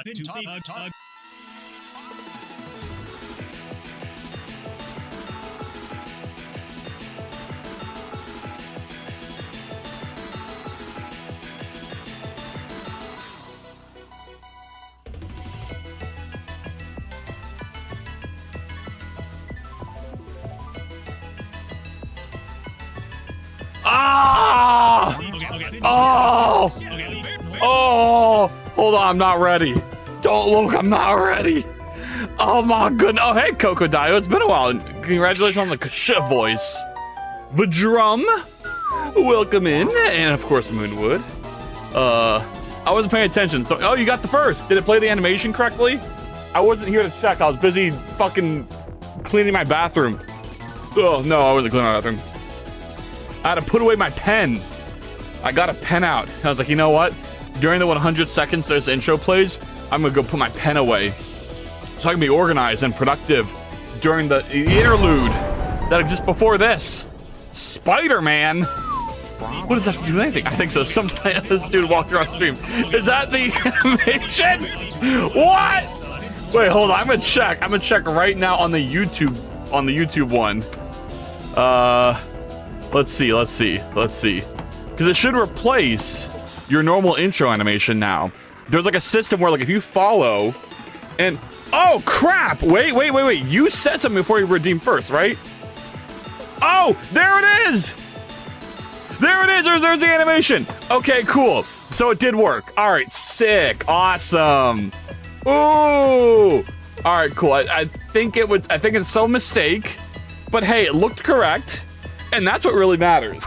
Ah! Oh! Oh! Hold on, I'm not ready. Don't look, I'm not ready. Oh my goodness. Oh, hey, Crocodile, it's been a while. Congratulations on the shit voice. The drum. Welcome in. And of course, Moonwood. I wasn't paying attention. So, oh, you got the first. Did it play the animation correctly? I wasn't here to check. I was busy fucking cleaning my bathroom. Oh, no, I wasn't cleaning my bathroom. I had to put away my pen. I got a pen out. I was like, you know what? During the 100 seconds this intro plays, I'm gonna go put my pen away so I can be organized and productive during the interlude that exists before this. Spider-Man? What does that have to do with anything? I think so. Sometimes this dude walked around the stream. Is that the animation? What? Wait, hold on. I'm gonna check. I'm gonna check right now on the YouTube one. Let's see. Because it should replace your normal intro animation now. There's like a system where like if you follow and oh crap! Wait. You said something before you redeemed first, right? Oh, there it is! There's the animation. Okay, cool. So it did work. All right, sick, awesome. Ooh. All right, cool. I think it's some mistake, but hey, it looked correct, and that's what really matters.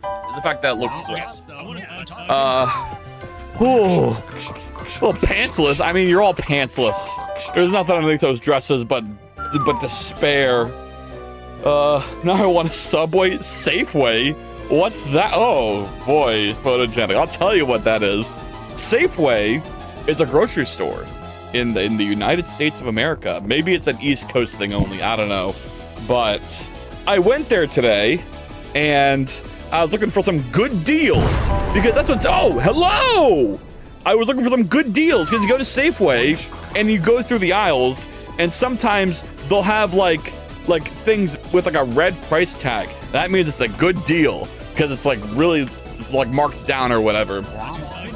The fact that it looks ooh. Well, pantsless. I mean, you're all pantsless. There's nothing underneath those dresses but despair. Now I want a Subway Safeway. What's that? Oh boy, photogenic. I'll tell you what that is. Safeway is a grocery store in the United States of America. Maybe it's an East Coast thing only. I don't know. But I went there today, and I was looking for some good deals because that's what's. Oh, hello! I was looking for some good deals because you go to Safeway and you go through the aisles, and sometimes they'll have like things with like a red price tag. That means it's a good deal because it's like really like marked down or whatever.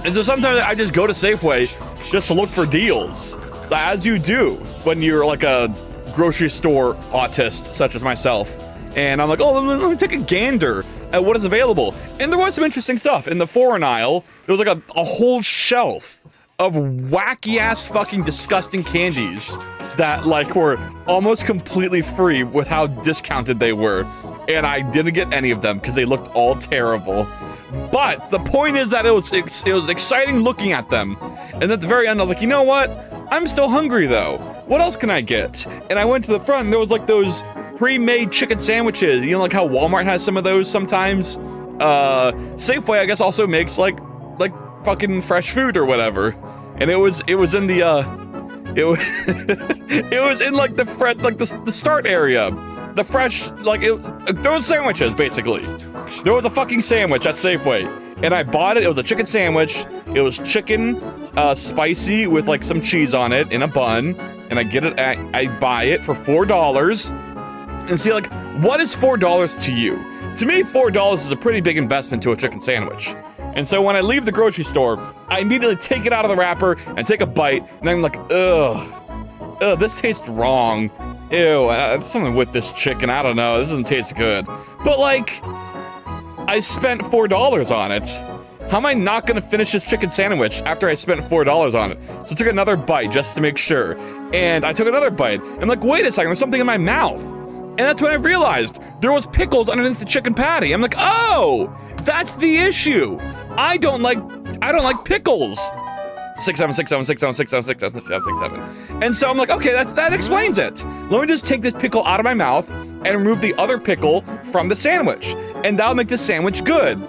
And so sometimes I just go to Safeway just to look for deals, as you do when you're like a grocery store autist such as myself. And I'm like, oh, let me take a gander at what is available. And there was some interesting stuff. In the foreign aisle, there was like a whole shelf of wacky ass fucking disgusting candies that like were almost completely free with how discounted they were. And I didn't get any of them because they looked all terrible. But the point is that it was exciting looking at them. And at the very end, I was like, you know what? I'm still hungry though. What else can I get? And I went to the front and there was like those pre-made chicken sandwiches. You know, like how Walmart has some of those sometimes. Safeway, I guess, also makes like fucking fresh food or whatever. And it was in the it was in like the start area. The fresh, like, there was sandwiches, basically. There was a fucking sandwich at Safeway. And I bought it. It was a chicken sandwich. It was chicken, spicy with, like, some cheese on it in a bun. And I buy it for $4. And see, like, what is $4 to you? To me, $4 is a pretty big investment to a chicken sandwich. And so when I leave the grocery store, I immediately take it out of the wrapper and take a bite. And I'm like, ugh, this tastes wrong. Ew, something with this chicken, I don't know, this doesn't taste good. But like, I spent $4 on it. How am I not gonna finish this chicken sandwich after I spent $4 on it? So I took another bite just to make sure. And I took another bite. I'm like, wait a second, there's something in my mouth. And that's when I realized there was pickles underneath the chicken patty. I'm like, oh, that's the issue. I don't like pickles. 6-7. And so I'm like, okay, that explains it. Let me just take this pickle out of my mouth and remove the other pickle from the sandwich, and that'll make the sandwich good.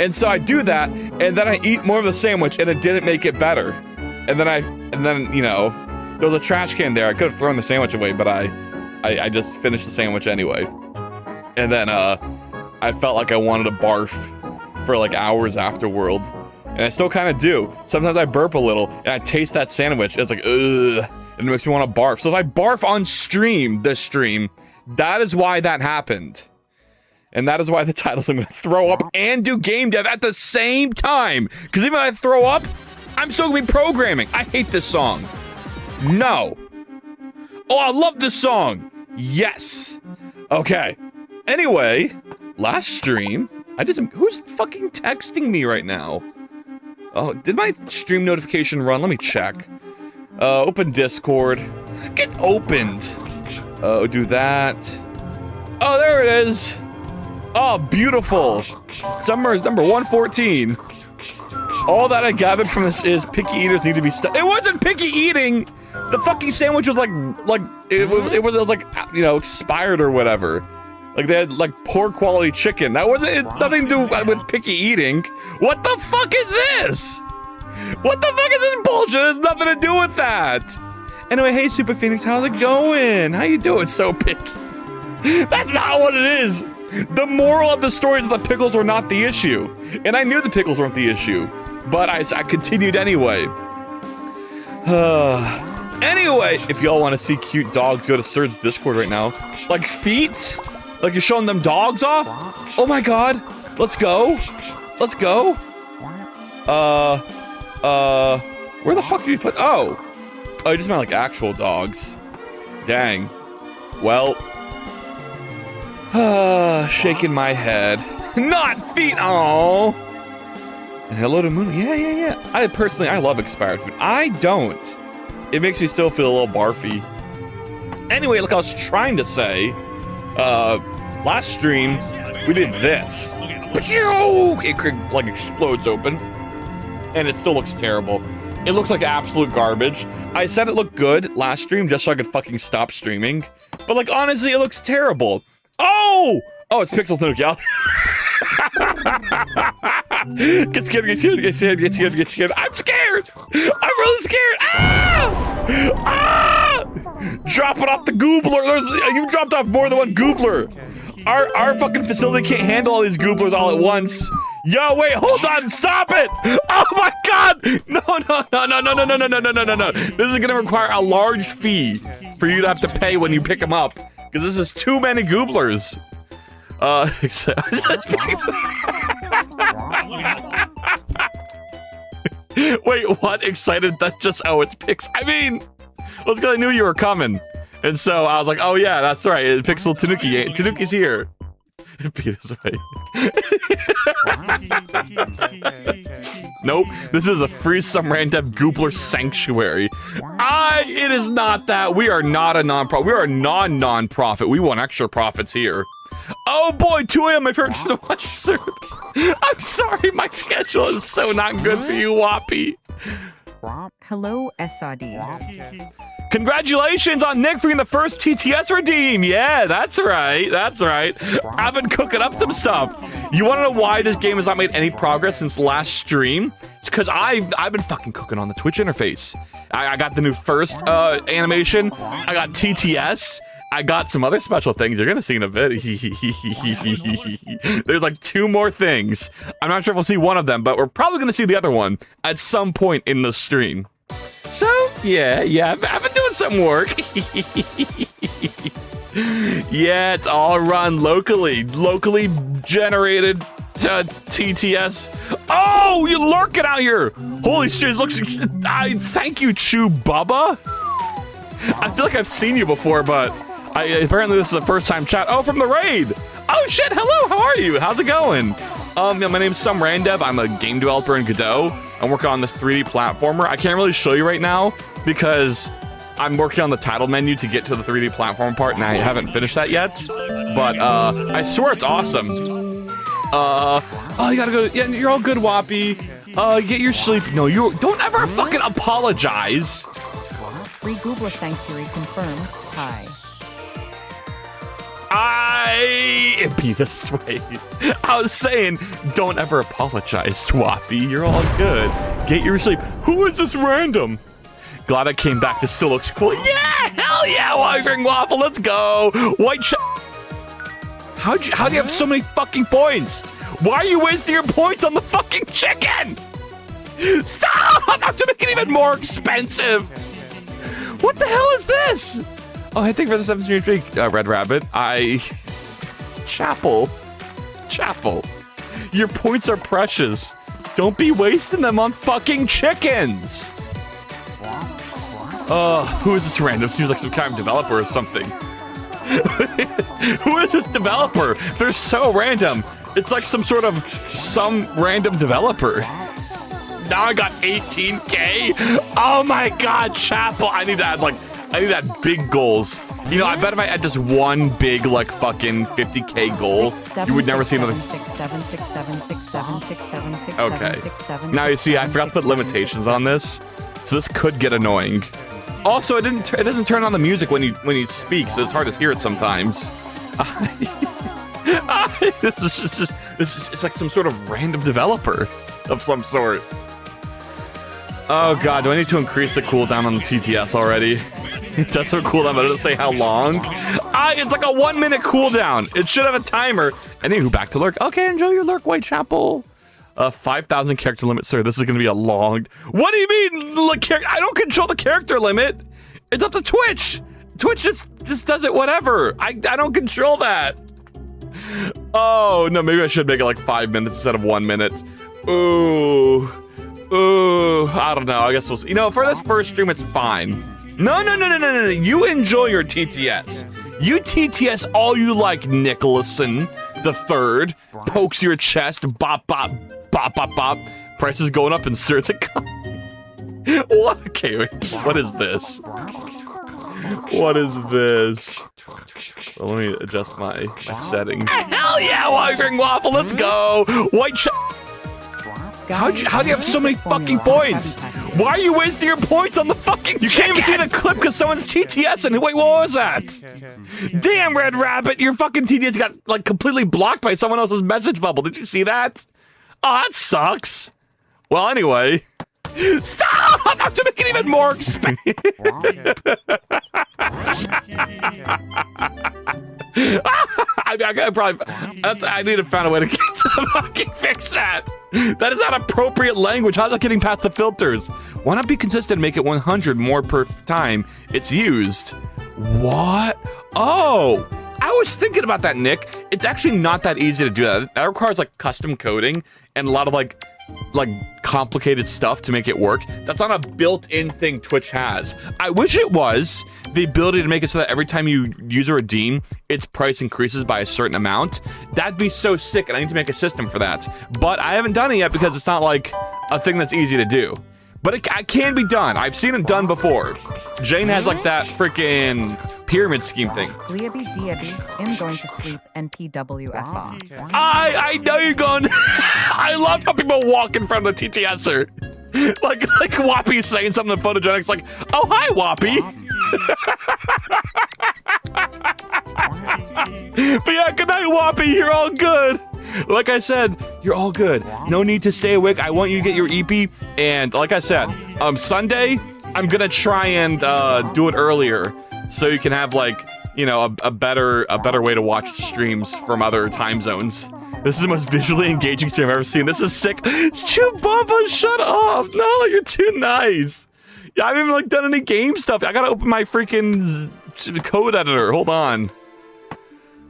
And so I do that, and then I eat more of the sandwich, and it didn't make it better. And then you know, there was a trash can there. I could have thrown the sandwich away, but I just finished the sandwich anyway. And then I felt like I wanted to barf for like hours afterward. And I still kind of do. Sometimes I burp a little, and I taste that sandwich. It's like, ugh. And it makes me want to barf. So if I barf on stream, this stream, that is why that happened. And that is why the titles I'm going to throw up and do game dev at the same time. Because even if I throw up, I'm still going to be programming. I hate this song. No. Oh, I love this song. Yes. Okay. Anyway, last stream, I did some... Who's fucking texting me right now? Oh, did my stream notification run? Let me check. Open Discord. Get opened. Oh, do that. Oh, there it is. Oh, beautiful. Summer number 114. All that I gathered from this is picky eaters need to be stopped. It wasn't picky eating. The fucking sandwich was like it was like, you know, expired or whatever. Like they had like poor quality chicken. That wasn't it, nothing to do with picky eating. What the fuck is this? What the fuck is this bullshit? It has nothing to do with that. Anyway, hey Super Phoenix, how's it going? How you doing, so picky? That's not what it is. The moral of the story is that the pickles were not the issue. And I knew the pickles weren't the issue. But I continued anyway. Anyway, if y'all want to see cute dogs, go to Surge's Discord right now. Like feet? Like you're showing them dogs off? Oh my god. Let's go. Let's go. Where the fuck did you put? Oh, you just meant like actual dogs. Dang. Well. Shaking my head. Not feet. Oh. And hello to Moon. Yeah. I love expired food. I don't. It makes me still feel a little barfy. Anyway, like I was trying to say, last stream we did this. It like explodes open, and it still looks terrible. It looks like absolute garbage. I said it looked good last stream just so I could fucking stop streaming, but like honestly, it looks terrible. Oh, it's Pixel Tanuki. Get scared. I'm scared. I'm really scared. Drop it off the goobler. You've dropped off more than one goobler. Our fucking facility can't handle all these gooblers all at once. Yo, wait, hold on, stop it! Oh my god! No. This is gonna require a large fee for you to have to pay when you pick them up. Because this is too many gooblers. Wait, what? Excited that just, it's Pix. I mean, well, it's because I knew you were coming. And so I was like, oh yeah, that's right. Pixel Tanuki. Tanuki's here. Be this way. Nope. This is a free some random goobler sanctuary. It is not that. We are not a non-profit. We are a non-profit. We want extra profits here. Oh boy, 2 a.m. my favorite time to watch sir. I'm sorry, my schedule is so not good for you, Whoppy. Hello, SRD. Congratulations on Nick for being the first TTS redeem. Yeah, that's right. I've been cooking up some stuff. You want to know why this game has not made any progress since last stream? It's because I've been fucking cooking on the Twitch interface. I got the new first animation. I got TTS. I got some other special things you're gonna see in a bit. There's like 2 more things. I'm not sure if we'll see one of them, but we're probably gonna see the other one at some point in the stream. So, yeah, I've been doing some work. Yeah, it's all run locally generated TTS. Oh, you lurking out here. Holy shit, looks, thank you, Chew Bubba. I feel like I've seen you before, but apparently this is a first time chat. Oh, from the raid. Oh shit, hello, how are you? How's it going? Yeah, my name's Some Randev. I'm a game developer in Godot. I'm working on this 3D platformer. I can't really show you right now because I'm working on the title menu to get to the 3D platform part, and I haven't finished that yet. But I swear it's awesome. Oh, you gotta go. Yeah, you're all good, Whoppy. Get your sleep. No, you don't ever fucking apologize. Free Goobler Sanctuary confirmed. Tie. It'd be this way. I was saying, don't ever apologize, Swappy. You're all good. Get your sleep. Who is this random? Glad I came back. This still looks cool. Yeah, hell yeah, Wandering Waffle. Let's go. White How do you have so many fucking points? Why are you wasting your points on the fucking chicken? Stop! I'm to make it even more expensive. What the hell is this? Oh, hey, thank you for the 7th stream, Red Rabbit. Chapel. Your points are precious. Don't be wasting them on fucking chickens. Who is this random? Seems like some kind of developer or something. Who is this developer? They're so random. It's like some random developer. Now I got 18K. Oh my God, Chapel. I need to add big goals. You know, I bet if I add just one big, like, fucking 50K goal, you would never see another. Okay. Now you see, I forgot to put limitations on this, so this could get annoying. Also, it doesn't turn on the music when you speak, so it's hard to hear it sometimes. It's like some sort of random developer of some sort. Oh God, do I need to increase the cooldown on the TTS already? That's a cooldown, but it doesn't say how long. It's like a 1 minute cooldown. It should have a timer. Anywho, back to lurk. Okay, enjoy your lurk, Whitechapel. 5,000 character limit, sir. This is gonna be a long. What do you mean? I don't control the character limit. It's up to Twitch. Twitch just does it whatever. I don't control that. Oh no, maybe I should make it like 5 minutes instead of 1 minute. Ooh, I don't know. I guess we'll see. You know, for this first stream, it's fine. No. You enjoy your TTS. You TTS all you like, Nicholson the Third. Pokes your chest. Bop, bop, bop, bop, bop. Price is going up in search of. What? Okay, wait. What is this? What is this? Well, let me adjust my settings. Hell yeah, Wyvern Waffle, let's go! How do you have so many fucking points? Why are you wasting your points on the fucking You can't even see the clip because someone's TTSing. Wait, what was that? Damn, Red Rabbit, your fucking TTS got, like, completely blocked by someone else's message bubble. Did you see that? Oh, that sucks. Well, anyway. Stop! I'm to make it even more expensive. I need to find a way to fucking fix that. That is not appropriate language. How's that getting past the filters? Why not be consistent and make it 100 more per time it's used? What? Oh, I was thinking about that, Nick. It's actually not that easy to do that. That requires like custom coding and a lot of like complicated stuff to make it work. That's not a built-in thing Twitch has. I wish it was the ability to make it so that every time you use a redeem, its price increases by a certain amount. That'd be so sick, and I need to make a system for that. But I haven't done it yet because it's not like a thing that's easy to do. But it can be done. I've seen it done before. Jane has like that freaking pyramid scheme thing. I'm going to sleep NPWFR. I know you're going. I love how people walk in front of the TTSer. Like Whoppy saying something to Photogenic's like, oh, hi, Whoppy. But yeah, good night, Whoppy. You're all good. Like I said, you're all good. No need to stay awake. I want you to get your EP. And like I said, Sunday, I'm gonna try and do it earlier, so you can have like, you know, a better way to watch streams from other time zones. This is the most visually engaging stream I've ever seen. This is sick. Chubaba, shut up! No, you're too nice. Yeah, I haven't even like done any game stuff. I gotta open my freaking code editor. Hold on.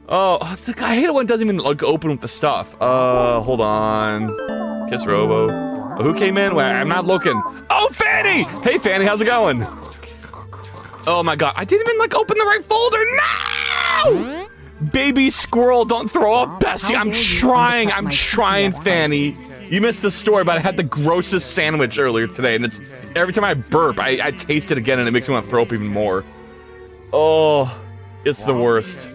Oh, I hate it when it doesn't even like open with the stuff. Hold on. Kiss Robo. Oh, who came in? Wait, I'm not looking. Oh, Fanny! Hey, Fanny, how's it going? Oh my God, I didn't even like open the right folder. No! Baby squirrel, don't throw up, Bessie. I'm trying, Fanny. You missed the story, but I had the grossest sandwich earlier today, and it's every time I burp, I taste it again, and it makes me want to throw up even more. Oh, it's the worst.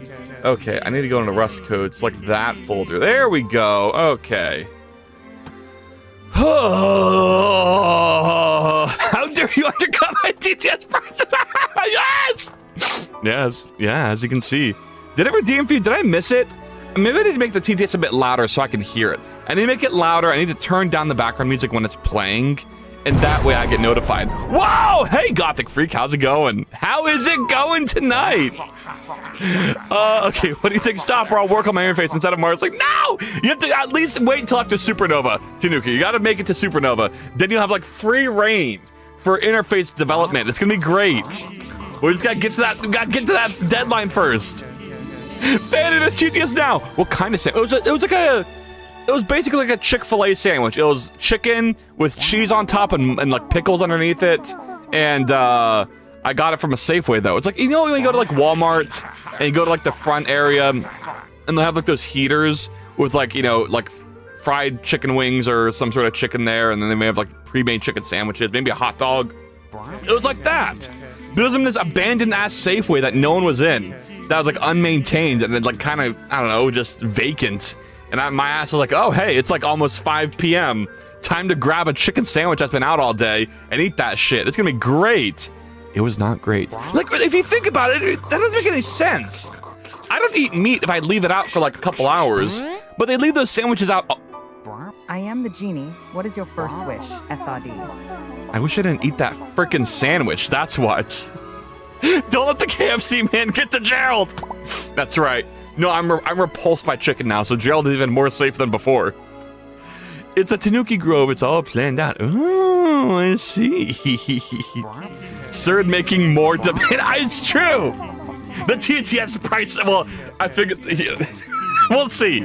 Okay, I need to go into Rust code. It's like that folder. There we go. Okay. How dare you undercut my TTS process? Yes! Yes, yeah, as you can see. Did it redeem for you? Did I miss it? Maybe I need to make the TTS a bit louder so I can hear it. I need to make it louder. I need to turn down the background music when it's playing. and that way I get notified. Whoa! Hey, Gothic Freak, how's it going? How is it going tonight? Okay, what do you think? Stop or I'll work on my interface instead of Mars. Like, no! You have to at least wait until after Supernova, Tanuki. You gotta make it to Supernova. Then you'll have like free reign for interface development. It's gonna be great. We just gotta get to that. We gotta get to that deadline first. Fan it as GTS now. What kind of sandwich? It was basically like a Chick-fil-A sandwich. It was chicken with cheese on top and like pickles underneath it. And I got it from a Safeway though. It's like, you know when you go to like Walmart and you go to like the front area and they have like those heaters with like, you know, like fried chicken wings or some sort of chicken there, and then they may have like pre-made chicken sandwiches, maybe a hot dog. It was like that. But it was in this abandoned ass Safeway that no one was in. That was like unmaintained and then like kind of, I don't know, just vacant. And my ass was like, oh, hey, it's like almost 5 p.m. Time to grab a chicken sandwich that's been out all day and eat that shit. It's gonna be great. It was not great. Like, if you think about it, that doesn't make any sense. I don't eat meat if I leave it out for like a couple hours, but they leave those sandwiches out. I am the genie. What is your first wish, SRD? I wish I didn't eat that frickin' sandwich, that's what. Don't let the KFC man get to Gerald. That's right. No, I'm repulsed by chicken now, so Gerald is even more safe than before. It's a Tanuki Grove, it's all planned out. Oh, I see. Surd making more demand. It's true. The TTS price, well, I figured, we'll see.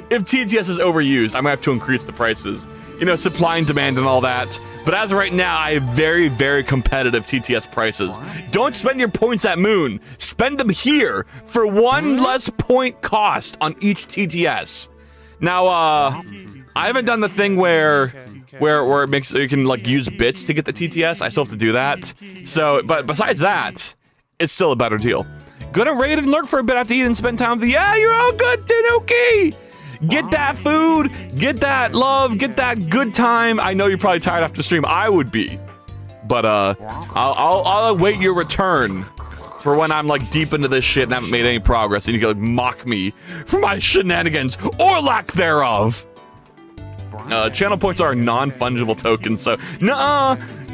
If TTS is overused, I might have to increase the prices. You know, supply and demand and all that. But as of right now, I have very, very competitive TTS prices. Don't spend your points at Moon. Spend them here for one less point cost on each TTS. Now, I haven't done the thing where it makes you can like use bits to get the TTS. I still have to do that. So, but besides that, it's still a better deal. Gonna raid and lurk for a bit after eat and spend time with you. Yeah, you're all good, Tanuki. Get that food, get that love, get that good time. I know you're probably tired after stream. I would be, but I'll await your return for when I'm like deep into this shit and haven't made any progress, and you can like mock me for my shenanigans or lack thereof. Channel points are non-fungible tokens, so no,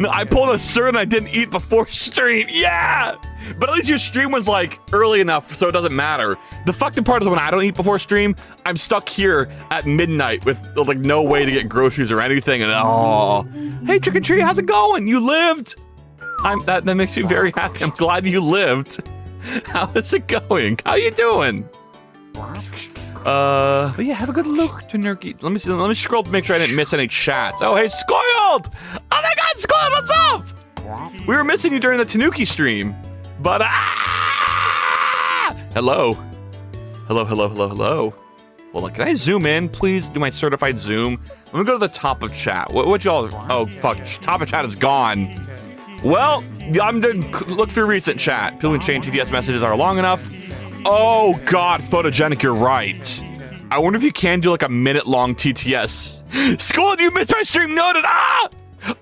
I pulled a Surd and I didn't eat before stream. Yeah, but at least your stream was like early enough, so it doesn't matter. The fucked up part is when I don't eat before stream, I'm stuck here at midnight with like no way to get groceries or anything. And oh, hey Trick and Tree, how's it going? You lived. That makes me very happy. I'm glad you lived. How is it going? How you doing? But yeah, have a good look, Tanuki. Let me see. Let me scroll to make sure I didn't miss any chats. Oh, hey, Scoiled! Oh my God, Scoiled, what's up? We were missing you during the Tanuki stream, but hello. Hello. Well, can I zoom in, please? Do my certified zoom. Let me go to the top of chat. What y'all? Oh fuck, top of chat is gone. Well, I'm gonna look through recent chat. People can change TTS messages are long enough. Oh God, photogenic, you're right. I wonder if you can do like a minute-long TTS. Scoiled, you missed my stream noted. Ah!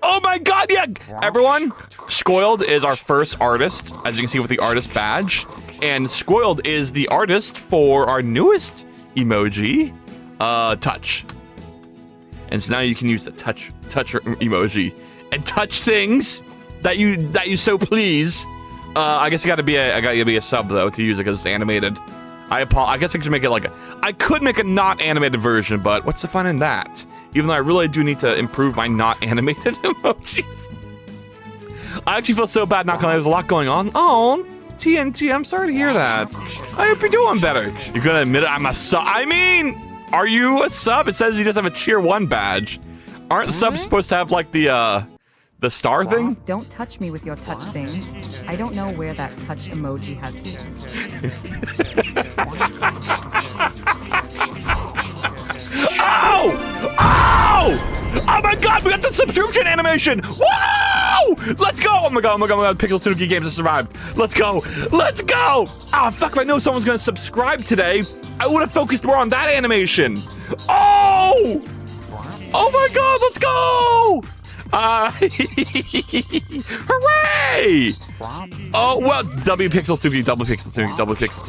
Oh my God, yeah. Everyone, Scoiled is our first artist, as you can see with the artist badge. And Scoiled is the artist for our newest emoji, touch. And so now you can use the touch emoji and touch things that you so please. I guess I gotta be a sub though to use it because it's animated. I guess I could make it like I could make a not animated version, but what's the fun in that? Even though I really do need to improve my not animated emojis. I actually feel so bad, not gonna lie, there's a lot going on. Oh, TNT, I'm sorry to hear that. I hope you're doing better. You're gonna admit it, I'm a sub. I mean, are you a sub? It says you just have a tier 1 badge. Aren't subs supposed to have like the star thing? Don't touch me with your touch things. I don't know where that touch emoji has been. Oh! Oh! Oh my God, we got the subscription animation! Whoa! Let's go! Oh my God, Pixel Tanuki Games has survived. Let's go! Let's go! Ah, fuck, if I know someone's gonna subscribe today, I would have focused more on that animation. Oh! Oh my God, let's go! Hooray! Oh, well, Pixel Tanuki.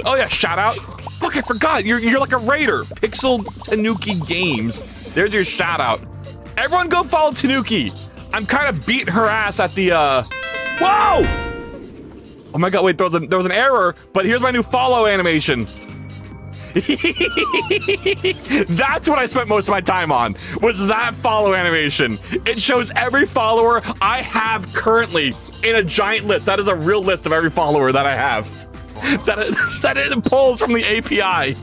Oh yeah, shout out. Fuck, I forgot. You're like a raider. Pixel Tanuki Games. There's your shout out. Everyone go follow Tanuki. I'm kind of beating her ass at the, whoa! Oh my god, wait, there was an error, but here's my new follow animation. That's what I spent most of my time on, was that follow animation. It shows every follower I have currently in a giant list. That is a real list of every follower that I have. That it pulls from the API.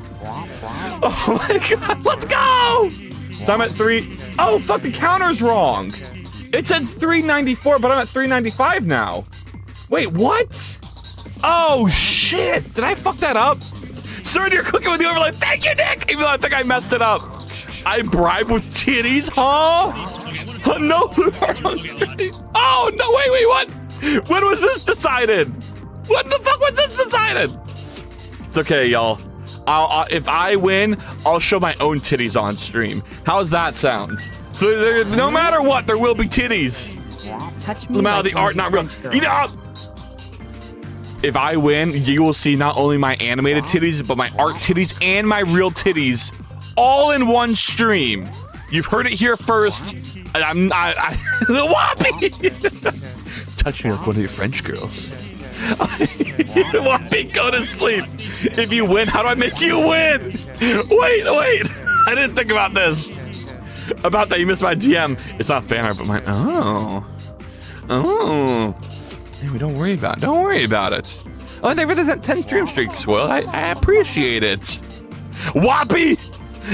Oh my god, let's go! So I'm at 3. Oh, fuck, the counter's wrong. It said 394, but I'm at 395 now. Wait, what? Oh, shit. Did I fuck that up? Sir, you're cooking with the overlay. Thank you, Nick. Even though I think I messed it up. I bribe with titties, huh? No. Oh, no, wait, what? When was this decided? What the fuck was this decided? It's okay, y'all. If I win, I'll show my own titties on stream. How's that sound? So no matter what, there will be titties. Touch me. No matter the art, not real. You know, if I win, you will see not only my animated titties, but my art titties and my real titties, all in one stream. You've heard it here first. The Whoppy. Touch me like one of your French girls. Whoppy, go to sleep. If you win, how do I make you win? Wait. I didn't think about this. About that, you missed my DM. It's not fan art, but mine. Oh. Anyway, don't worry about it. Don't worry about it. Oh, and they really that 10 stream streaks. Well, I appreciate it. Whoppy!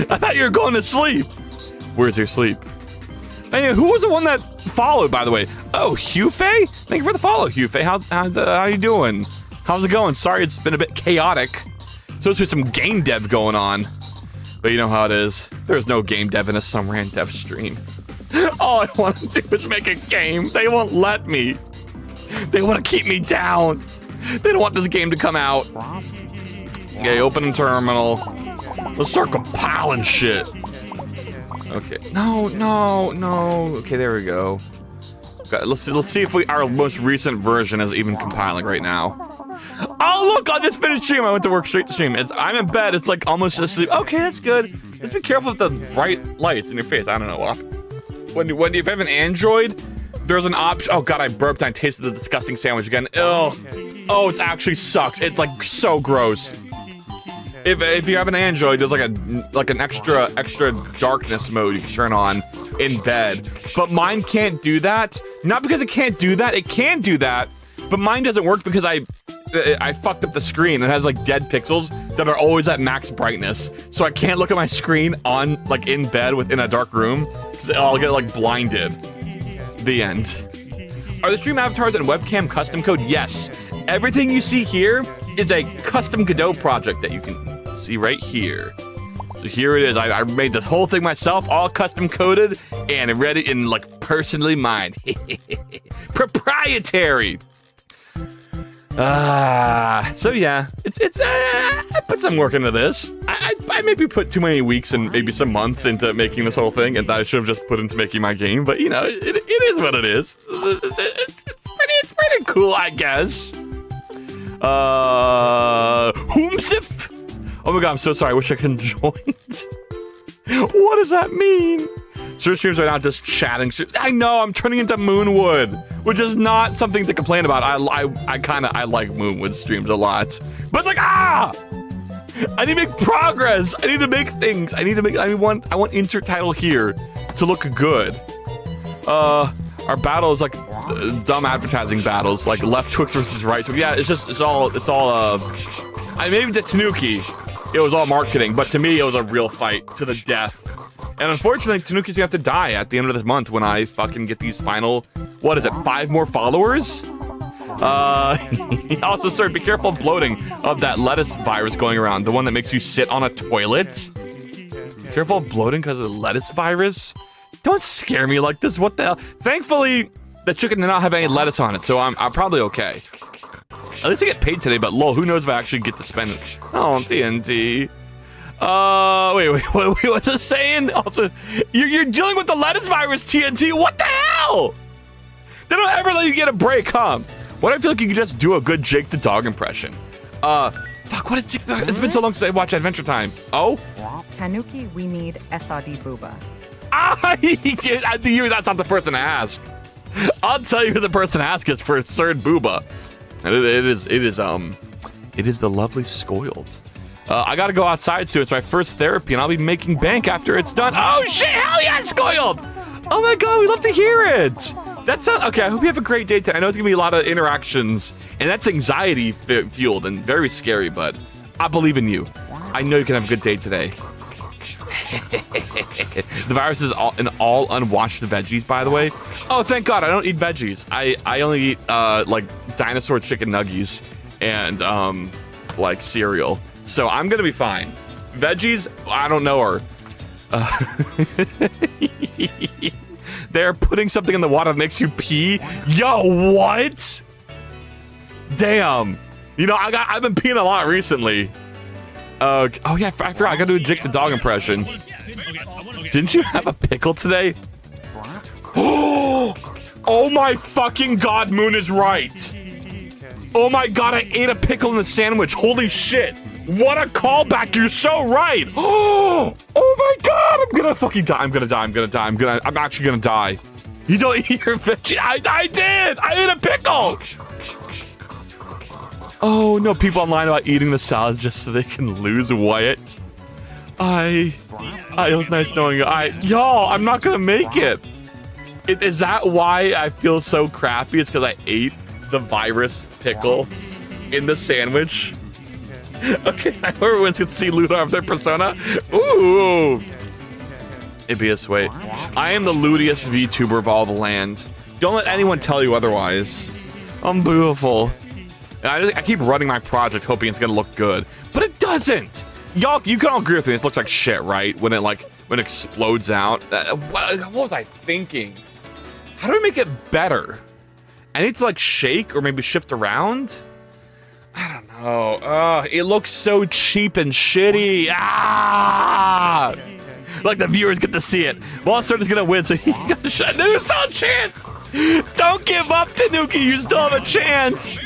I thought you were going to sleep. Where's your sleep? Anyway, who was the one that followed, by the way? Oh, Hufei? Thank you for the follow, Hufei. How you doing? How's it going? Sorry, it's been a bit chaotic. Supposed to be some game dev going on. But you know how it is. There's no game dev in a some random dev stream. All I want to do is make a game. They won't let me. They want to keep me down. They don't want this game to come out. Okay, open the terminal. Let's start compiling shit. Okay. No. Okay, there we go. Okay, let's see if our most recent version is even compiling right now. Oh, look, on this finished stream. I went to work straight to stream. I'm in bed. It's like almost asleep. Okay, that's good. Just be careful with the bright lights in your face. I don't know. When if you have an Android, there's an option. Oh god, I burped and I tasted the disgusting sandwich again. Oh, it actually sucks. It's like so gross. If you have an Android, there's like an extra darkness mode you can turn on in bed. But mine can't do that. Not because it can't do that. It can do that. But mine doesn't work because I fucked up the screen. It has like dead pixels that are always at max brightness. So I can't look at my screen on like in bed within a dark room because I'll get like blinded. The end. Are the stream avatars and webcam custom code? Yes. Everything you see here is a custom Godot project that you can see right here. So here it is. I made this whole thing myself, all custom coded and read it in like personally mine. Proprietary. So yeah, it's I put some work into this. I maybe put too many weeks and maybe some months into making this whole thing, and that I should have just put into making my game. But you know, it is what it is. It's pretty cool, I guess. Whomsif? Oh my god, I'm so sorry. I wish I could join. What does that mean? Search streams right now just chatting. I know, I'm turning into Moonwood, which is not something to complain about. I like Moonwood streams a lot. But it's like, I need to make progress. I need to make things. I want insert title here to look good. Our battles like dumb advertising battles, like left Twix versus right Twix. Yeah, it's all maybe to Tanuki, it was all marketing, but to me it was a real fight to the death. And unfortunately, Tanuki's gonna have to die at the end of this month when I fucking get these final, 5 more followers? Also, sir, be careful of bloating of that lettuce virus going around, the one that makes you sit on a toilet. Be careful of bloating because of the lettuce virus? Don't scare me like this, what the hell? Thankfully, the chicken did not have any lettuce on it, so I'm probably okay. At least I get paid today, but lol, who knows if I actually get to spend it. Oh, TNT. Wait, what's it saying? Also, you're dealing with the lettuce virus, TNT. What the hell? They don't ever let you get a break, huh? What I feel like you could just do a good Jake the Dog impression. Fuck, what is Jake the Dog? It's been so long since I watched Adventure Time. Oh? Tanuki, we need SRD Booba. That's not the person to ask. I'll tell you who the person asking is for a third booba. And it is the lovely Scoiled. I gotta go outside soon. It's my first therapy, and I'll be making bank after it's done. Oh shit! Hell yeah, Scoiled! Oh my god, we love to hear it. That sounds okay. I hope you have a great day today. I know it's gonna be a lot of interactions, and that's anxiety fueled and very scary. But I believe in you. I know you can have a good day today. The virus is in all unwashed veggies, by the way. Oh, thank God, I don't eat veggies. I only eat like dinosaur chicken nuggies and like cereal. So I'm gonna be fine. Veggies, I don't know her. They're putting something in the water that makes you pee. Yo, what? Damn. You know, I've been peeing a lot recently. Oh yeah, I forgot. I got to do Jake the dog impression. Didn't you have a pickle today? Oh my fucking God, Moon is right. Oh my God, I ate a pickle in the sandwich. Holy shit. What a callback. You're so right. Oh my God, I'm gonna fucking die. I'm actually gonna die. You don't eat your veggie. I did. I ate a pickle. Oh no, people online about eating the salad just so they can lose weight. It was nice knowing you. Y'all, I'm not gonna make it. Is that why I feel so crappy? It's because I ate the virus pickle in the sandwich. Okay, I hope everyone's gonna see Ludo of their persona. Ooh. It'd be a sweet. I am the lootiest VTuber of all the land. Don't let anyone tell you otherwise. I'm beautiful. I keep running my project hoping it's gonna look good, but it doesn't. Y'all, you can all agree with me. This looks like shit, right? When it explodes out. What was I thinking? How do we make it better? I need to like shake or maybe shift around. I don't know. It looks so cheap and shitty. Ah! Like the viewers get to see it. Monster is gonna win, so he got shot. There's still a chance. Don't give up, Tanuki. You still have a chance.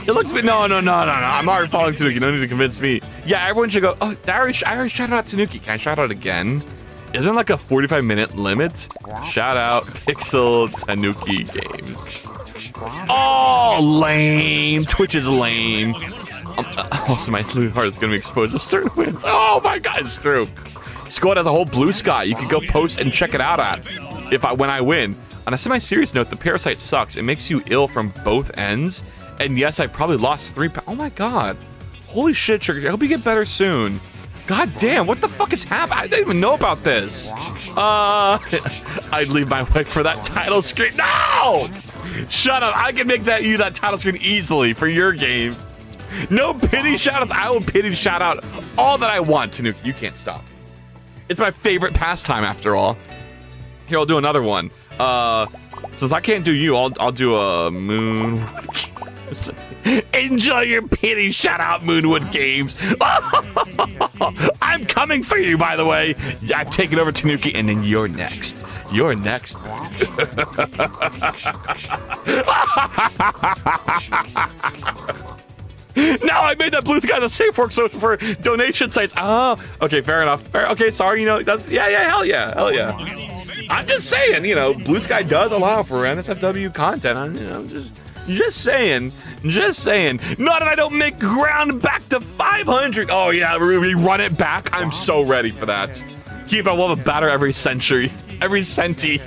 It looks no. I'm already following Tanuki. No need to convince me. Yeah, everyone should go. Oh, I already shouted out Tanuki. Can I shout out again? Isn't there like a 45-minute limit? Shout out Pixel Tanuki Games. Oh, lame. Twitch is lame. Also, my salute heart is going to be exposed if certain wins. Oh my God, it's true. Squad has a whole blue sky. You can go post and check it out at when I win. On a semi-serious note, the parasite sucks. It makes you ill from both ends. And yes, I probably lost 3 pounds. Oh my God. Holy shit, Sugar. I hope you get better soon. God damn, what the fuck is happening? I didn't even know about this. I'd leave my wife for that title screen. No! Shut up. I can make that title screen easily for your game. No pity shoutouts. I will pity shout out all that I want, Tanuki. You can't stop me. It's my favorite pastime after all. Here, I'll do another one. Since I can't do you, I'll do a Moon. Enjoy your pity shout out, Moonwood Games. I'm coming for you, by the way. I've taken over Tanuki, and then you're next. You're next. Now I made that blue sky the safe work so for donation sites. Oh, okay, fair enough. Okay, sorry, you know, that's hell yeah. I'm just saying, you know, Blue Sky does allow for NSFW content. You know, just saying. Not that I don't make ground back to 500. Oh yeah, we run it back. I'm so ready for that. Keep a love of batter every century, every centi,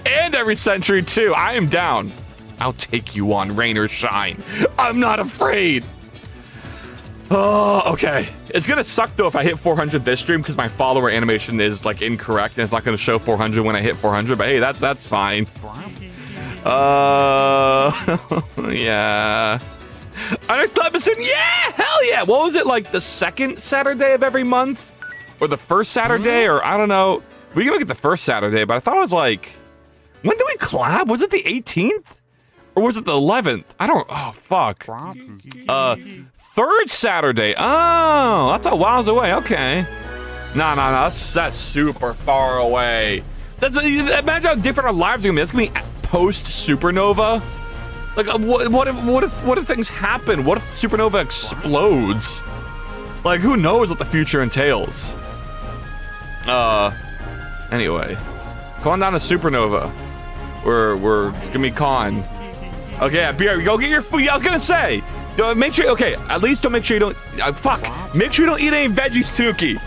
and every century too. I am down. I'll take you on, rain or shine. I'm not afraid. Oh, okay. It's gonna suck though if I hit 400 this stream because my follower animation is like incorrect and it's not gonna show 400 when I hit 400. But hey, that's fine. Yeah. Next episode, yeah, hell yeah. What was it, like the second Saturday of every month, or the first Saturday, or I don't know. We can look at the first Saturday, but I thought it was like, when did we collab? Was it the 18th? Or was it the 11th? I don't, oh, fuck. Third Saturday. Oh, that's a whiles away, okay. No, that's super far away. Imagine how different our lives are gonna be. That's gonna be post-supernova. Like, what if things happen? What if supernova explodes? Like, who knows what the future entails? Anyway. Going down to supernova. We're it's gonna be con. Okay, beer, go get your food. Yeah, I was gonna say, make sure. Okay, at least don't make sure you don't. Fuck. Make sure you don't eat any veggies, Tuki.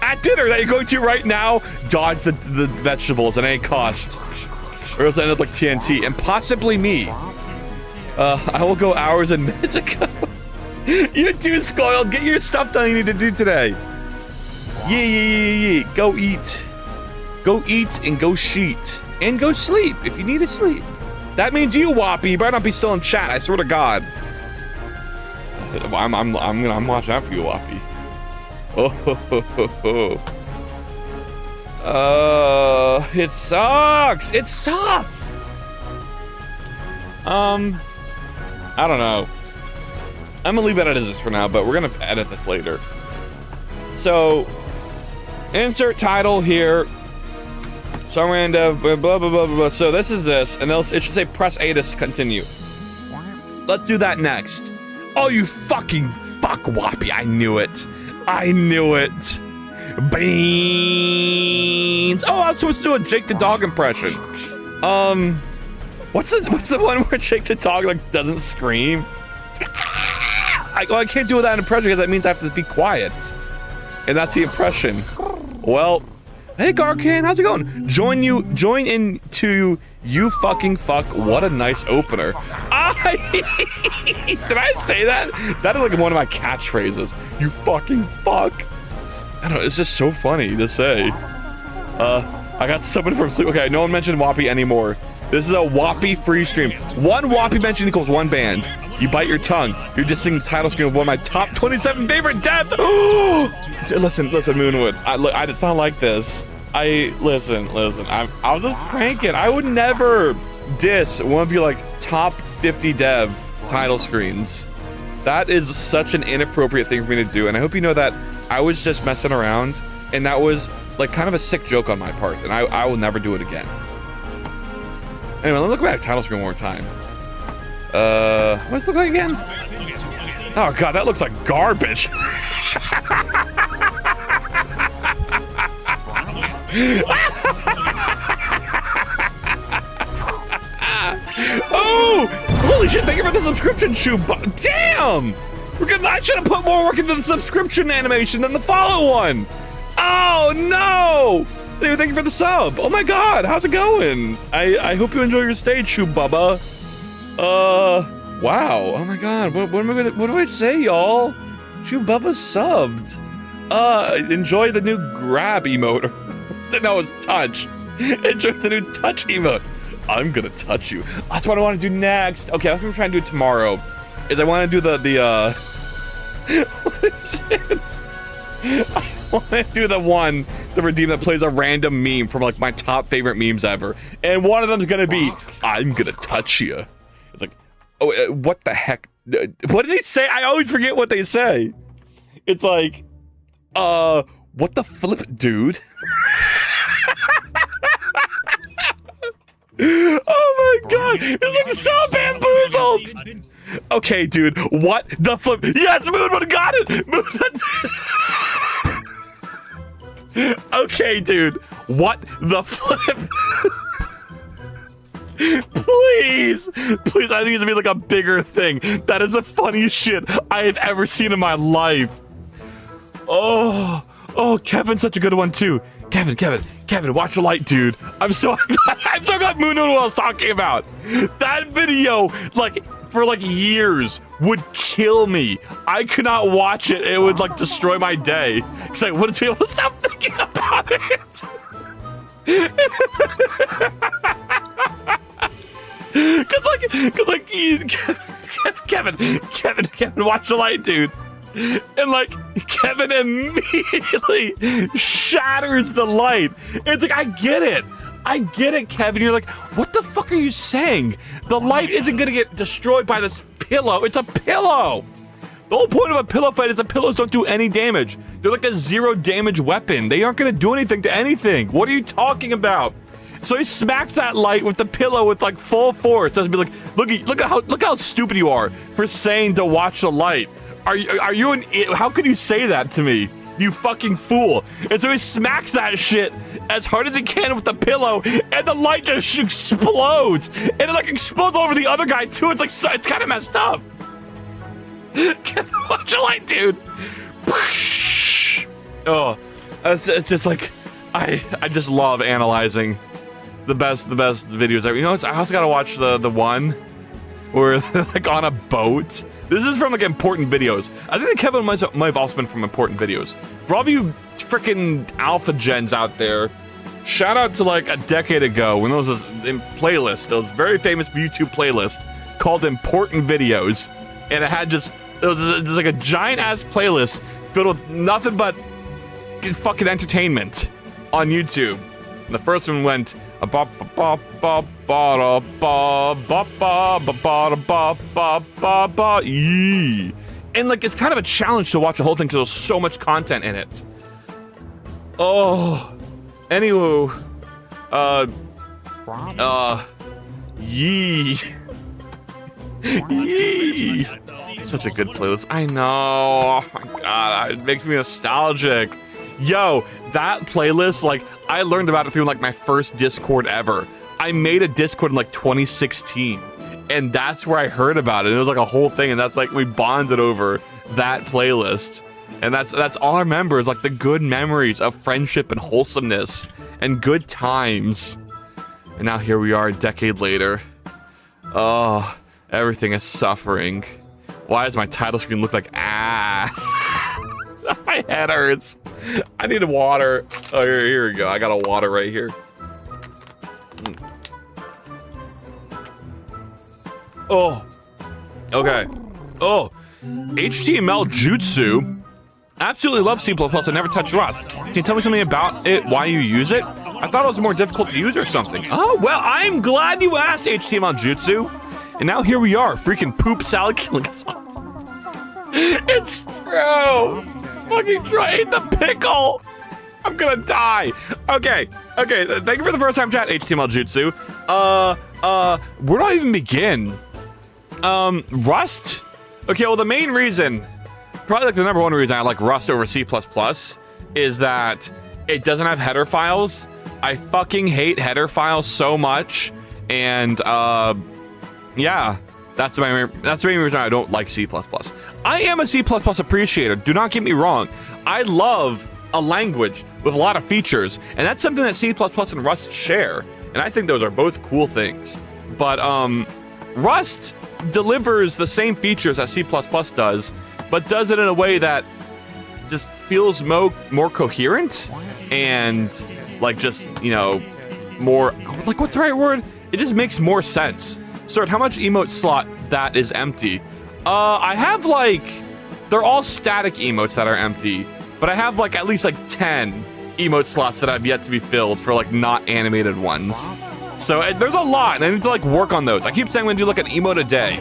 At dinner that you're going to right now, dodge the vegetables at any cost, or else I end up like TNT and possibly me. I will go hours and minutes ago. You're too spoiled. Get your stuff done you need to do today. Yeah. Go eat. Go eat and go sheet. And go sleep if you need to sleep. That means you, Whoppy. You better not be still in chat, I swear to God. I'm watching out for you, Whoppy. It sucks. It sucks. I don't know. I'm gonna leave that as this for now, but we're gonna edit this later. So, insert title here. Gamedev, blah blah blah blah blah. So this is this, and it should say press A to continue. Let's do that next. Oh, you fucking fuck, Whoppy! I knew it. I knew it. Beans. Oh, I was supposed to do a Jake the Dog impression. What's the one where Jake the Dog like doesn't scream? I can't do that impression because that means I have to be quiet, and that's the impression. Well, hey Garcan, how's it going? Join in to you fucking fuck. What a nice opener. Did I say that? That is like one of my catchphrases. You fucking fuck. I don't know, it's just so funny to say. I got summoned from sleep. Okay, no one mentioned Whoppy anymore. This is a Whoppy free stream. One Whoppy mention equals one band. You bite your tongue. You're just seeing the title screen of one of my top 27 favorite devs. Listen, Moonwood. It's not like this. Listen. I'll just prank it. I would never diss one of your like top 50 dev title screens. That is such an inappropriate thing for me to do, and I hope you know that I was just messing around, and that was like kind of a sick joke on my part, and I will never do it again. Anyway, let's look back at title screen one more time. What does it look like again? Oh god, that looks like garbage. Oh! Holy shit, thank you for the subscription, Shoe. Damn! I should have put more work into the subscription animation than the follow one. Oh no! Anyway, thank you for the sub. Oh my god, how's it going? I hope you enjoy your stay, Shoe Bubba. Wow. Oh my god, what do I say, y'all? Shoe Bubba subbed. Enjoy the new grab emote. No, it's touch. Enjoy the new touch emote. I'm gonna touch you. That's what I want to do next. Okay, that's what I'm trying to do tomorrow. Is I want to do the what is it? I want to do the redeem that plays a random meme from like my top favorite memes ever, and one of them is gonna be I'm gonna touch you. It's like, oh, what the heck? What does he say? I always forget what they say. It's like, what the flip, dude? Oh my god, it's like so bamboozled. Okay, dude, what the flip? Yes, Moonwood got it. Okay, dude, what the flip? Please, I think it's gonna be like a bigger thing. That is the funniest shit I have ever seen in my life. Oh, Kevin's such a good one too. Kevin, watch the light, dude. I'm so glad Moon knew what I was talking about. That video, like, for like years, would kill me. I could not watch it. It would like destroy my day. Cause I wouldn't be able to stop thinking about it. Cause Kevin, watch the light, dude. And like Kevin immediately shatters the light. It's like, I get it, Kevin. You're like, what the fuck are you saying? The light isn't gonna get destroyed by this pillow. It's a pillow. The whole point of a pillow fight is that pillows don't do any damage. They're like a 0 damage weapon. They aren't gonna do anything to anything. What are you talking about? So he smacks that light with the pillow with like full force. Doesn't be like, look how stupid you are for saying to watch the light. Are you how could you say that to me? You fucking fool. And so he smacks that shit as hard as he can with the pillow, and the light just explodes, and it like explodes all over the other guy too. It's like it's kind of messed up. Watch the light, dude. Oh, it's just like I just love analyzing the best videos ever. You know, I also gotta watch the one where they're like on a boat. This is from like important videos. I think that Kevin might have also been from important videos. For all of you freaking alpha gens out there, shout out to like a decade ago when there was this playlist, those very famous YouTube playlist called Important Videos, and it had just it was like a giant ass playlist filled with nothing but fucking entertainment on YouTube. And the first one went and like it's kind of a challenge to watch the whole thing because there's so much content in it. Oh, anywho, yee. Such a good playlist. I know. Oh my god, it makes me nostalgic. Yo, that playlist, like, I learned about it through like my first Discord ever. I made a Discord in like 2016, and that's where I heard about it. It was like a whole thing, and that's like we bonded over that playlist, and that's all I remember is like the good memories of friendship and wholesomeness and good times. And now here we are a decade later. Oh, everything is suffering. Why does my title screen look like ass? My head hurts. I need water. Oh, here we go. I got a water right here. Oh. Okay. Oh. HTML Jutsu. Absolutely love C++. I never touched Rust. Can you tell me something about it, why you use it? I thought it was more difficult to use or something. Oh, well, I'm glad you asked, HTML Jutsu. And now here we are, freaking poop salad killing us all. It's true. Fucking try ate the pickle. I'm gonna die. Okay. Thank you for the first time chat, HTML Jutsu. Where do I even begin? Rust? Okay, well, the main reason, probably like the number one reason I like Rust over C++ is that it doesn't have header files. I fucking hate header files so much. And, yeah. That's the main reason I don't like C++. I am a C++ appreciator, do not get me wrong. I love a language with a lot of features, and that's something that C++ and Rust share, and I think those are both cool things. But Rust delivers the same features as C++ does, but does it in a way that just feels more coherent and like just, you know, more, like, what's the right word? It just makes more sense. Sir, how much emote slot that is empty? I have like, they're all static emotes that are empty, but I have like at least like 10 emote slots that have yet to be filled for like not animated ones. So there's a lot, and I need to like work on those. I keep saying I'm gonna do like an emote a day,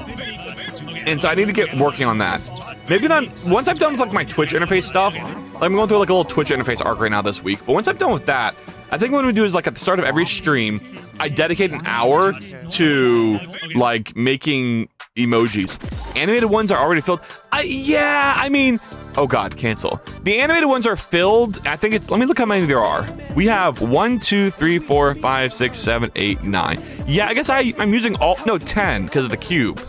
and so I need to get working on that. Maybe not, once I'm done with like my Twitch interface stuff, I'm going through like a little Twitch interface arc right now this week, but once I'm done with that, I think what we do is like at the start of every stream, I dedicate an hour to like making emojis. Animated ones are already filled. Yeah, I mean, oh god, cancel. The animated ones are filled. I think it's, let me look how many there are. We have 1, 2, 3, 4, 5, 6, 7, 8, 9. Yeah, I guess I'm using all, no, 10 because of the cube.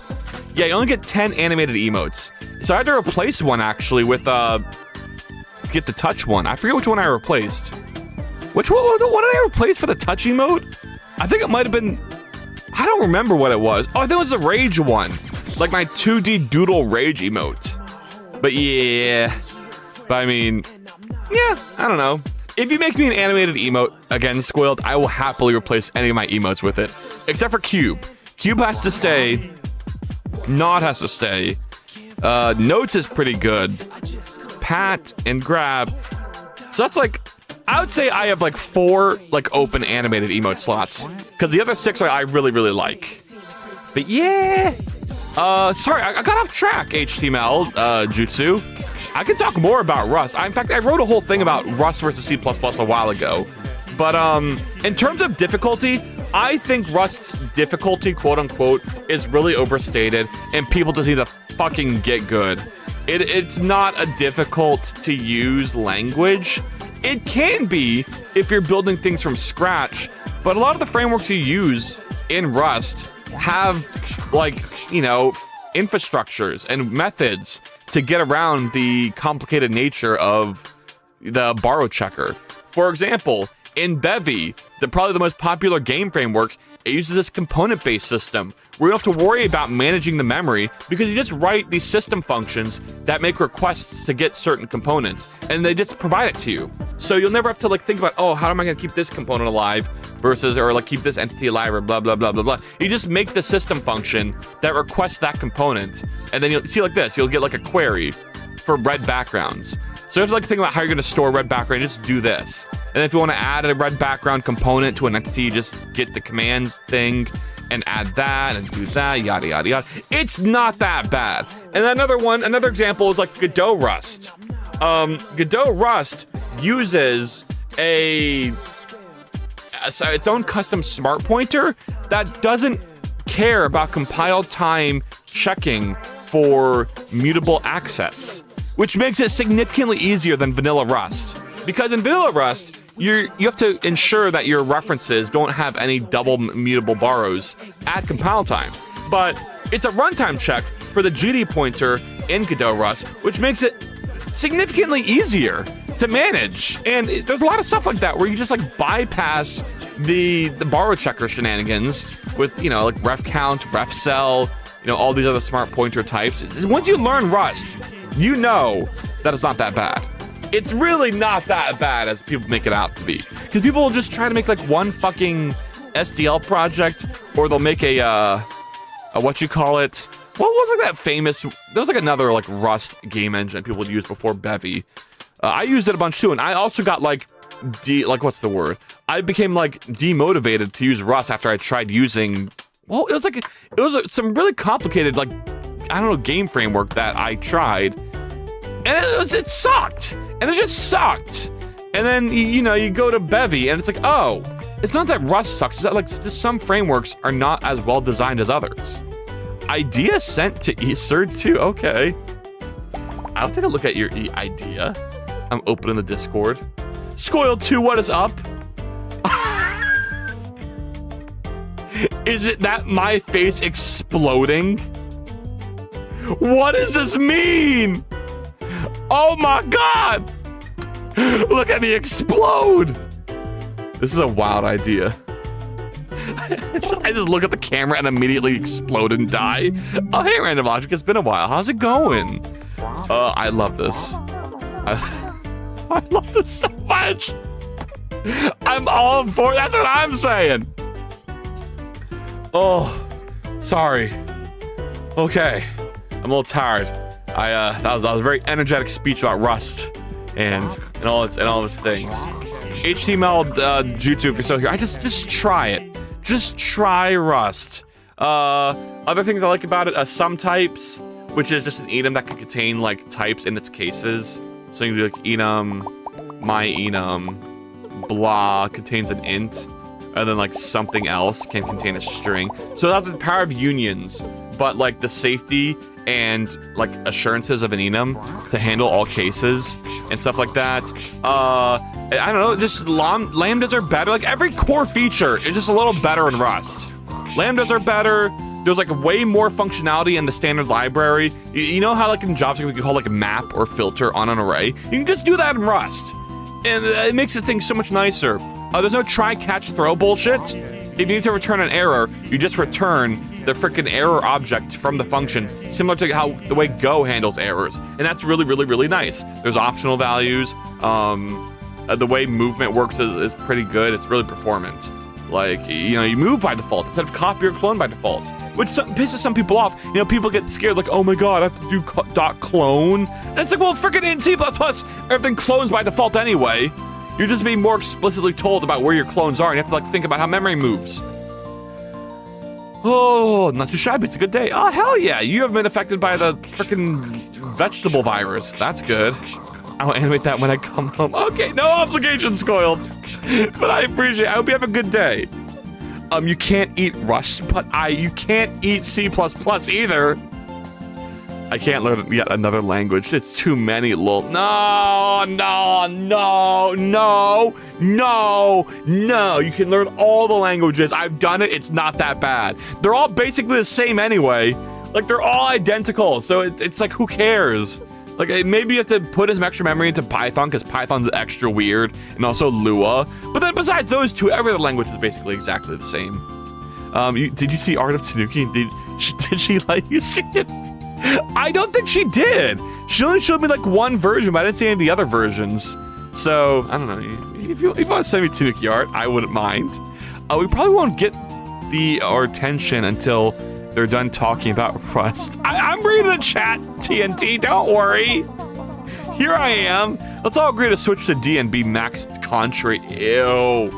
Yeah, you only get 10 animated emotes. So I had to replace one actually with get the touch one. I forget which one I replaced. Which one? What did I replace for the touch emote? I think it might have been, I don't remember what it was. Oh, I think it was the rage one. Like my 2D doodle rage emote. But yeah. But I mean, yeah, I don't know. If you make me an animated emote, again, Squilled, I will happily replace any of my emotes with it. Except for Cube. Cube has to stay. Nod has to stay. Notes is pretty good. Pat and Grab. So that's like, I would say I have like 4 like open animated emote slots, because the other 6 I really, really like. But yeah. Sorry, I got off track, HTML, Jutsu. I can talk more about Rust. In fact, I wrote a whole thing about Rust versus C++ a while ago. But in terms of difficulty, I think Rust's difficulty, quote unquote, is really overstated, and people just need to fucking get good. It's not a difficult to use language. It can be if you're building things from scratch, but a lot of the frameworks you use in Rust have, like, you know, infrastructures and methods to get around the complicated nature of the borrow checker. For example, in Bevy, probably the most popular game framework, it uses this component-based system where you don't have to worry about managing the memory because you just write these system functions that make requests to get certain components, and they just provide it to you. So you'll never have to like think about, oh, how am I going to keep this component alive versus, or like keep this entity alive or blah, blah, blah, blah, blah. You just make the system function that requests that component, and then you'll see like this, you'll get like a query for red backgrounds. So you have to like think about how you're going to store red background, just do this. And if you want to add a red background component to an entity, you just get the commands thing and add that and do that, yada, yada, yada. It's not that bad. And another example is like Godot Rust. Godot Rust uses its own custom smart pointer that doesn't care about compile time checking for mutable access, which makes it significantly easier than vanilla Rust. Because in vanilla Rust, you have to ensure that your references don't have any double mutable borrows at compile time. But it's a runtime check for the GD pointer in Godot Rust, which makes it significantly easier to manage. And there's a lot of stuff like that where you just like bypass the borrow checker shenanigans with, you know, like ref count, ref cell, you know, all these other smart pointer types. Once you learn Rust, you know that it's not that bad. It's really not that bad as people make it out to be. Because people will just try to make like one fucking SDL project, or they'll make a what you call it? What was like that famous? There was like another like Rust game engine people would use before Bevy. I used it a bunch too, and I also got like what's the word? I became like demotivated to use Rust after I tried using. Well, it was some really complicated like I don't know game framework that I tried, and it sucked. And it just sucked. And then, you know, you go to Bevy, and it's like, oh, it's not that Rust sucks. It's that, like, just some frameworks are not as well designed as others. Idea sent to Eastern too. Okay. I'll take a look at your idea. I'm opening the Discord. Scoil2, what is up? Is it that my face exploding? What does this mean? Oh my God! Look at me explode! This is a wild idea. I just look at the camera and immediately explode and die. Oh, hey, Random Logic, it's been a while. How's it going? I love this. I love this so much. I'm all for it. That's what I'm saying. Oh, sorry. Okay, I'm a little tired. That was a very energetic speech about Rust and all its things. HTML Jutsu, if you're still here, just try it. Just try Rust. Other things I like about it, sum types, which is just an enum that can contain like types in its cases. So you can do like enum, my enum, blah contains an int, and then like something else can contain a string. So that's the power of unions, but like the safety and like assurances of an enum to handle all cases and stuff like that. I don't know, just lambdas are better. Like every core feature is just a little better in Rust. Lambdas are better. There's like way more functionality in the standard library. You know how like in JavaScript we can call like a map or filter on an array? You can just do that in Rust. And it makes the thing so much nicer. There's no try, catch, throw bullshit. If you need to return an error, you just return the freaking error object from the function, similar to how the way Go handles errors. And that's really, really, really nice. There's optional values. The way movement works is pretty good. It's really performant. Like, you know, you move by default instead of copy or clone by default, which pisses some people off. You know, people get scared like, oh my God, I have to do .clone. And it's like, well, freaking in C++, everything clones by default anyway. You're just being more explicitly told about where your clones are, and you have to like think about how memory moves. Oh, not too shabby. It's a good day. Oh, hell yeah. You haven't been affected by the freaking vegetable virus. That's good. I'll animate that when I come home. Okay, no obligations, Coiled. But I appreciate it. I hope you have a good day. You can't eat Rust, but you can't eat C++ either. I can't learn yet another language. It's too many, lol. No, no, no, no, no, no. You can learn all the languages. I've done it. It's not that bad. They're all basically the same anyway. Like, they're all identical. So it's like, who cares? Like, maybe you have to put some extra memory into Python because Python's extra weird, and also Lua. But then besides those two, every other language is basically exactly the same. Did you see Art of Tanuki? Did she like you see it? I don't think she did. She only showed me like one version, but I didn't see any of the other versions. So, I don't know. If you want to send me Tanuki art, I wouldn't mind. We probably won't get our attention until they're done talking about Rust. I'm reading the chat, TNT, don't worry. Here I am. Let's all agree to switch to D and be maxed contrary. Ew.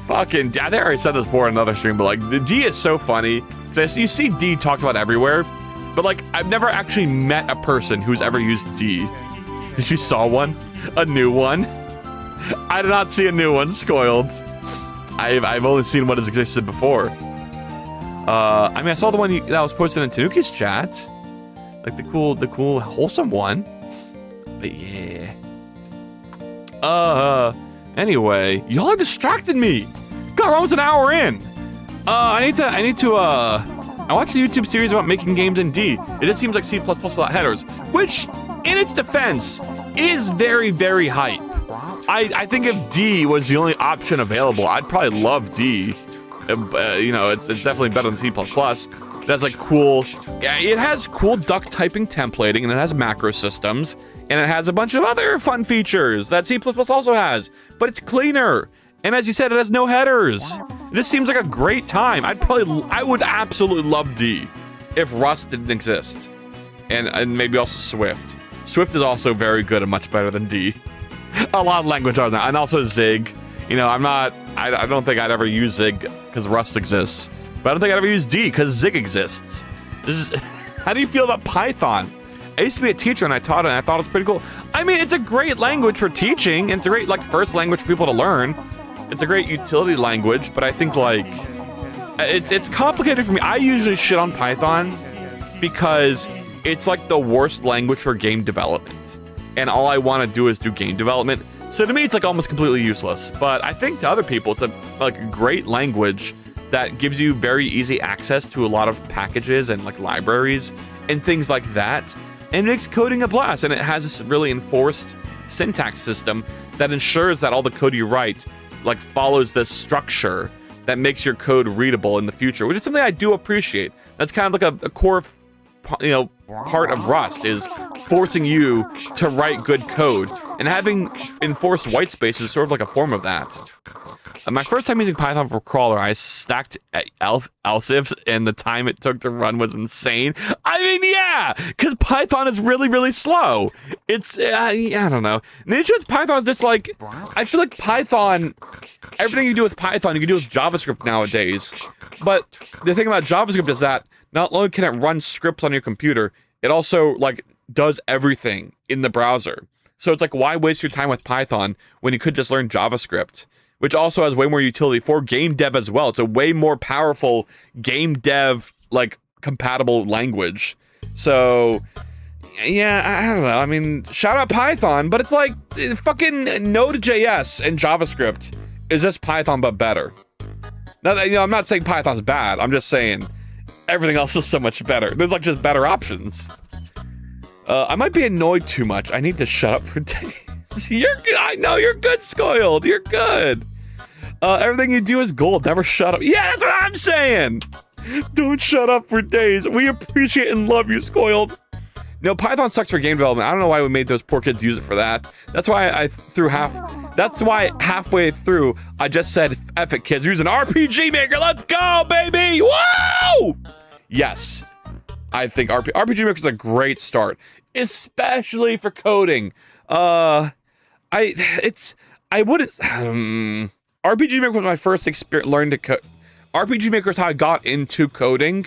Fucking, I think I already said this before in another stream, but like, the D is so funny. Because you see D talked about everywhere, but like, I've never actually met a person who's ever used D. Did you saw one? A new one? I did not see a new one, Scoiled. I've only seen what has existed before. I mean, I saw the one that was posted in Tanuki's chat. Like the cool, wholesome one. But yeah. Anyway, y'all distracted me. God, we're almost an hour in. I watched a YouTube series about making games in D. It just seems like C++ without headers, which, in its defense, is very, very hype. I think if D was the only option available, I'd probably love D. You know, it's definitely better than C++. It has like cool, it has cool duck typing templating, and it has macro systems, and it has a bunch of other fun features that C++ also has, but it's cleaner. And as you said, it has no headers. This seems like a great time. I would absolutely love D if Rust didn't exist. And maybe also Swift. Swift is also very good and much better than D. A lot of languages are now, and also Zig. You know, I don't think I'd ever use Zig because Rust exists. But I don't think I'd ever use D because Zig exists. How do you feel about Python? I used to be a teacher and I taught it and I thought it was pretty cool. I mean, it's a great language for teaching, and it's a great like first language for people to learn. It's a great utility language, but I think like it's complicated for me. I usually shit on Python because it's like the worst language for game development, and all I want to do is do game development. So to me, it's like almost completely useless. But I think to other people, it's a great language that gives you very easy access to a lot of packages and like libraries and things like that, and makes coding a blast. And it has this really enforced syntax system that ensures that all the code you write like follows this structure that makes your code readable in the future, which is something I do appreciate. That's kind of like a core, part of Rust is forcing you to write good code, and having enforced white space is sort of like a form of that. My first time using Python for crawler, I stacked else ifs, and the time it took to run was insane. I mean, yeah, because Python is really, really slow. It's, I don't know. And the issue with Python is just like, I feel like Python, everything you do with Python, you can do with JavaScript nowadays. But the thing about JavaScript is that not only can it run scripts on your computer, it also, like, does everything in the browser. So it's like, why waste your time with Python when you could just learn JavaScript? Which also has way more utility for game dev as well. It's a way more powerful game dev, like, compatible language. So, yeah, I don't know. I mean, shout out Python, but it's like, fucking Node.js and JavaScript is just Python, but better. Now, I'm not saying Python's bad. I'm just saying everything else is so much better. There's, like, just better options. I might be annoyed too much. I need to shut up for days. You're good. I know you're good, Scoiled. You're good. Everything you do is gold. Never shut up. Yeah, that's what I'm saying. Don't shut up for days. We appreciate and love you, Scoiled. No, Python sucks for game development. I don't know why we made those poor kids use it for that. That's why that's why halfway through, I just said, F it, kids. Use an RPG Maker. Let's go, baby. Woo! Yes. I think RPG Maker is a great start, especially for coding. RPG Maker was my first experience learning to code. RPG Maker is how I got into coding,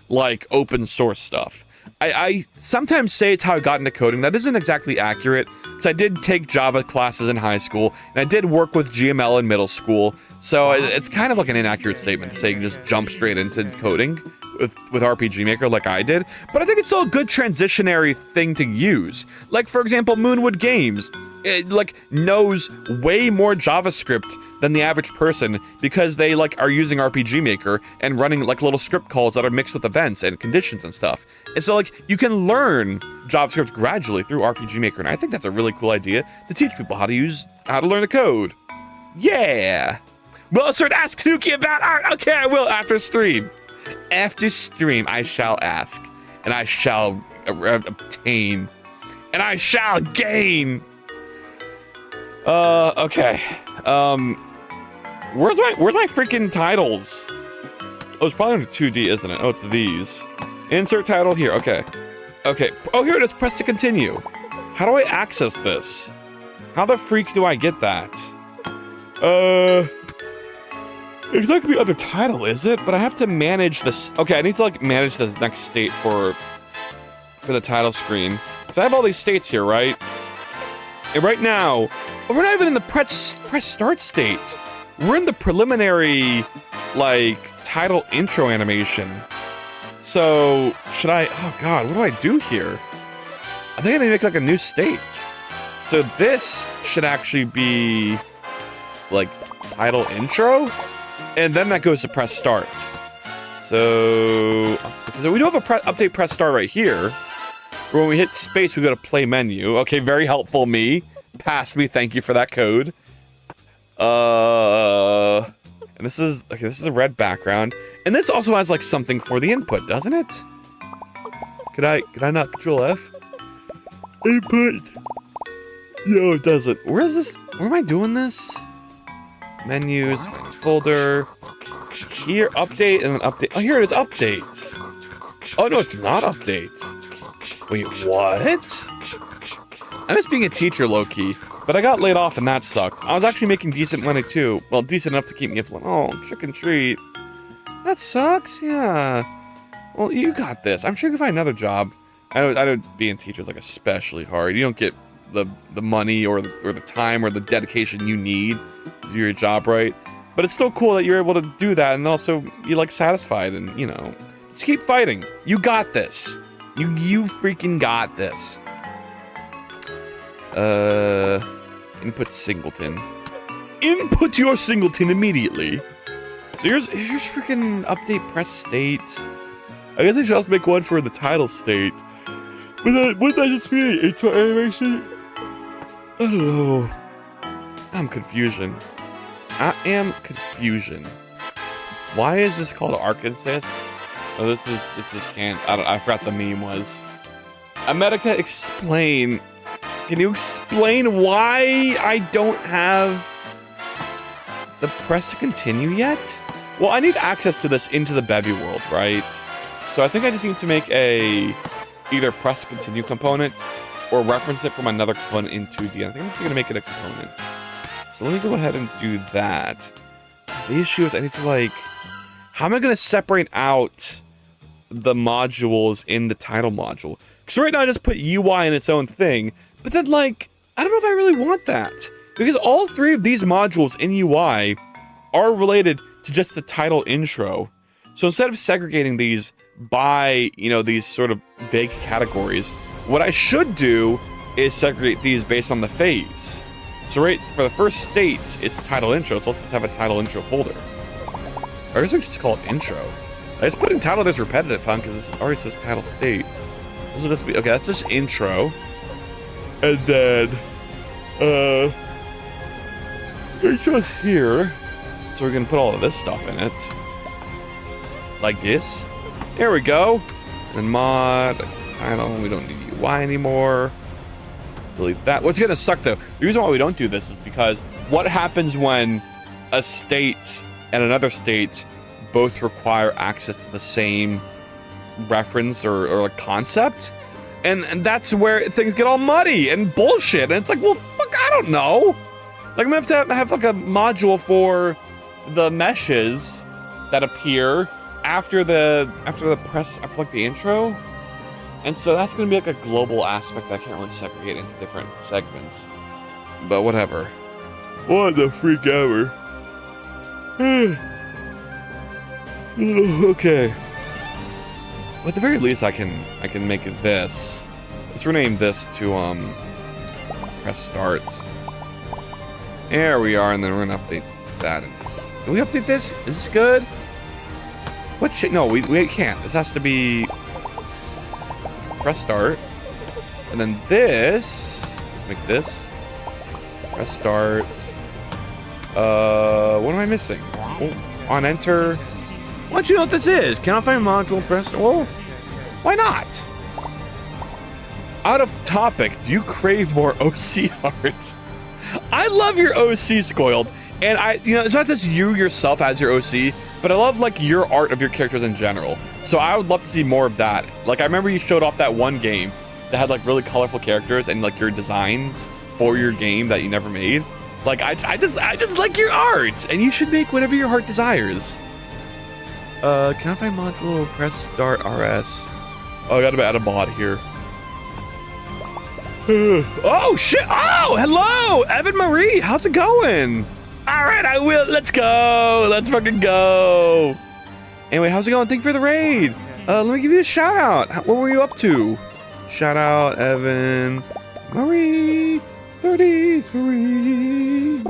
like open source stuff. I sometimes say it's how I got into coding. That isn't exactly accurate, because I did take Java classes in high school, and I did work with GML in middle school, so it's kind of like an inaccurate statement to say you can just jump straight into coding. with RPG Maker like I did, but I think it's still a good transitionary thing to use. Like, for example, Moonwood Games, it, like, knows way more JavaScript than the average person because they, like, are using RPG Maker and running, like, little script calls that are mixed with events and conditions and stuff. And so, like, you can learn JavaScript gradually through RPG Maker, and I think that's a really cool idea to teach people how to learn the code. Yeah! Well, sir, ask Suki about art. Okay, I will after stream. After stream, I shall ask, and I shall obtain, and I shall gain. Okay. Where's my freaking titles? Oh, it's probably under 2D, isn't it? Oh, it's these. Insert title here. Okay. Okay. Oh, here it is. Press to continue. How do I access this? How the freak do I get that? It's not gonna be under title, is it? But I have to manage this. Okay, I need to like manage the next state for the title screen. So I have all these states here, right? And right now, we're not even in the press start state. We're in the preliminary, like, title intro animation. So should I? Oh God, what do I do here? I think I need to make like a new state. So this should actually be like title intro. And then that goes to press start. So we do have a update press start right here. When we hit space, we go to play menu. Okay, very helpful me. Pass me, thank you for that code. And this is a red background. And this also has like something for the input, doesn't it? Could I not control F? Input. No, it doesn't. Where is this? Where am I doing this? Menus, folder, here, update, and then update. Oh, here it is, update. Oh, no, it's not update. Wait, what? I'm just being a teacher, low-key, but I got laid off and that sucked. I was actually making decent money, too. Well, decent enough to keep me afloat. Oh, trick and treat. That sucks, yeah. Well, you got this. I'm sure you can find another job. I know being a teacher is, like, especially hard. You don't get the money or the time or the dedication you need to do your job right, but it's still cool that you're able to do that, and also you're like satisfied, and you know, just keep fighting. You got this. You freaking got this. Input singleton. Input your singleton immediately. So here's freaking update press state. I guess I should also make one for the title state. But then, wouldn't that just be an intro animation? I don't know. I'm confusion. I am confusion. Why is this called Arkansas? Oh, this is can't. I forgot the meme was. America, explain. Can you explain why I don't have the press to continue yet? Well, I need access to this into the Bevy world, right? So I think I just need to make a either press to continue component or reference it from another component in 2D. I think I'm just gonna make it a component. So let me go ahead and do that. The issue is I need to like, how am I gonna separate out the modules in the title module? Because right now I just put UI in its own thing, but then like, I don't know if I really want that. Because all three of these modules in UI are related to just the title intro. So instead of segregating these by, you know, these sort of vague categories, what I should do is segregate these based on the phase. So right, for the first state, it's title intro, so let's just have a title intro folder. Or I guess we should just call it intro. I just put in title that's repetitive, huh? Because it already says title state. This will just be, okay, that's just intro. And then, intro's here. So we're gonna put all of this stuff in it. Like this. There we go. And mod, title, we don't need UI anymore. Delete that. What's gonna suck though, the reason why we don't do this is because what happens when a state and another state both require access to the same reference or like concept? And that's where things get all muddy and bullshit. And it's like, well, fuck, I don't know. Like I'm gonna have to have like a module for the meshes that appear after the press, after like the intro. And so that's going to be like a global aspect that I can't really segregate into different segments. But whatever. What the freak ever. Okay. Well, at the very least, I can make this. Let's rename this to press start. There we are, and then we're gonna update that. Can we update this? Is this good? What shit? No, we can't. This has to be press start, and then this. Let's make this press start. What am I missing? Oh, on enter. Why don't you know what this is? Can I find module press? Well, why not? Out of topic, do you crave more OC art? I love your OC, Scoiled. And it's not just you yourself as your OC, but I love like your art of your characters in general. So I would love to see more of that. Like I remember you showed off that one game that had like really colorful characters and like your designs for your game that you never made. Like I just like your art, and you should make whatever your heart desires. Can I find module press start RS? Oh, I gotta add a mod here. Oh shit! Oh, hello, Evan Marie. How's it going? All right, I will. Let's go. Let's fucking go. Anyway, how's it going? Thank you for the raid. Let me give you a shout out. What were you up to? Shout out, Evan Marie 33.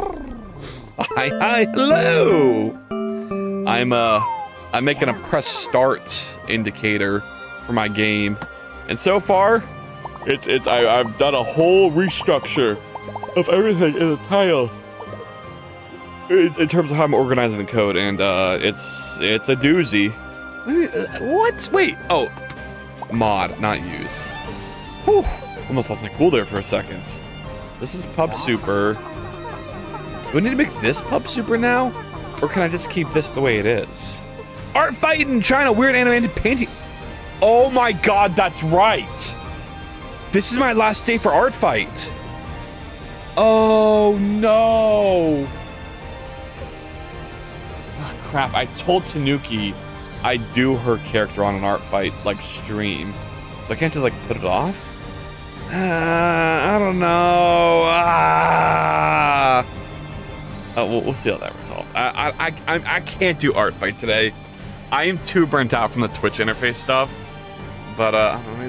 Hi, hello. I'm making a press start indicator for my game, and so far, I've done a whole restructure of everything in the title in terms of how I'm organizing the code, and it's a doozy. What? Wait. Oh, mod, not use. Whew. Almost lost my cool there for a second. This is Pub Super. Do I need to make this Pub Super now, or can I just keep this the way it is? Art fight in China, weird animated painting. Oh my god, that's right. This is my last day for art fight. Oh no. Oh, crap, I told Tanuki I'd do her character on an art fight, like stream. So I can't just like put it off? I don't know. We'll see how that resolves. I can't do art fight today. I am too burnt out from the Twitch interface stuff. But I don't know,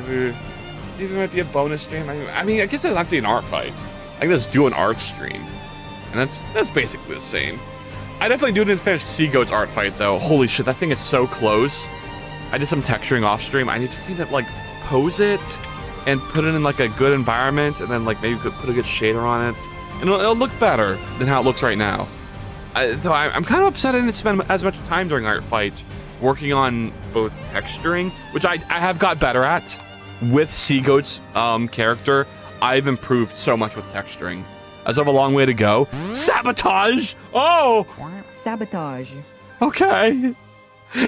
maybe it might be a bonus stream. I mean, I guess it doesn't have to be an art fight. I can just do an art stream, and that's basically the same. I definitely do need to finish Seagoat's art fight though. Holy shit, that thing is so close. I did some texturing off stream. I need to see that like pose it and put it in like a good environment, and then like maybe put a good shader on it, and it'll look better than how it looks right now. Though I'm kind of upset I didn't spend as much time during art fight working on both texturing, which I have got better at. With Seagoat's character, I've improved so much with texturing. I still have a long way to go. Sabotage! Oh! Sabotage. Okay.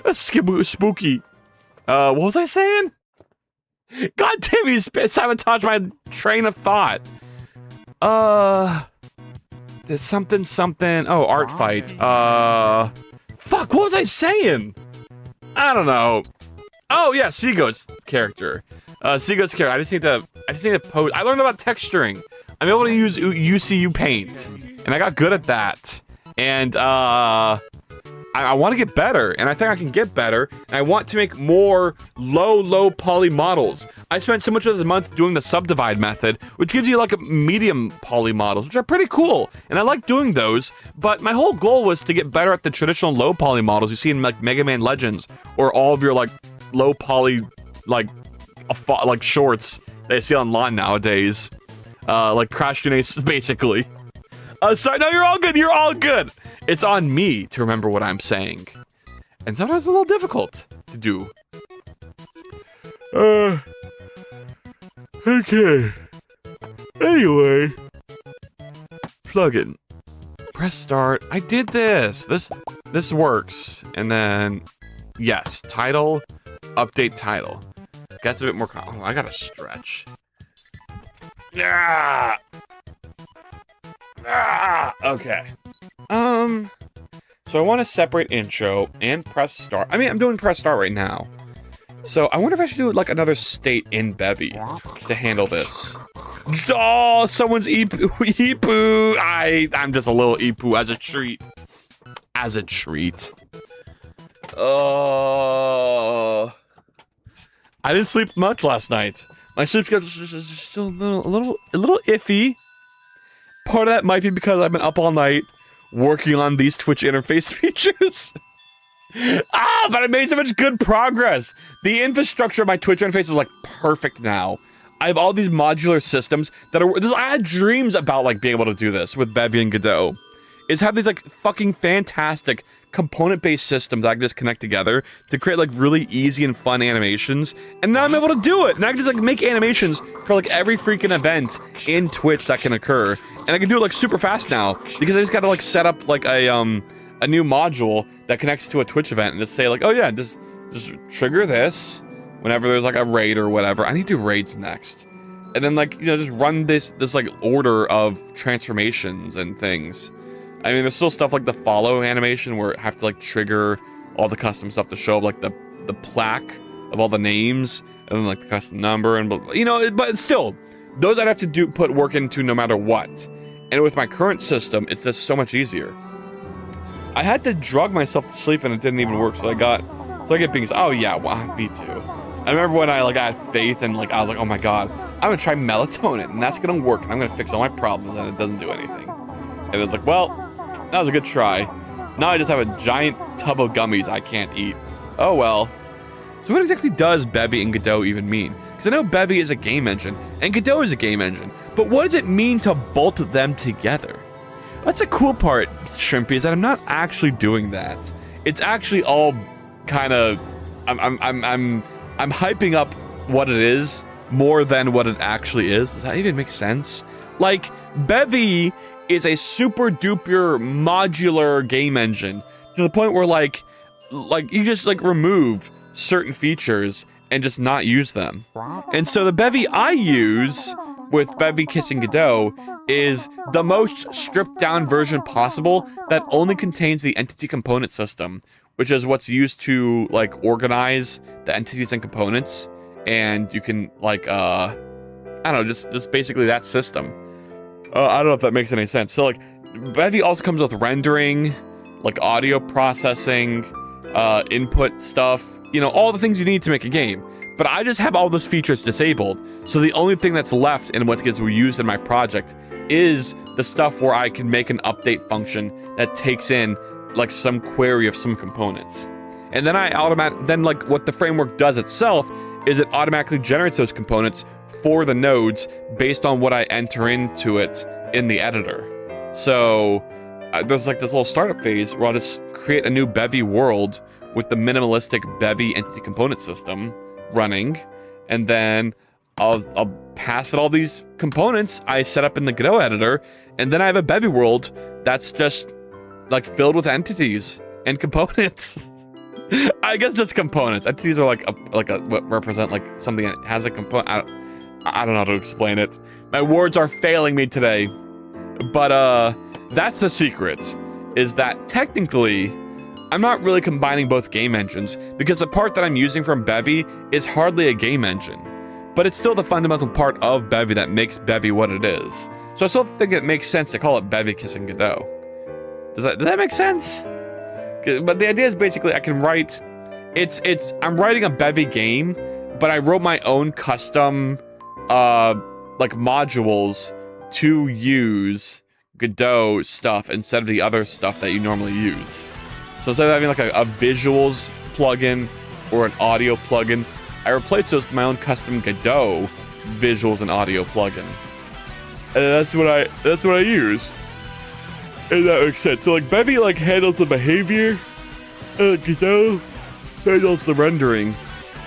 That's spooky. What was I saying? God damn, you sabotaged my train of thought. There's something. Oh, art fight. Fuck, what was I saying? I don't know. Oh yeah, Seagoat's character. Seagoat's character. I just need to pose. I learned about texturing. I'm able to use UCU paint, and I got good at that. And I want to get better, and I think I can get better. And I want to make more low poly models. I spent so much of this month doing the subdivide method, which gives you like a medium poly models, which are pretty cool. And I like doing those. But my whole goal was to get better at the traditional low poly models you see in like Mega Man Legends, or all of your like low poly like shorts that you see online nowadays. Like Crash Grenades, basically. Sorry, no, you're all good. You're all good. It's on me to remember what I'm saying, and sometimes it's a little difficult to do. Okay. Anyway, plugin. Press start. I did this. This works. And then, yes, title, update title. That's a bit more. Oh, I gotta stretch. Yeah. Okay. So I want to separate intro and press start. I mean, I'm doing press start right now. So I wonder if I should do like another state in Bevy to handle this. Oh, someone's Ipu. I'm just a little Ipu as a treat. As a treat. Oh. I didn't sleep much last night. My sleep schedule is just still a little iffy. Part of that might be because I've been up all night working on these Twitch interface features. But I made so much good progress. The infrastructure of my Twitch interface is like perfect now. I have all these modular systems that are. I had dreams about like being able to do this with Bevy and Godot. Is have these like fucking fantastic component-based systems that I can just connect together to create like really easy and fun animations, and now I'm able to do it. And I can just like make animations for like every freaking event in Twitch that can occur, and I can do it like super fast now because I just got to like set up like a new module that connects to a Twitch event and just say like, oh yeah, just trigger this whenever there's like a raid or whatever. I need to do raids next, and then like just run this like order of transformations and things. I mean, there's still stuff like the follow animation where I have to like trigger all the custom stuff to show like the plaque of all the names and then like the custom number and but still, those I'd have to put work into no matter what. And with my current system, it's just so much easier. I had to drug myself to sleep and it didn't even work, so I get being, oh yeah, well, me too. I remember when I had faith and I was like, oh my god, I'm gonna try melatonin and that's gonna work and I'm gonna fix all my problems, and it doesn't do anything. And it's like, well, that was a good try. Now I just have a giant tub of gummies I can't eat. Oh well. So what exactly does Bevy and Godot even mean? Because I know Bevy is a game engine, and Godot is a game engine, but what does it mean to bolt them together? That's the cool part, Shrimpy, is that I'm not actually doing that. It's actually all kind of, I'm hyping up what it is more than what it actually is. Does that even make sense? Like, Bevy is a super duper modular game engine to the point where like you just remove certain features and just not use them. And so the Bevy I use with Bevy Kissing Godot is the most stripped down version possible that only contains the entity component system, which is what's used to organize the entities and components, and you can I don't know, just basically that system. I don't know if that makes any sense. So Bevy also comes with rendering, audio processing, input stuff, all the things you need to make a game. But I just have all those features disabled, so the only thing that's left in what gets used in my project is the stuff where I can make an update function that takes in some query of some components. And then what the framework does itself is it automatically generates those components for the nodes based on what I enter into it in the editor. So there's this little startup phase where I'll just create a new Bevy world with the minimalistic Bevy entity component system running, and then I'll pass it all these components I set up in the Godot editor, and then I have a Bevy world that's just filled with entities and components. I guess just components. Entities are what represent something that has a component. I don't know how to explain it. My words are failing me today. But that's the secret, is that technically I'm not really combining both game engines, because the part that I'm using from Bevy is hardly a game engine, but it's still the fundamental part of Bevy that makes Bevy what it is. So I still think it makes sense to call it Bevy Kissing Godot. Does that make sense? But the idea is basically I can write, I'm writing a Bevy game, but I wrote my own custom modules to use Godot stuff instead of the other stuff that you normally use. So instead of having a visuals plugin or an audio plugin, I replaced those with my own custom Godot visuals and audio plugin. And that's what I use. And that makes sense. So Bevy handles the behavior, Godot handles the rendering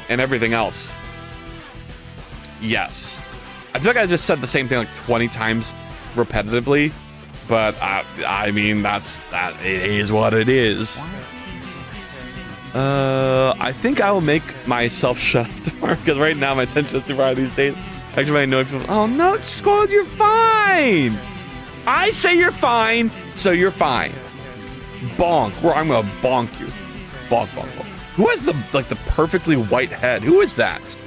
and everything else. Yes. I feel like I just said the same thing 20 times repetitively, but I mean that it is what it is. I think I will make myself shut up tomorrow, because right now my attention is too far these days. Actually, I know people. Oh no, Squad, you're fine. I say you're fine, so you're fine. Bonk. Or I'm gonna bonk you. Bonk, bonk, bonk. Who has the perfectly white head? Who is that?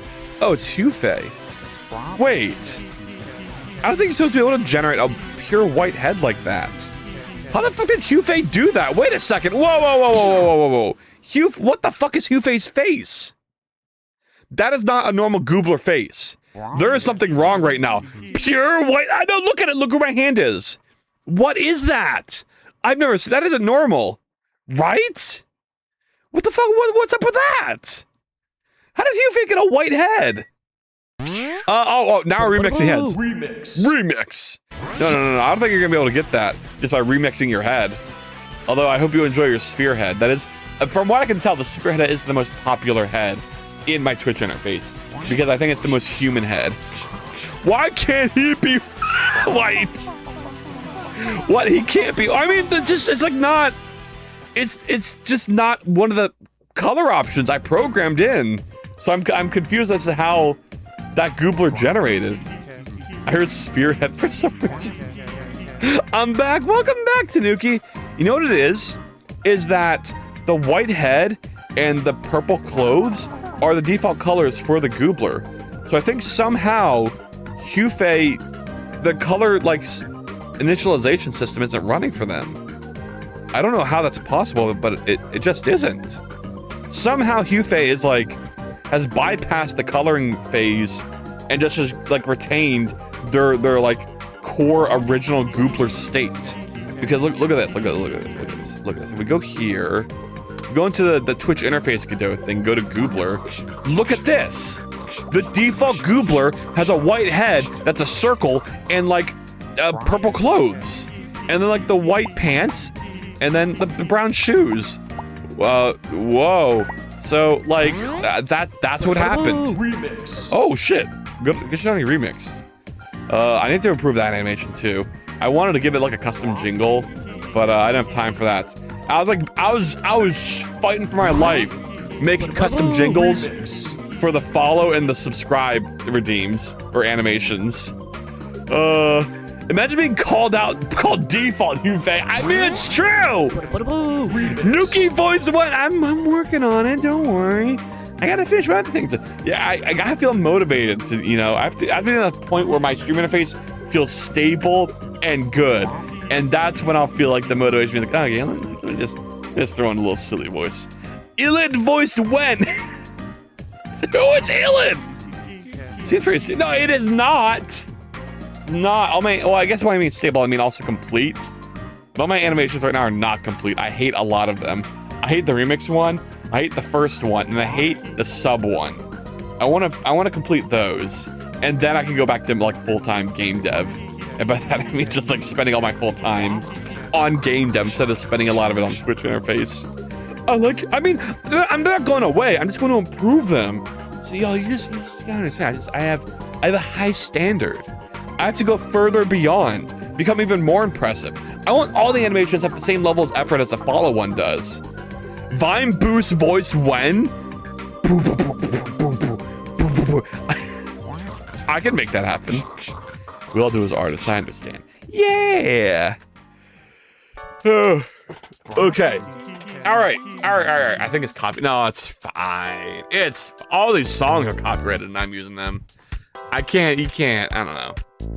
Oh, it's Hufei. Wait. I don't think you're supposed to be able to generate a pure white head like that. How the fuck did Hufei do that? Wait a second. Whoa, whoa, whoa, whoa, whoa, whoa, whoa. What the fuck is Hufei's face? That is not a normal Goobler face. There is something wrong right now. Pure white. I know. Look at it. Look where my hand is. What is that? I've never seen. That isn't normal, right? What the fuck? What's up with that? How did Hufei get a white head? Oh, now we're remixing heads. Remix. No. I don't think you're gonna be able to get that just by remixing your head. Although I hope you enjoy your sphere head. That is, from what I can tell, the sphere head is the most popular head in my Twitch interface because I think it's the most human head. Why can't he be white? What? He can't be. I mean, it's like not. It's just not one of the color options I programmed in. So I'm confused as to how that Goobler generated. I heard Spearhead for some reason. I'm back. Welcome back, Tanuki. You know what it is? Is that the white head and the purple clothes are the default colors for the Goobler. So I think somehow Hufei, the color like initialization system isn't running for them. I don't know how that's possible, but it just isn't. Somehow Hufei is like has bypassed the coloring phase and just has like retained their like core original Goobler state. Because look at this, look at this. If we go here, go into the Twitch interface Godot thing, go to Goobler. Look at this. The default Goobler has a white head that's a circle and like purple clothes, and then like the white pants, and then the brown shoes. Whoa. So like that's what happened. Remix. Oh shit. Good shit on your remix. I need to improve that animation too. I wanted to give it like a custom jingle, but I didn't have time for that. I was fighting for my life, making custom jingles for the follow and the subscribe redeems or animations. Imagine being called default, Hufei. I mean, it's true. Nuki voice what? I'm working on it. Don't worry. I gotta finish my other things. Yeah, I gotta feel motivated to, you know, I have to get to the point where my stream interface feels stable and good, and that's when I'll feel like the motivation. Like, oh yeah, let me just throw in a little silly voice. Illid voiced when? No, it's Illid. See, it's pretty. No, it is not. It's not. Oh my. Well, I guess when I mean stable, I mean also complete. But all my animations right now are not complete. I hate a lot of them. I hate the remix one. I hate the first one, and I hate the sub one. I want to complete those, and then I can go back to like full-time game dev. And by that I mean just like spending all my full time on game dev instead of spending a lot of it on Twitch interface. I mean, I'm not going away. I'm just going to improve them. So y'all, you just gotta understand. I have a high standard. I have to go further beyond, become even more impressive. I want all the animations to have the same level of effort as a follow one does. Vine boost voice when? I can make that happen. We all do as artists, I understand. Yeah. Okay. All right. I think it's copy. No, it's fine. It's all these songs are copyrighted, and I'm using them. You can't. I don't know.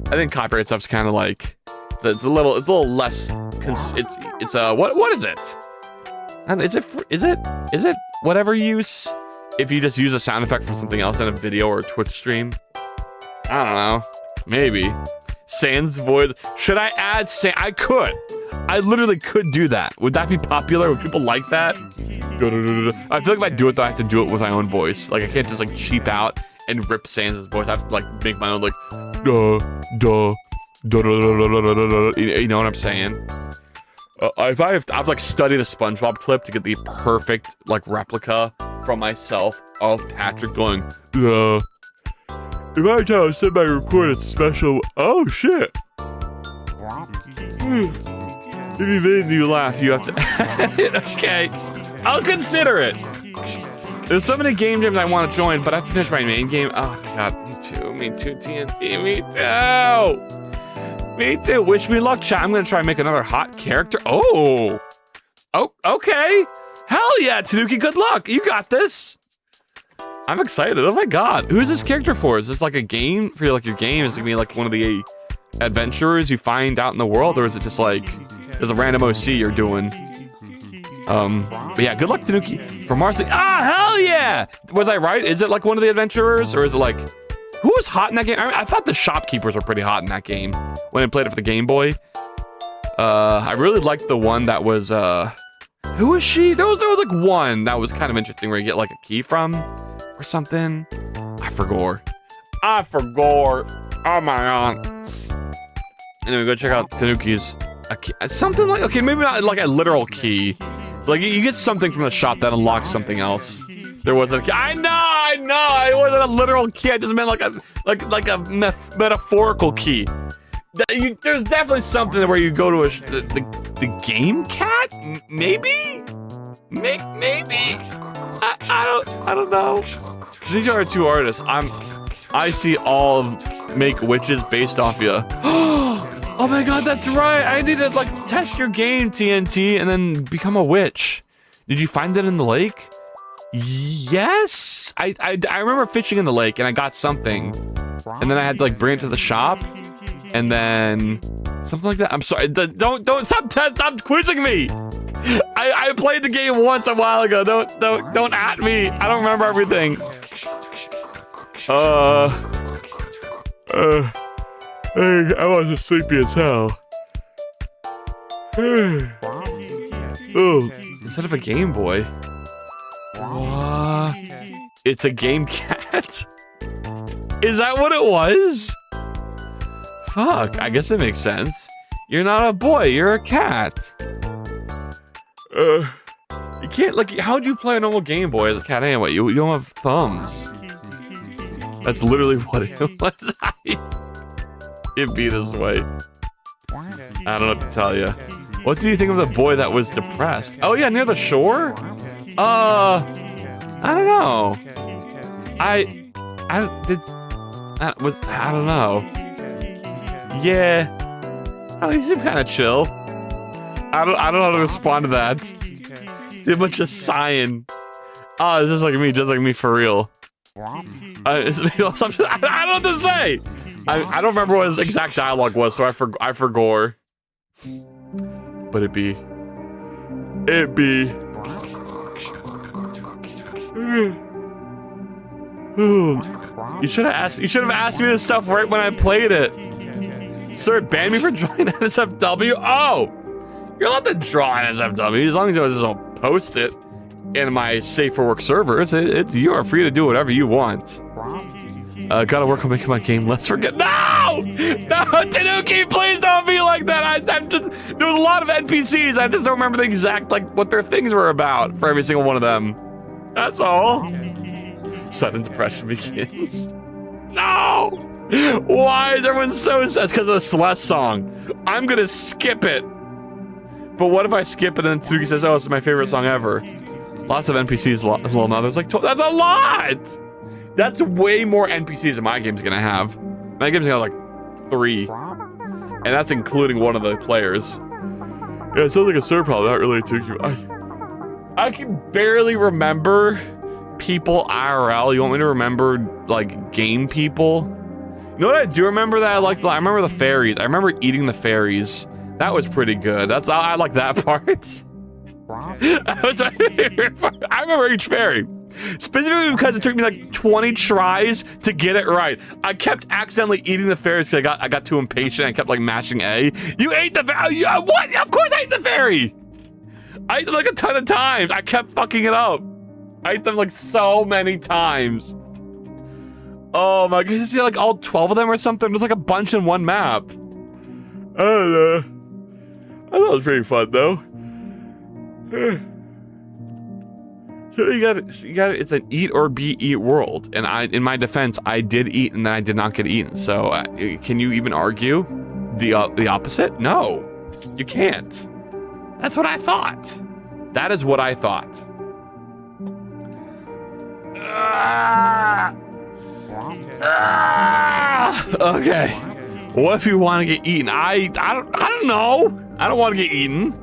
I think copyright stuff's kind of like it's a little less. It's what is it? And is it whatever use if you just use a sound effect for something else in a video or a Twitch stream? I don't know. Maybe. Sans void. Should I add sans? I could. I literally could do that. Would that be popular? Would people like that? I feel like if I do it, though, I have to do it with my own voice. Like, I can't just, like, cheap out and rip Sans' voice. I have to, like, make my own, like, you know what I'm saying? If I have to, like, study the SpongeBob clip to get the perfect, like, replica from myself of Patrick going, if I tell somebody record a special, oh shit. If you made me laugh, you have to. Okay, I'll consider it. There's so many game jams I want to join, but I have to finish my main game. Oh my god, me too, TNT, me too. Wish me luck, chat. I'm gonna try and make another hot character. Oh, okay. Hell yeah, Tanuki, good luck. You got this. I'm excited. Oh my god. Who's this character for? Is this like a game for like your game? Is it gonna be like one of the adventurers you find out in the world, or is it just like there's a random OC you're doing? But yeah, good luck, Tanuki. From Mars. Ah, hell yeah! Was I right? Is it like one of the adventurers, or is it like who was hot in that game? I thought the shopkeepers were pretty hot in that game when I played it for the Game Boy. I really liked the one that was who was she? There was like one that was kind of interesting where you get like a key from or something. I forgot. Oh my god. Anyway, go check out Tanuki's. Something like, okay, maybe not like a literal key. Like you get something from the shop that unlocks something else. There wasn't a key. I know. It wasn't a literal key. I just meant like a metaphorical key. There's definitely something where you go to the game cat. Maybe. I don't know. These are two artists. I see all of Make Witches based off you. Oh my god, that's right. I need to like test your game, TNT, and then become a witch. Did you find it in the lake? Yes. I remember fishing in the lake and I got something, and then I had to like bring it to the shop, and then something like that. I'm sorry. Don't stop quizzing me. I played the game once a while ago. Don't at me. I don't remember everything. I was just sleepy as hell. Oh, instead of a Game Boy. What? It's a game cat? Is that what it was? Fuck, I guess it makes sense. You're not a boy, you're a cat. You can't, like, how do you play a normal Game Boy as a cat anyway? You don't have thumbs. That's literally what it was. It'd be this way. I don't know what to tell you. What do you think of the boy that was depressed? Oh yeah, near the shore? I don't know. I don't know. Yeah. Oh, he seemed kind of chill. I don't know how to respond to that. Did a bunch of sighing. Oh, it's just like me for real. It's, I don't know what to say. I don't remember what his exact dialogue was, so I forgot. But it'd be. You should have asked me this stuff right when I played it. Sir, it banned me for drawing NSFW. Oh, you're allowed to draw NSFW as long as you just don't post it in my safe for work servers. You are free to do whatever you want. Gotta work on making my game less forget. No, Tanuki, please don't be like that. I'm just, there was a lot of NPCs. I just don't remember the exact like what their things were about for every single one of them. That's all. Sudden depression begins. No, why is everyone so sad? It's because of the Celeste song. I'm gonna skip it. But what if I skip it and Tanuki says, "Oh, it's my favorite song ever"? Lots of NPCs. Well, now there's like 12. That's a lot. That's way more NPCs than my game's gonna have. My game's gonna have like 3. And that's including one of the players. Yeah, it sounds like a server problem, not really I can barely remember people IRL. You want me to remember, like, game people? You know what I do remember that I liked? I remember the fairies. I remember eating the fairies. That was pretty good. I like that part. That was my favorite part. I remember each fairy. Specifically because it took me like 20 tries to get it right. I kept accidentally eating the fairies because I got too impatient. I kept like mashing A. You ate the fairy? What? Of course I ate the fairy. I ate them like a ton of times. I kept fucking it up. I ate them like so many times. Oh my god, like all 12 of them or something? There's like a bunch in one map. I don't know. I thought it was pretty fun though. So you got it. It's an eat or be eat world, and in my defense, I did eat, and then I did not get eaten. So, can you even argue the opposite? No, you can't. That's what I thought. That is what I thought. Okay. What if you want to get eaten? I don't know. I don't want to get eaten.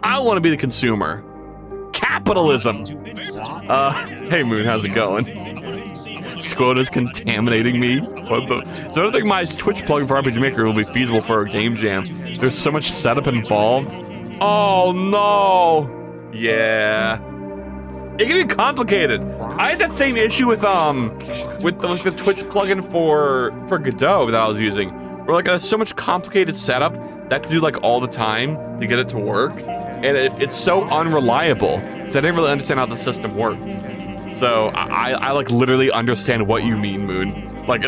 I want to be the consumer. Capitalism. Hey Moon, how's it going? Squota's contaminating me. What the? So I don't think my Twitch plugin for RPG Maker will be feasible for a game jam. There's so much setup involved. Oh no. Yeah. It can be complicated. I had that same issue with the Twitch plugin for Godot that I was using. Where like I had so much complicated setup that I had to do like all the time to get it to work, and it's so unreliable. So I didn't really understand how the system worked. So I like literally understand what you mean, Moon. Like,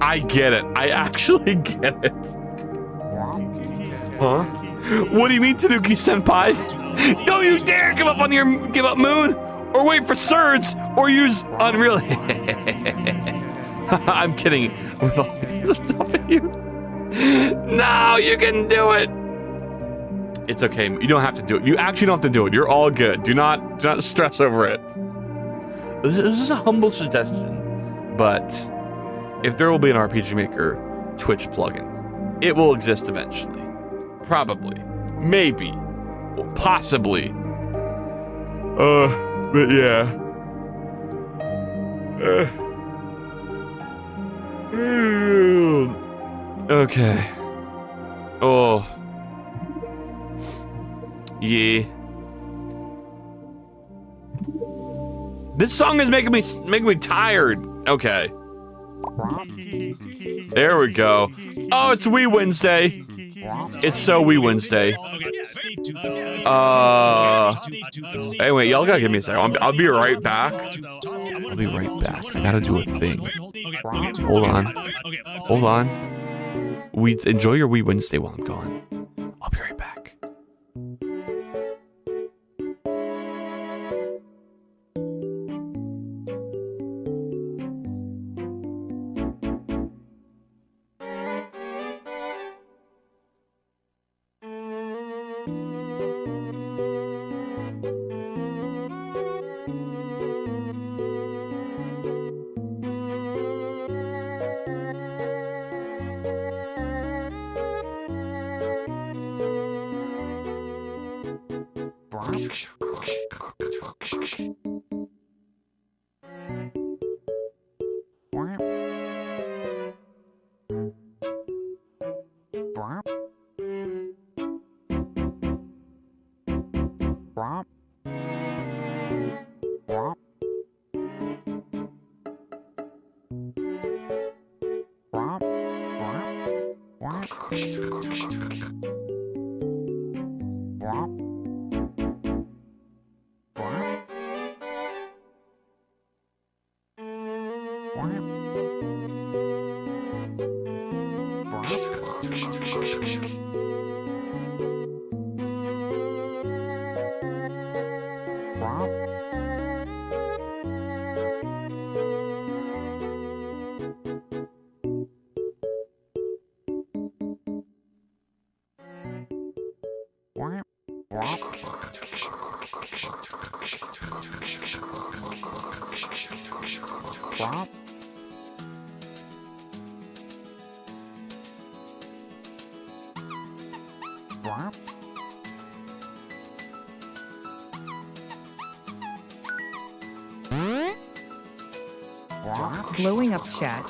I get it. I actually get it. Huh? What do you mean, Tanuki Senpai? Don't you dare give up Moon, or wait for Surge, or use Unreal. I'm kidding. With all the stuff at you. No, you can do it. It's okay. You don't have to do it. You actually don't have to do it. You're all good. Do not stress over it. This is a humble suggestion, but if there will be an RPG Maker Twitch plugin, it will exist eventually. Probably. Maybe. Possibly. But yeah. Okay. Oh. Yeah. This song is making me tired. Okay. There we go. Oh, it's Wee Wednesday. It's so Wee Wednesday. Anyway, y'all gotta give me a second. I'll be right back. I'll be right back. I gotta do a thing. Hold on. Hold on. Enjoy your Wee Wednesday while I'm gone. I'll be right back. Blowing up chat.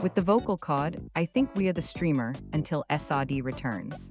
With the vocal cod, I think we are the streamer until SRD returns.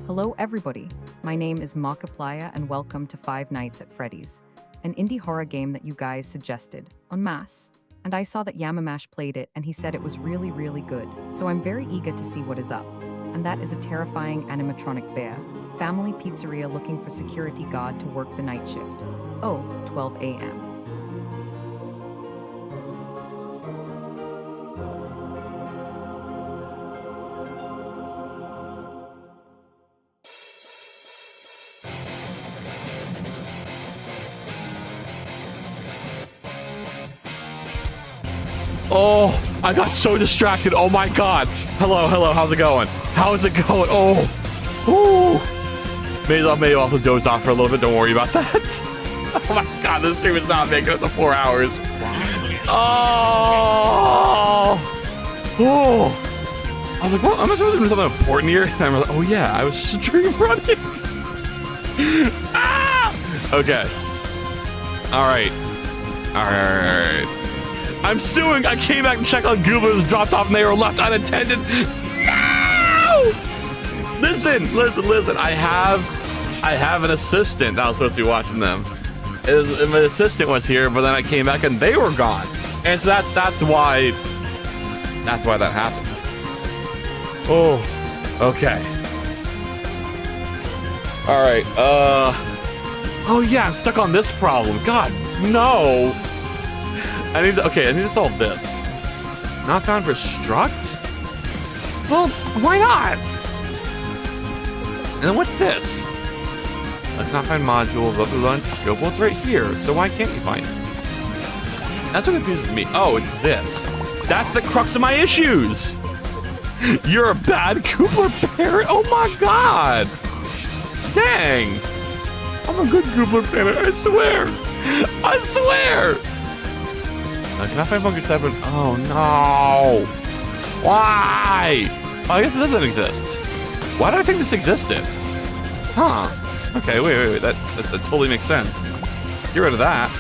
Hello, everybody. My name is Markiplier, and welcome to Five Nights at Freddy's. an indie horror game that you guys suggested, en masse. And I saw that Yamamash played it and he said it was really, really good. So I'm very eager to see what is up. And that is a terrifying animatronic bear. Family pizzeria looking for security guard to work the night shift. Oh, 12 a.m. Oh, I got so distracted. Oh my god. Hello, how's it going? How's it going? Oh. Ooh. Maybe I'll also doze off for a little bit. Don't worry about that. Oh my god, this stream is not making it to 4 hours. Oh. Oh. I was like, what? Am I supposed to do something important here? And I was like, oh yeah, I was stream running. Ah! Okay. Alright. I'm suing. I came back and checked on Google. It was dropped off and they were left unattended. No! Listen. I have an assistant that was supposed to be watching them. My assistant was here, but then I came back and they were gone. And so that's why that happened. Oh, okay. All right. Oh yeah, I'm stuck on this problem. God, no. I need to solve this. Not found for struct? Well, why not? And then what's this? Let's not find module, blah, blah, blah, scope. Well, it's right here, so why can't you find it? That's what confuses me. Oh, it's this. That's the crux of my issues. You're a bad Cooper parent? Oh my god. Dang. I'm a good Cooper parent, I swear. Can I find Bunker 7? Oh no! Why? Oh, I guess it doesn't exist. Why did I think this existed? Huh. Okay, wait. That totally makes sense. Get rid of that.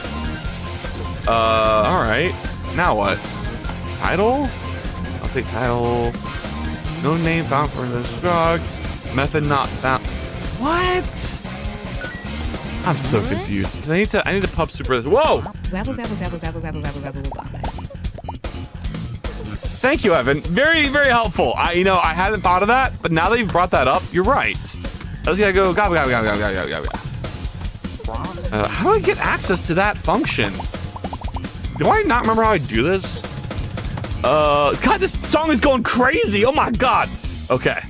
Alright. Now what? Title? Update title. No name found for the struct. Method not found. What? I'm so confused. I need to pub super this. Whoa! Thank you, Evan. Very, very helpful. I hadn't thought of that, but now that you've brought that up, you're right. I was gonna go gobble. How do I get access to that function? Do I not remember how I do this? God, this song is going crazy. Oh my god. Okay.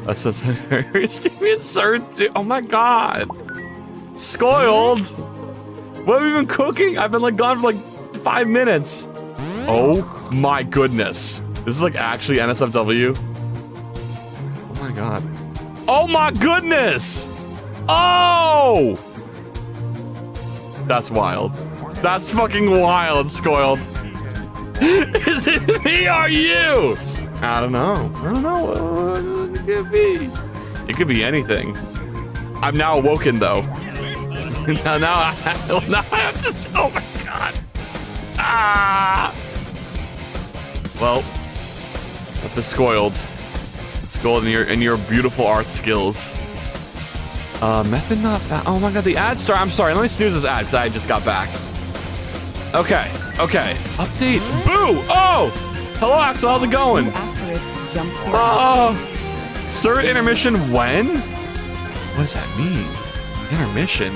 Insert to. Oh my god. Spoiled. What have we been cooking? I've been gone for 5 minutes. Oh my goodness. This is actually NSFW. Oh my god. Oh my goodness. Oh. That's wild. That's fucking wild, Spoiled. Is it me or you? I don't know. It could be. It could be anything. I'm now awoken though. now I have to. Oh my god. Ah. Well, that's the Spoiled in your beautiful art skills. Method not found. Oh my god, the ad star. I'm sorry. Let me snooze this ad because I just got back. Okay. Update. Boo. Oh. Hello, Axel. How's it going? Third intermission when? What does that mean? Intermission?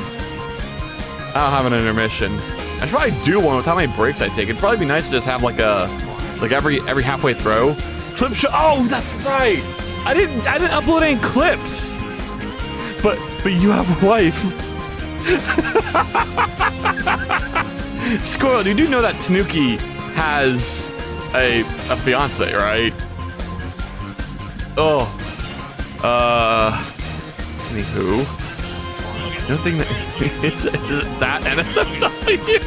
I don't have an intermission. I should probably do one with how many breaks I take. It'd probably be nice to just have every halfway throw. Clip show. Oh, that's right. I didn't upload any clips. But you have a wife. Squirrel, you do know that Tanuki has a fiance, right? Oh. Anywho. Nothing that is that NSFW.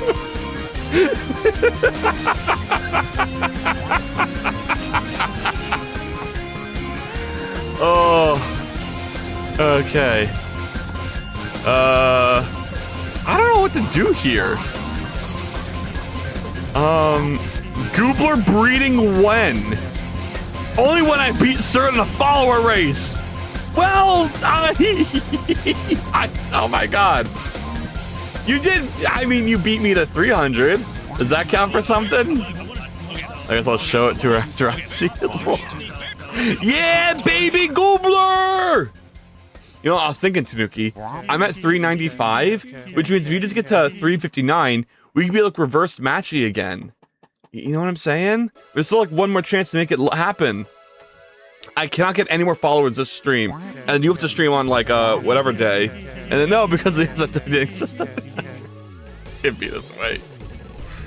Oh. Okay. I don't know what to do here. Goobler breeding when? Only when I beat Sir in a follower race. Well, oh my god. You did, I mean, you beat me to 300. Does that count for something? I guess I'll show it to her after I see it. Yeah, baby Goobler! You know, I was thinking, Tanuki, I'm at 395, which means if you just get to 359, we can be like reversed matchy again. You know what I'm saying? There's still like one more chance to make it happen. I cannot get any more followers this stream, and you have to stream on like whatever day, and then no, because it's a dating system. It'd be this way.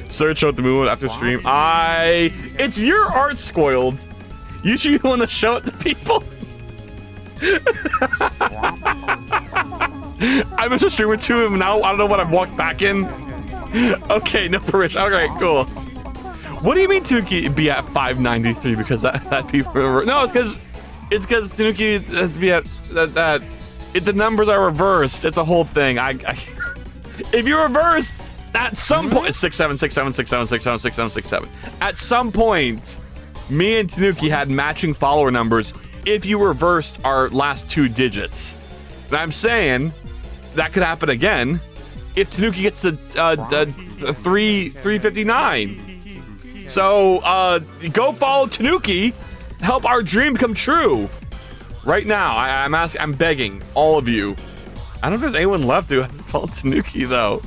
Search out the movie after stream. It's your art, Scoiled. You should be the one to show it to people. I missed a stream or two, and now I don't know what I've walked back in. Okay, no permission. Alright, cool. What do you mean Tanuki be at 593 because that people no, it's because Tanuki be at the numbers are reversed. It's a whole thing. If you reverse at some point 676767676767. At some point, me and Tanuki had matching follower numbers if you reversed our last two digits. And I'm saying that could happen again if Tanuki gets to 359. So, go follow Tanuki to help our dream come true. Right now, I'm begging all of you. I don't know if there's anyone left who hasn't followed Tanuki, though.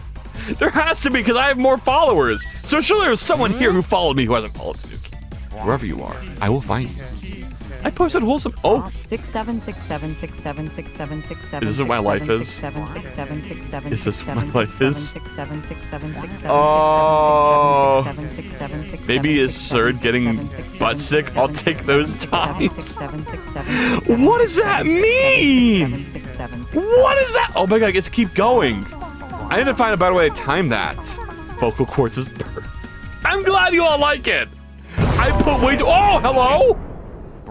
There has to be, because I have more followers. So surely there's someone here who followed me who hasn't followed Tanuki. Wherever you are, I will find you. I posted wholesome. Oh. 6767676767. Is this what my life is? Is this what my life is? Oh. Maybe is Surd getting butt sick? I'll take those times. What does that mean? What is that? Oh my god, let's keep going. I need to find a better way to time that. Vocal cords is perfect. I'm glad you all like it. I put way too. Oh, hello.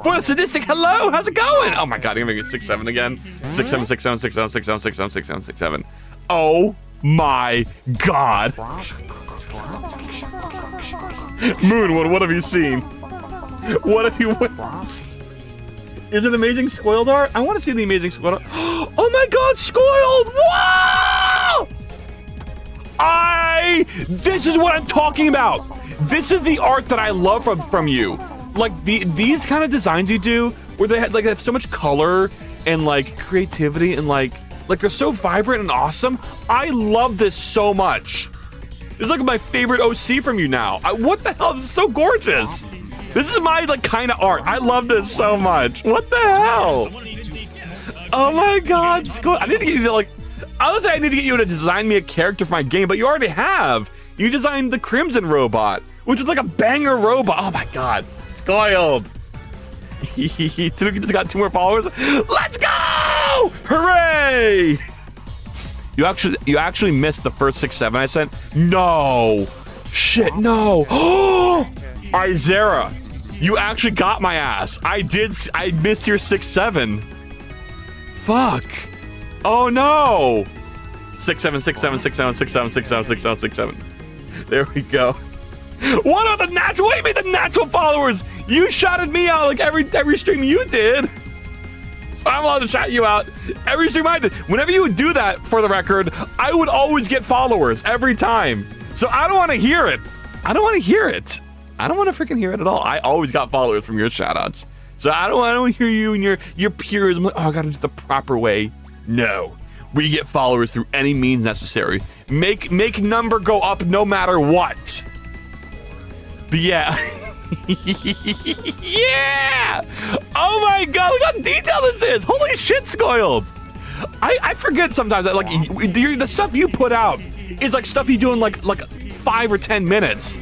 For the sadistic hello, how's it going? Oh my god, I'm gonna get 6-7 again. 6-7, 6-7, 6-7, 6-7, 6-7, 6-7, 6-7. Oh my god. Moon, what have you seen? What have you witnessed? Is it amazing Scoiled art? I want to see the amazing Scoiled art. Oh my god, Scoiled! Wow! This is what I'm talking about. This is the art that I love from you. Like these kind of designs you do, where they have so much color and like creativity and like they're so vibrant and awesome. I love this so much. This is like my favorite OC from you now. What the hell? This is so gorgeous. This is my like kind of art. I love this so much. What the hell? Oh my god, I need to get you to like. I would say I need to get you to design me a character for my game, but you already have. You designed the Crimson robot, which was like a banger robot. Oh my god. Scoiled. Tanuki just got 2 more followers. Let's go! Hooray! You actually missed the first 6-7 I sent. No. Shit, no. Oh, Izera, you actually got my ass. I missed your 6-7. Fuck. Oh no. 6-7, 6-7, 6-7, 6-7, 6-7, 6-7, 6-7. There we go. What are the natural? What do you mean the natural followers? You shouted me out like every stream you did. So I'm allowed to shout you out every stream I did. Whenever you would do that, for the record, I would always get followers every time. So I don't want to hear it. I don't want to hear it. I don't want to freaking hear it at all. I always got followers from your shout outs. So I don't hear you and your peers. I'm like, oh, I gotta do it the proper way. No. We get followers through any means necessary. Make number go up no matter what. But yeah. Yeah! Oh my god, look how detailed this is! Holy shit, Scoiled! I forget sometimes that like the stuff you put out is like stuff you do in like 5 or 10 minutes.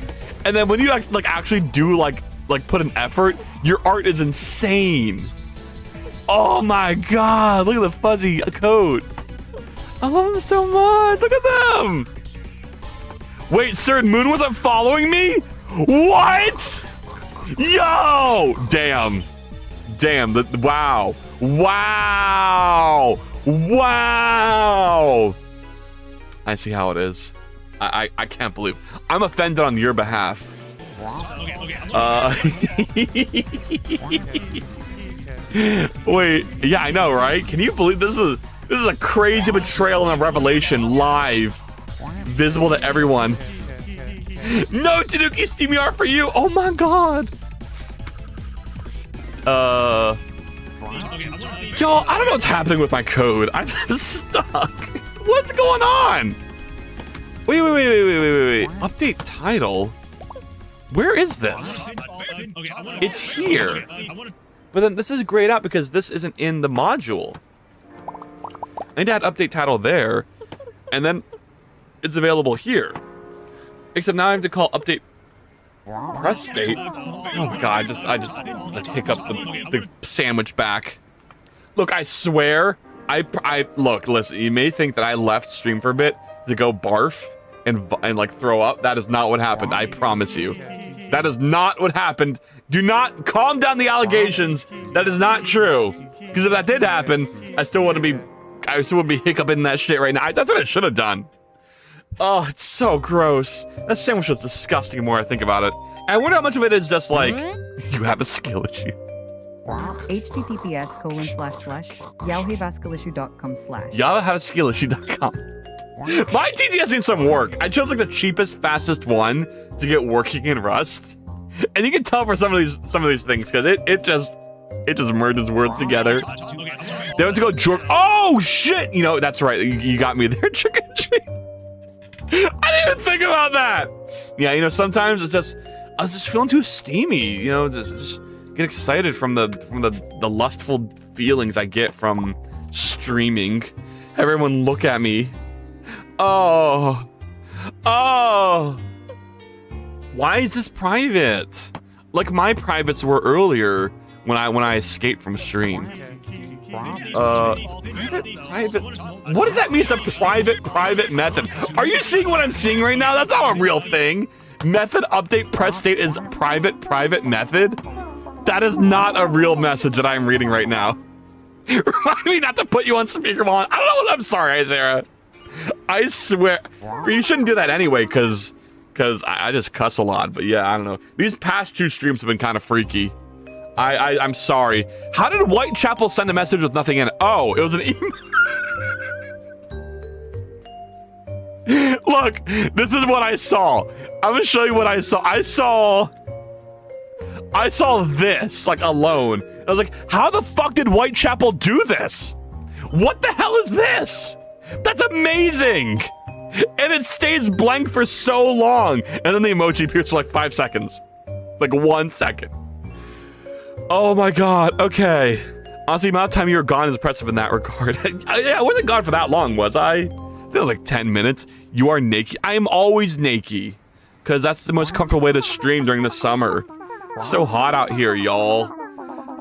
And then when you like actually do like put an effort, your art is insane. Oh my god, look at the fuzzy coat. I love them so much. Look at them. Wait, Sir Moon wasn't following me? What? Yo! Damn. Wow. Wow. Wow. I see how it is. I can't believe. I'm offended on your behalf. Wait, yeah, I know, right? Can you believe this is a crazy betrayal and a revelation live, visible to everyone. No Tanuki SteamYard for you. Oh my god. Yo, I don't know what's happening with my code. I'm stuck. What's going on? Wait. Update title. Where is this? It's here. But then this is grayed out because this isn't in the module. I need to add update title there, and then it's available here. Except now I have to call update press state. Oh god, I just like hiccup the sandwich back. Look, I swear, look, listen, you may think that I left stream for a bit to go barf and like throw up. That is not what happened, I promise you. That is not what happened. Do not calm down the allegations. That is not true. Because if that did happen, I still wouldn't be hiccuping that shit right now. That's what I should have done. Oh, it's so gross. That sandwich was disgusting the more I think about it. And I wonder how much of it is just like, you have a skill issue. https://yahoovaskillissue.com/ yahoovaskillissue.com. My TTS needs some work. I chose like the cheapest, fastest one to get working in Rust. And you can tell for some of these things, because it just merges words together. They went to go jerk. Oh shit! You know, that's right. You got me there, Trick or Treat. I didn't even think about that. Yeah, you know, sometimes I was just feeling too steamy. You know, just get excited from the lustful feelings I get from streaming. Everyone look at me. Oh. Why is this private? Like my privates were earlier when I escaped from stream. Private. What does that mean? It's a private method. Are you seeing what I'm seeing right now? That's not a real thing. Method update press state is private method. That is not a real message that I'm reading right now. Remind me not to put you on speaker while I don't know what I'm sorry, Isaiah. I swear. You shouldn't do that anyway, because I just cuss a lot. But yeah, I don't know. These past 2 streams have been kind of freaky. I'm sorry. How did Whitechapel send a message with nothing in it? Oh, it was an email. Look, this is what I saw. I'm gonna show you what I saw. I saw this, like, alone. I was like, how the fuck did Whitechapel do this? What the hell is this? That's amazing! And it stays blank for so long. And then the emoji appears for like 5 seconds. Like 1 second. Oh my god, okay. Honestly, the amount of time you were gone is impressive in that regard. Yeah, I wasn't gone for that long, was I? I think it was like 10 minutes. You are naked. I am always naked. Because that's the most comfortable way to stream during the summer. It's so hot out here, y'all.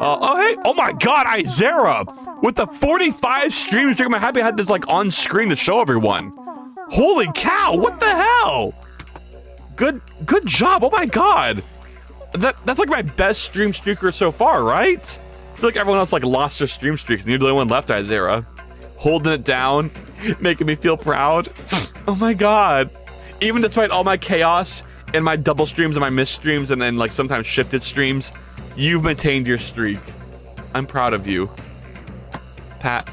Oh, hey. Oh my god, Izera! With the 45 streams, I'm happy I had this like on screen to show everyone. Holy cow, what the hell? Good job, oh my god. That's like my best stream streaker so far, right? I feel like everyone else like lost their stream streaks and you're the only one left, Izera. Holding it down, making me feel proud. Oh my god. Even despite all my chaos and my double streams and my missed streams and then like sometimes shifted streams, you've maintained your streak. I'm proud of you. Pat.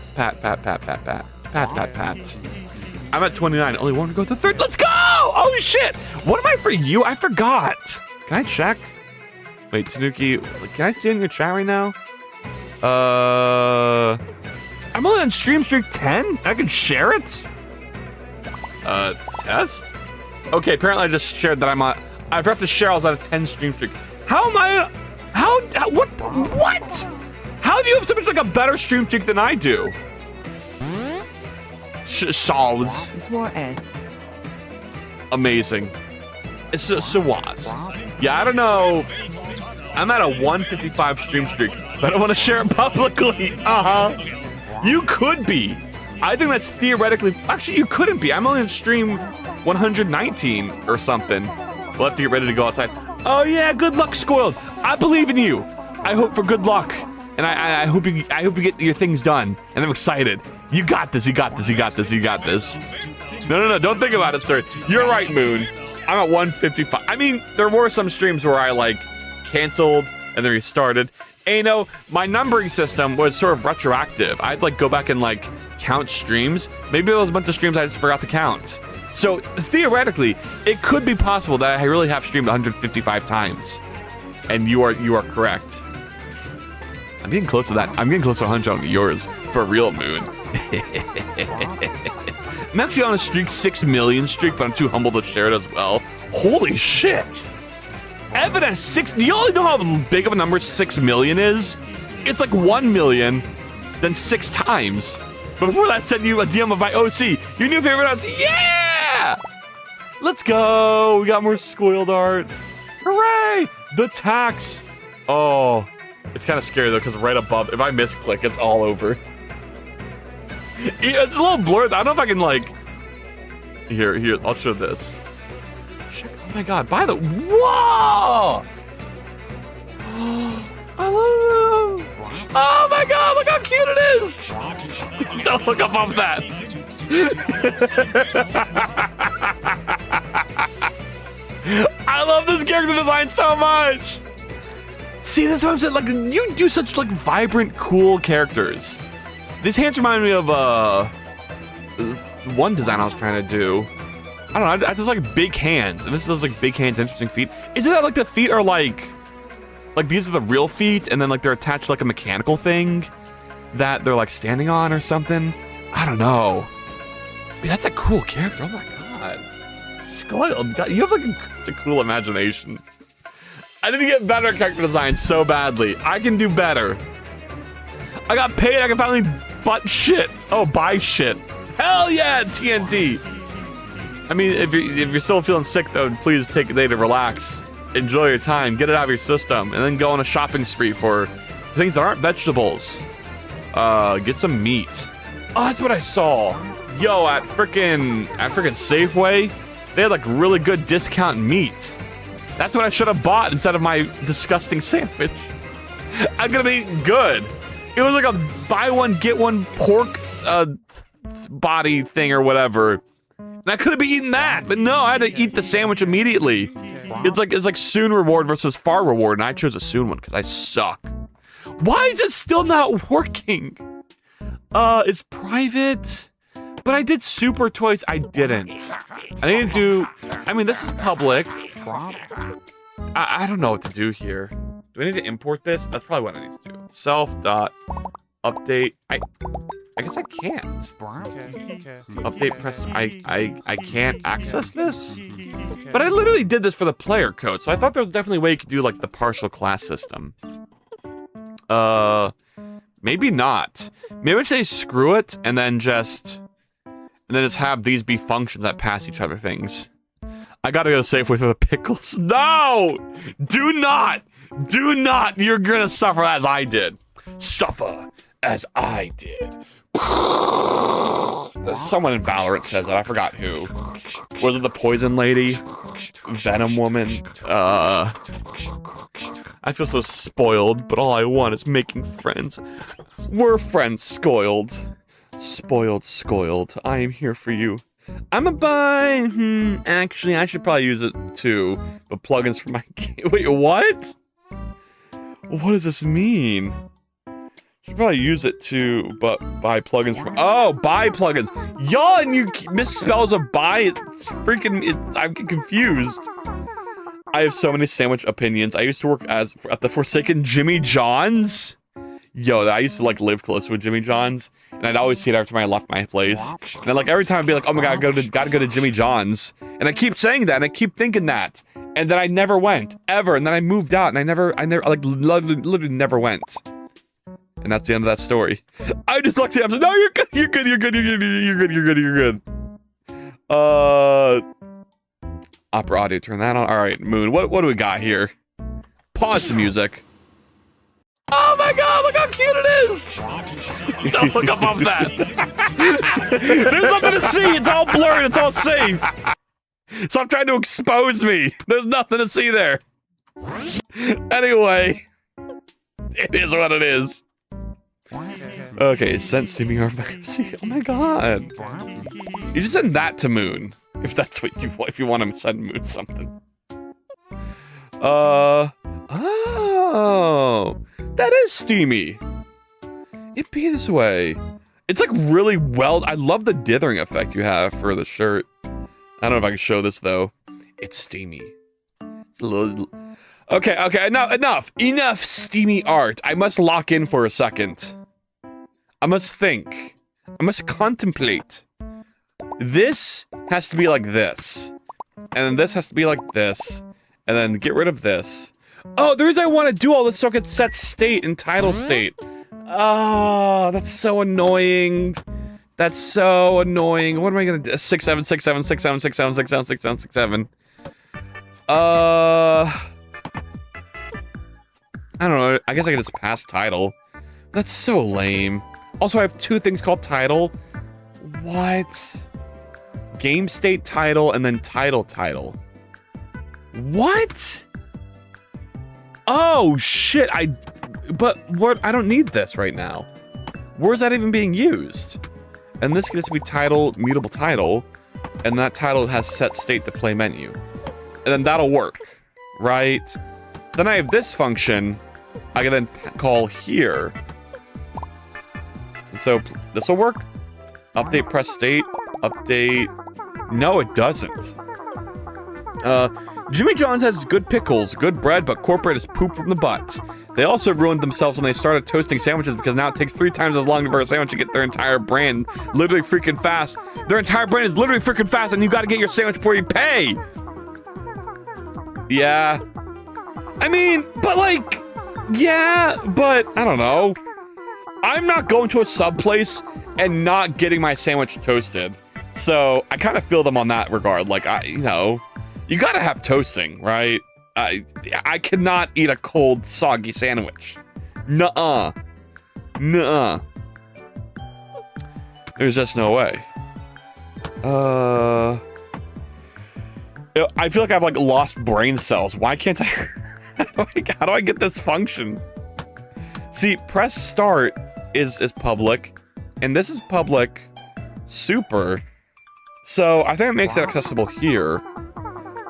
I'm at 29, only one to go to 3rd. Let's go! Oh shit! What am I for you? I forgot. Can I check? Wait, Tanuki, can I see in your chat right now? I'm only on stream streak 10? I can share it? Test? Okay, apparently I just shared that I'm on. I forgot to share I was on a 10 stream streak. How am I? What? How do you have so much like a better stream streak than I do? Solves. Amazing. It's Sawaz. Yeah, I don't know. I'm at a 155 stream streak, but I don't want to share it publicly. You could be. I think that's theoretically. Actually, you couldn't be. I'm only on stream 119 or something. We'll have to get ready to go outside. Oh yeah, good luck, Squirrel. I believe in you. I hope for good luck, and I hope you get your things done. And I'm excited. You got this. You got this. You got this. You got this. No. Don't think about it, sir. You're right, Moon. I'm at 155. I mean, there were some streams where I like canceled and then restarted, And you know, my numbering system was sort of retroactive. I'd like go back and like count streams. Maybe there was a bunch of streams I just forgot to count. So theoretically, it could be possible that I really have streamed 155 times. And you are correct. I'm getting close to that. I'm getting close to 100 on yours. For real, Moon. I'm actually on a streak, 6 million streak, but I'm too humble to share it as well. Holy shit! Evidence 6. Do you all know how big of a number 6 million is? It's like 1 million, then 6 times. But before that, I sent you a DM of my OC. Your new favorite arts. Yeah! Let's go. We got more spoiled arts. Hooray! The tax. Oh, it's kind of scary though, because right above, if I misclick, it's all over. Yeah, it's a little blurred. I don't know if I can like. Here, I'll show this. Oh my god, by the whoa! I love them! Oh my god, look how cute it is! Don't look above that! I love this character design so much! See, that's what I'm saying, like, you do such, like, vibrant, cool characters. These hands remind me of, one design I was trying to do. I don't know, I just like big hands, and this does like big hands, interesting feet. Isn't that like the feet are like these are the real feet, and then like they're attached to like a mechanical thing that they're like standing on or something? I don't know. But that's a cool character, oh my god. Spoiled, God, you have like such a cool imagination. I need to get better at character design so badly. I can do better. I got paid, I can finally butt shit. Oh, buy shit. Hell yeah, TNT. I mean, if you're still feeling sick, though, please take a day to relax, enjoy your time, get it out of your system, and then go on a shopping spree for things that aren't vegetables. Get some meat. Oh, that's what I saw. Yo, at frickin' Safeway, they had like really good discount meat. That's what I should have bought instead of my disgusting sandwich. I'm gonna be good. It was like a buy one get one pork body thing or whatever. And I could have been eating that, but no, I had to eat the sandwich immediately. It's like soon reward versus far reward, and I chose a soon one because I suck. Why is it still not working? It's private, but I did super toys. I didn't. I need to do. I mean, this is public. I don't know what to do here. Do I need to import this? That's probably what I need to do. Self.update. I guess I can't. Update press. I can't access this. But I literally did this for the player code, so I thought there was definitely a way you could do like the partial class system. Maybe not. Maybe I should say screw it and then just have these be functions that pass each other things. I gotta go Safeway for the pickles. No! Do not! Do not! You're gonna suffer as I did. Suffer as I did. Someone in Valorant says that. I forgot who. Was it the Poison Lady? Venom Woman? I feel so spoiled, but all I want is making friends. We're friends, spoiled. Spoiled. I am here for you. I'm a buy. Actually, I should probably use it too. But plugins for my game. Wait, what? What does this mean? Should probably use it too, but buy plugins for. Oh, buy plugins. Y'all, and you misspells of buy. It's freaking. I'm confused. I have so many sandwich opinions. I used to work at the Forsaken Jimmy John's. Yo, I used to like live close with Jimmy John's, and I'd always see it after I left my place. And like every time I'd be like, oh my god, gotta go to Jimmy John's. And I keep saying that, and I keep thinking that. And then I never went, ever. And then I moved out, and I never, like, literally never went. And that's the end of that story. I dyslexia. I'm like, no, you're good. Opera audio, turn that on. All right, Moon, what do we got here? Pause the music. Oh my god, look how cute it is! Don't look above that. There's nothing to see, it's all blurred, it's all safe. Stop trying to expose me. There's nothing to see there. Anyway, it is what it is. Okay, send Steaming Arm back. Oh my god. You just send that to Moon. If that's what you want, if you want him to send Moon something. Oh. That is steamy. It be this way. It's like really well. I love the dithering effect you have for the shirt. I don't know if I can show this though. It's steamy. It's a little. Okay, enough steamy art. I must lock in for a second. I must think. I must contemplate. This has to be like this. And then this has to be like this. And then get rid of this. Oh, the reason I want to do all this so I can set state and title state. Oh, that's so annoying. That's so annoying. What am I gonna do? 6 7 6 7 6 7 6 7 6 7 6 7 6 7. I don't know. I guess I can just pass title. That's so lame. Also, I have two things called title. What? Game state title and then title. What? Oh shit! But what? I don't need this right now. Where's that even being used? And this gets to be title, mutable title, and that title has set state to play menu, and then that'll work, right? So then I have this function. I can then call here. And so this will work. Update press state. Update. No, it doesn't. Jimmy John's has good pickles, good bread, but corporate is poop from the butt. They also ruined themselves when they started toasting sandwiches because now it takes 3 times as long for a sandwich to get their entire brand literally freaking fast. Their entire brand is literally freaking fast and you gotta get your sandwich before you pay. Yeah. I mean, but like, yeah, but I don't know. I'm not going to a sub place and not getting my sandwich toasted. So I kind of feel them on that regard. Like, you gotta have toasting, right? I cannot eat a cold, soggy sandwich. Nuh-uh. Nuh-uh. There's just no way. I feel like I've like lost brain cells. Why can't I? How do I get this function? See, press start is public, and this is public super. So I think it makes it accessible here.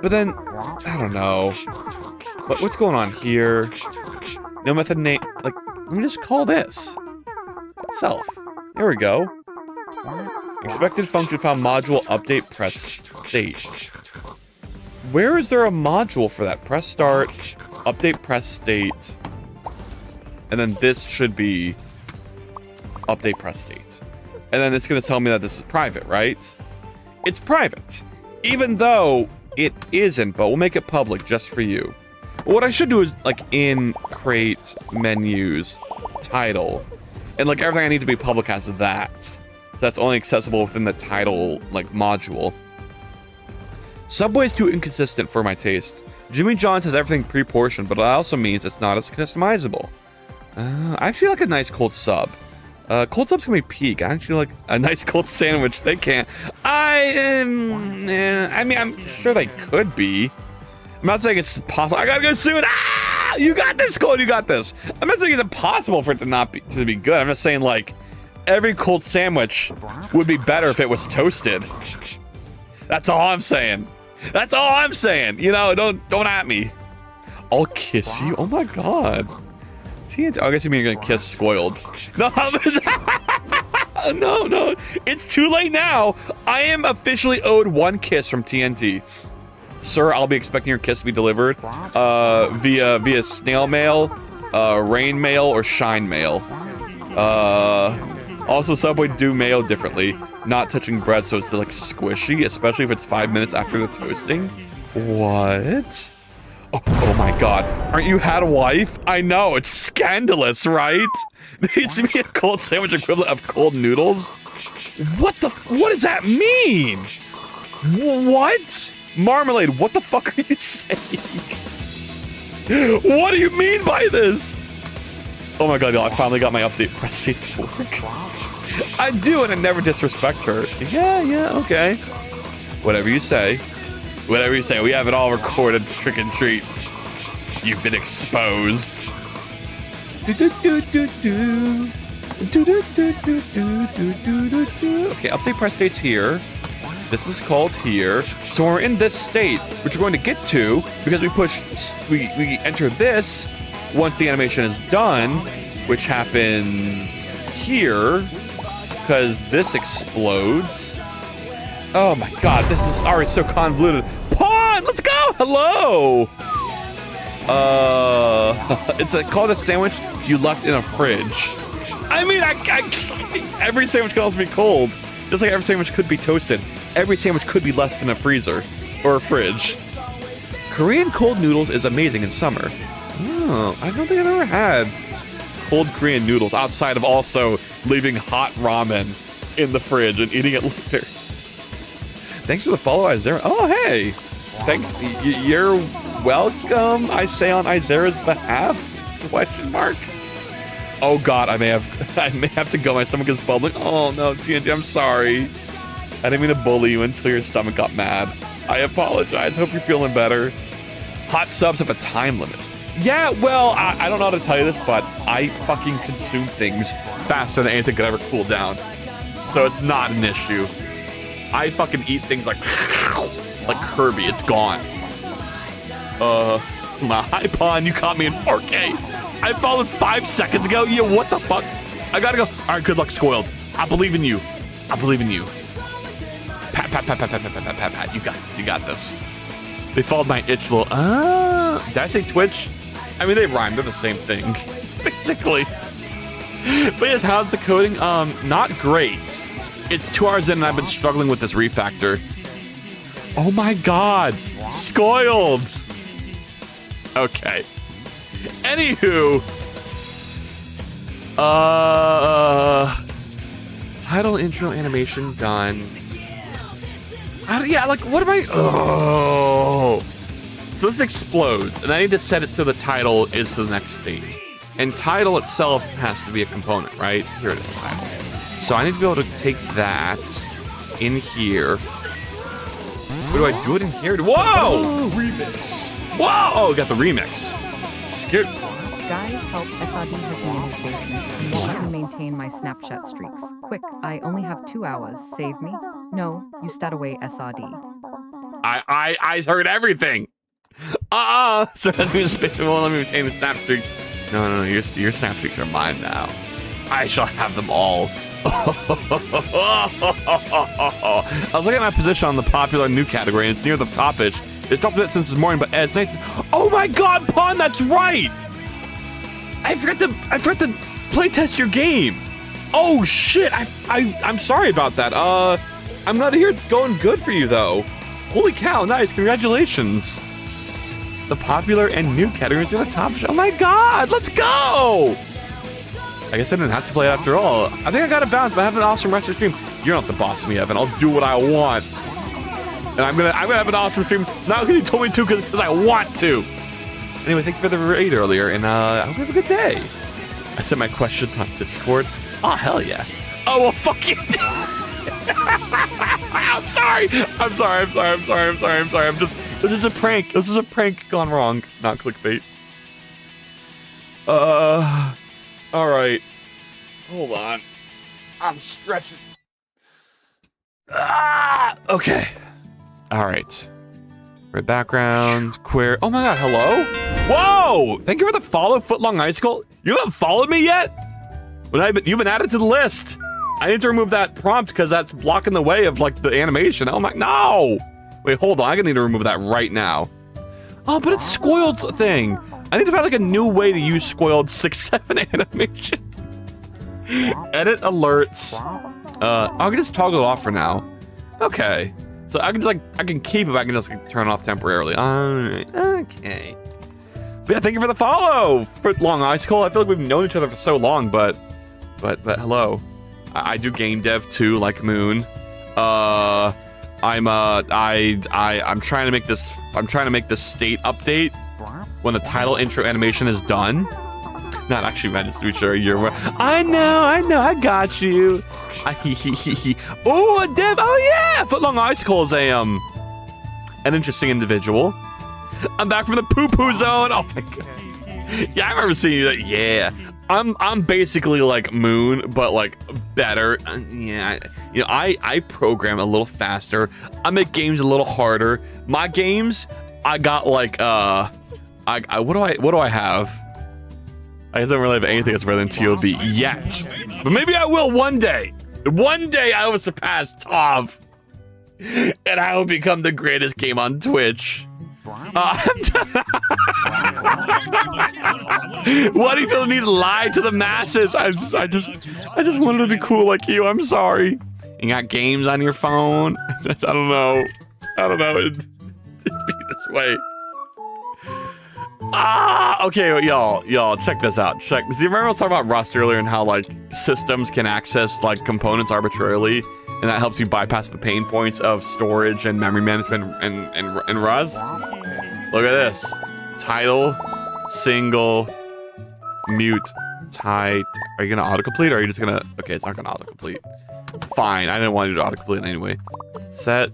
But then, I don't know. What's going on here? No method name. Like, let me just call this self. There we go. Expected function found module update press state. Where is there a module for that? Press start, update press state, and then this should be update press state. And then it's going to tell me that this is private, right? It's private. Even though it isn't, but we'll make it public just for you. What I should do is like in create menus title, and like everything I need to be public has that. So that's only accessible within the title like module. Subway's too inconsistent for my taste. Jimmy John's has everything pre-portioned, but it also means it's not as customizable. I actually like a nice cold sub. Cold subs can be peak. I actually like a nice cold sandwich. They can't. I mean, I'm sure they could be. I'm not saying it's possible. I gotta go soon. Ah! You got this, Cold. You got this. I'm not saying it's impossible for it to be good. I'm just saying like every cold sandwich would be better if it was toasted. That's all I'm saying. That's all I'm saying. You know, don't at me. I'll kiss you. Oh my god. TNT. Oh, I guess you mean you're gonna kiss Spoiled. No, no. It's too late now. I am officially owed 1 kiss from TNT. Sir, I'll be expecting your kiss to be delivered via snail mail, rain mail, or shine mail. Also, Subway do mayo differently. Not touching bread so it's like squishy, especially if it's 5 minutes after the toasting. What? Oh my god. Aren't you had a wife? I know, it's scandalous, right? It's me a cold sandwich equivalent of cold noodles? What does that mean? What? Marmalade, what the fuck are you saying? What do you mean by this? Oh my god, I finally got my update press state to work. I do, and I never disrespect her. Yeah, okay. Whatever you say. Whatever you say, we have it all recorded. Trick and treat. You've been exposed. Okay, update press state's here. This is called here. So when we're in this state, which we're going to get to, because we enter this, once the animation is done, which happens here, because this explodes. Oh my god, this is already so convoluted. Pawn, let's go! Hello! It's called a sandwich you left in a fridge. I mean, every sandwich can also be cold. Just like every sandwich could be toasted. Every sandwich could be left in a freezer or a fridge. Korean cold noodles is amazing in summer. Oh, I don't think I've ever had cold Korean noodles outside of also leaving hot ramen in the fridge and eating it later. Thanks for the follow, Isaiah. Oh, hey. Thanks. You're welcome, I say on Isaiah's behalf? Question mark. Oh god, I may have to go. My stomach is bubbling. Oh no, TNT, I'm sorry. I didn't mean to bully you until your stomach got mad. I apologize. Hope you're feeling better. Hot subs have a time limit. Yeah, well, I don't know how to tell you this, but I fucking consume things faster than anything could ever cool down. So it's not an issue. I fucking eat things like Kirby. It's gone. My high pawn, you caught me in 4K. I followed 5 seconds ago. Yeah, what the fuck? I gotta go. All right, good luck, Spoiled. I believe in you. I believe in you. Pat, pat, pat, pat, pat, pat, pat, pat, pat. You got this. You got this. They followed my itch little. Did I say Twitch? I mean, they rhyme. They're the same thing, basically. But yes, how's the coding? Not great. It's 2 hours in, and I've been struggling with this refactor. Oh my god, Spoiled. Okay. Anywho, title, intro, animation done. Yeah, like, what am I? Oh, so this explodes, and I need to set it so the title is the next state. And title itself has to be a component, right? Here it is, title. So I need to be able to take that in here. Where do I do it in here? Whoa! Oh, remix. Whoa! Oh, got the remix. Scared. Guys, help. SRD has me in his basement and won't let me maintain my Snapchat streaks. Quick, I only have 2 hours. Save me. No, you stat away, SRD. I heard everything. So that means bitch won't let me maintain the snap streaks. No, your snap streaks are mine now. I shall have them all. I was looking at my position on the popular new category, and it's near the top-ish. It's dropped a bit since this morning, but as nice. Oh my god, Pawn, that's right! I forgot to playtest your game. Oh shit, I'm sorry about that. I'm glad to hear it's going good for you though. Holy cow, nice, congratulations. The popular and new categories in the top show. Oh my god, let's go! I guess I didn't have to play it after all. I think I got a bounce, but I have an awesome rest of the stream. You're not the boss of me, Evan. I'll do what I want. And I'm gonna have an awesome stream, not because you told me to, because I want to. Anyway, thank you for the raid earlier, and I hope you have a good day. I sent my questions on Discord. Oh, hell yeah. Oh, well, fuck you. I'm sorry. This is a prank. This is a prank gone wrong, not clickbait. All right. Hold on. I'm stretching. Okay. All right. Red background, queer. Oh my god, hello? Whoa! Thank you for the follow, Footlong Icicle. You haven't followed me yet? You've been added to the list. I need to remove that prompt because that's blocking the way of like the animation. Oh my, no! Wait, hold on, I need to remove that right now. Oh, but it's Squoiled's thing. I need to find like a new way to use Squoiled 6-7 animation. Edit alerts. I can just toggle it off for now. Okay. So I can keep it, but I can just like, turn it off temporarily. Alright, okay. But yeah, thank you for the follow, Footlong Icicle. I feel like we've known each other for so long, but hello. I do game dev too, like Moon. I'm trying to make this state update when the title intro animation is done. Not actually meant to be sure you're. I know, I got you. Oh, a dev. Oh yeah, Footlong Icicle is an interesting individual. I'm back from the poo-poo zone. Oh my god. Yeah, I remember seeing you. That. Yeah, I'm basically like Moon, but like better. Yeah, you know, I program a little faster. I make games a little harder. My games, I got like what do I have? I don't really have anything that's better than TOB yet. But maybe I will one day. One day I will surpass Tov. And I will become the greatest game on Twitch. Why do you feel the need to lie to the masses? I just wanted to be cool like you. I'm sorry. You got games on your phone? I don't know. It'd be this way. Okay, y'all, check this out. See, remember I was talking about Rust earlier and how like systems can access like components arbitrarily, and that helps you bypass the pain points of storage and memory management and Rust. Look at this. Title, single, mute, tight. Are you gonna autocomplete or are you just gonna... Okay, it's not gonna autocomplete. Fine, I didn't want you to autocomplete anyway. Set.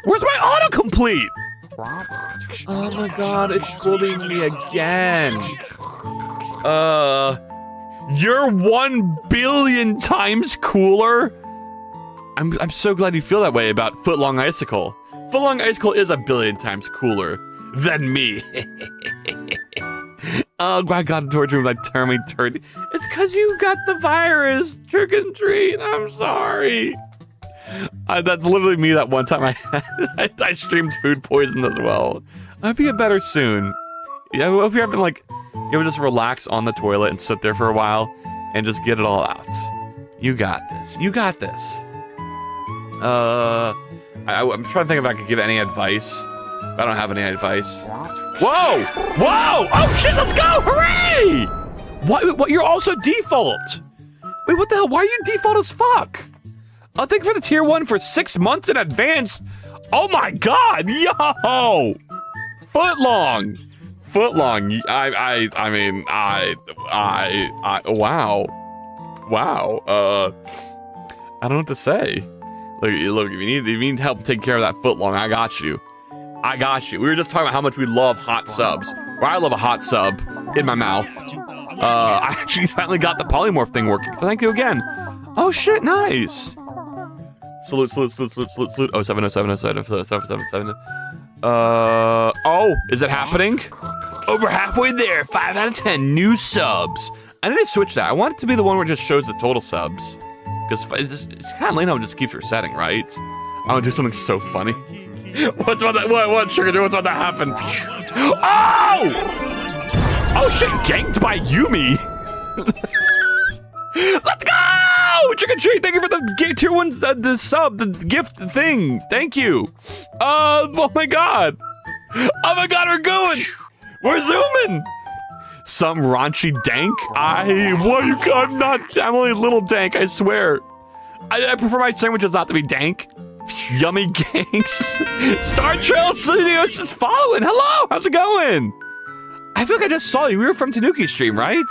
Where's my autocomplete? Oh my god, it's fooling me again. You're 1 billion times cooler? I'm so glad you feel that way about Footlong Icicle. Footlong Icicle is 1 billion times cooler than me. Oh, I got tortured with my tummy turd. It's because you got the virus. Trick and treat. I'm sorry. That's literally me that one time I streamed food poison as well. I'll be better soon. Yeah, if you're having like, you ever just relax on the toilet and sit there for a while and just get it all out. You got this. You got this. I'm trying to think if I could give any advice. I don't have any advice. Whoa! Whoa! Oh shit, let's go! Hooray! What? You're also default. Wait, what the hell? Why are you default as fuck? I'll take for the tier 1 for 6 months in advance. Oh my god! Yo! Footlong! Footlong. I mean, wow. Wow. I don't know what to say. Look, if you need help take care of that footlong, I got you. I got you. We were just talking about how much we love hot subs. Or I love a hot sub in my mouth. I actually finally got the polymorph thing working. Thank you again. Oh shit, nice. Salute. Oh, 707. Oh, is it happening? Over halfway there, 5 out of 10 new subs. I need to switch that. I want it to be the one where it just shows the total subs. Because it's kind of lame how it just keeps resetting, right? I want to do something so funny. What's about that? What, Sugar Dude? What's about to happen? Oh! Oh shit, ganked by Yumi. Let's go! Trick or treat, thank you for the tier 1, the sub, the gift thing. Thank you. Oh my god. Oh my god, we're going. We're zooming. Some raunchy dank. I'm only a little dank, I swear. I prefer my sandwiches not to be dank. Yummy ganks. Star Trail Studios is following. Hello, how's it going? I feel like I just saw you. We were from Tanuki's stream, right?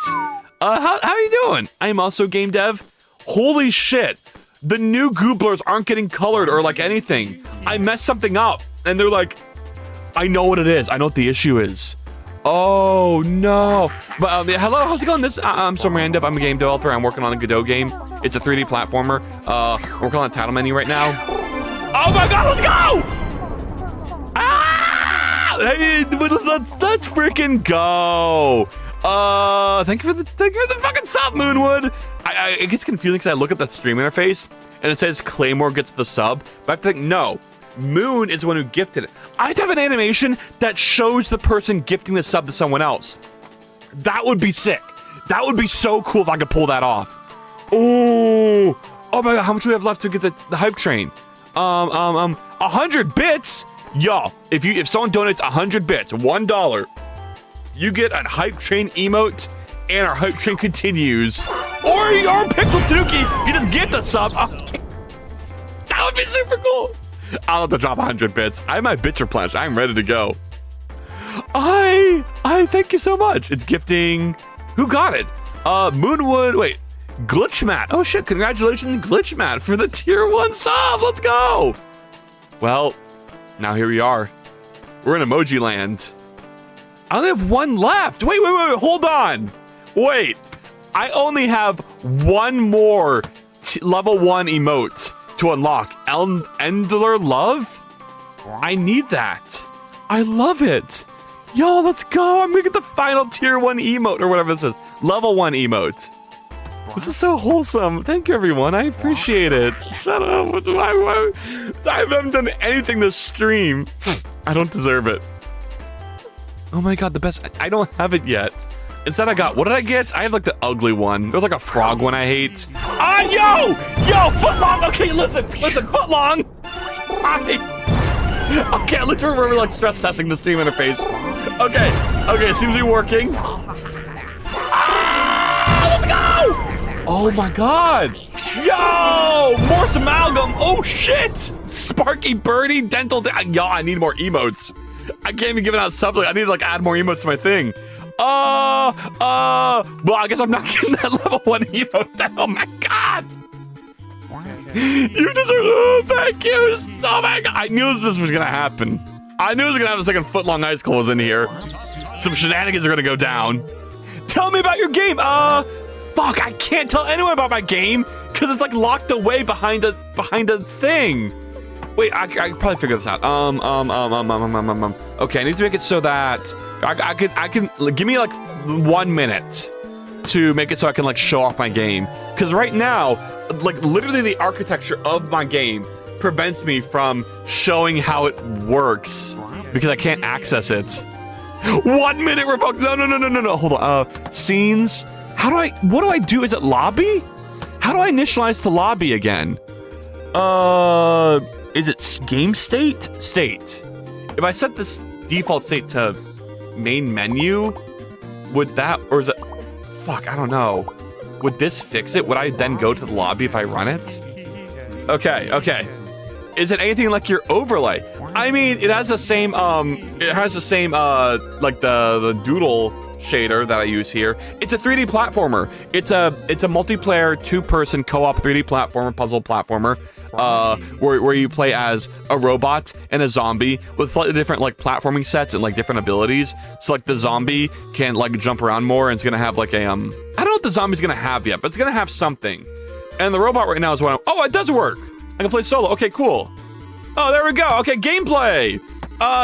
How are you doing? I am also game dev. Holy shit. The new Gooblers aren't getting colored or like anything. I messed something up and they're like, I know what it is. I know what the issue is. Oh no. But hello, how's it going? I'm so Randev. I'm a game developer. I'm working on a Godot game. It's a 3D platformer. We're working on the title menu right now. Oh my god, let's go! Ah! Hey, let's freaking go. Thank you for the fucking sub, Moonwood. It gets confusing because I look at the stream interface and it says Claymore gets the sub, but I have to think, no, Moon is the one who gifted it. I have to have an animation that shows the person gifting the sub to someone else. That would be sick. That would be so cool if I could pull that off. Oh my god, how much do we have left to get the hype train? 100 bits? Yo, if someone donates 100 bits, $1, you get a hype train emote and our hype train continues. Or Pixel Tanuki, you just get the sub. Oh, that would be super cool. I'll have to drop 100 bits. I have my bits replenished. I'm ready to go. I thank you so much. It's gifting. Who got it? Moonwood. Wait, Glitchmat. Oh shit! Congratulations, Glitchmat, for the tier 1 sub. Let's go. Well, now here we are. We're in emoji land. I only have 1 left. Wait. Hold on. Wait. I only have 1 more level 1 emote to unlock. Endler Love? I need that. I love it. Yo, let's go. I'm gonna get the final tier 1 emote or whatever this is. Level 1 emote. This is so wholesome. Thank you, everyone. I appreciate it. Shut up. I haven't done anything this stream. I don't deserve it. Oh my god, the best. I don't have it yet. Instead, I got, what did I get? I have like the ugly one. There's like a frog one I hate. Ah, yo, footlong. Okay, listen, footlong. Okay, at least we're like stress testing the stream interface. Okay, it seems to be working. Ah, let's go! Oh my god. Yo, Morse amalgam. Oh shit. Sparky birdie dental. Yo, I need more emotes. I can't even give it out subtly. I need to like add more emotes to my thing. Well, I guess I'm not getting that level 1 emote. Oh my god. You deserve. Oh, thank you. Oh my god. I knew this was gonna happen. I knew it was gonna have a second footlong icicles in here. Some shenanigans are gonna go down. Tell me about your game. Fuck. I can't tell anyone about my game because it's like locked away behind a thing. Wait, I could probably figure this out. Okay, I need to make it so that I can give me like 1 minute to make it so I can like show off my game. Because right now, like literally the architecture of my game prevents me from showing how it works because I can't access it. 1 minute revoked. No. Hold on. Scenes. What do I do? Is it lobby? How do I initialize to lobby again? Is it game state? State. If I set this default state to main menu, would that, or is it, fuck, I don't know. Would this fix it? Would I then go to the lobby if I run it? Okay. Is it anything like your overlay? I mean, it has the same, like the doodle shader that I use here. It's a 3D platformer. It's a multiplayer 2-person co-op 3D platformer, puzzle platformer. Where you play as a robot and a zombie with slightly different like platforming sets and like different abilities. So like the zombie can like jump around more and it's gonna have like a I don't know what the zombie's gonna have yet, but it's gonna have something. And the robot right now is what oh, it does work. I can play solo. Okay, cool. Oh, there we go. Okay, gameplay.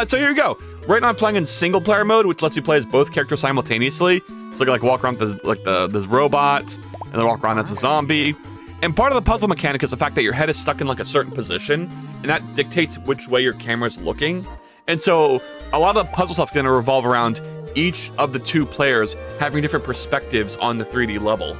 So here we go. Right now I'm playing in single player mode, which lets you play as both characters simultaneously. So I can like walk around this robot and then walk around as a zombie. And part of the puzzle mechanic is the fact that your head is stuck in like a certain position, and that dictates which way your camera's looking. And so a lot of the puzzle stuff is going to revolve around each of the 2 players having different perspectives on the 3D level.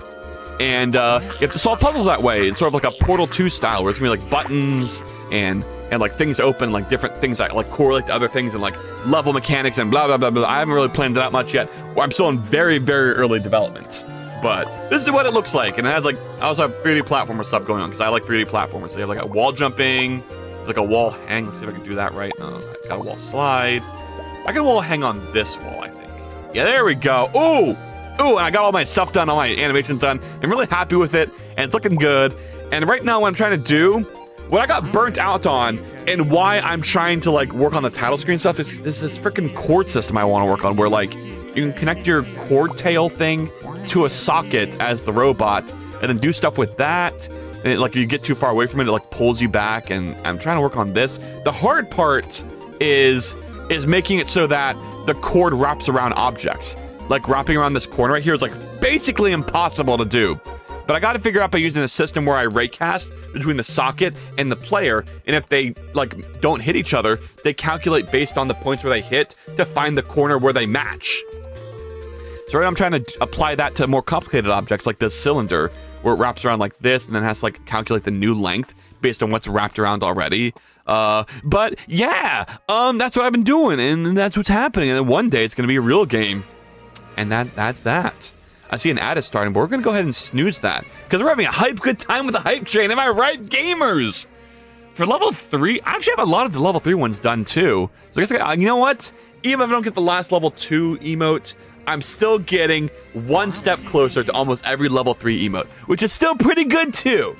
And you have to solve puzzles that way. It's sort of like a Portal 2 style, where it's going to be like buttons and like things open, like different things that like correlate to other things and like level mechanics and blah, blah, blah, blah. I haven't really planned that much yet. I'm still in very, very early development. But this is what it looks like, and it has like, I also have 3D platformer stuff going on because I like 3D platformers. So you have like a wall jumping, like a wall hang. Let's see if I can do that right. I got a wall slide. I can wall hang on this wall, I think. Yeah, there we go. Ooh, and I got all my stuff done, all my animations done. I'm really happy with it, and it's looking good. And right now, what I'm trying to do, what I got burnt out on, and why I'm trying to like work on the title screen stuff is this freaking cord system I want to work on, where like you can connect your cord tail thing to a socket as the robot and then do stuff with that, and it, like you get too far away from it, it like pulls you back. And I'm trying to work on this. The hard part is making it so that the cord wraps around objects. Like wrapping around this corner right here is like basically impossible to do. But I got to figure out by using a system where I raycast between the socket and the player, and if they like don't hit each other, they calculate based on the points where they hit to find the corner where they match. So right now I'm trying to apply that to more complicated objects like this cylinder, where it wraps around like this and then has to like calculate the new length based on what's wrapped around already. But yeah, that's what I've been doing, and that's what's happening. And then one day it's going to be a real game. And that's that. I see an ad is starting, but we're going to go ahead and snooze that because we're having a hype good time with the hype train. Am I right, gamers? For level 3, I actually have a lot of the level 3 ones done too. So I guess, you know what? Even if I don't get the last level 2 emote, I'm still getting one step closer to almost every level 3 emote, which is still pretty good too.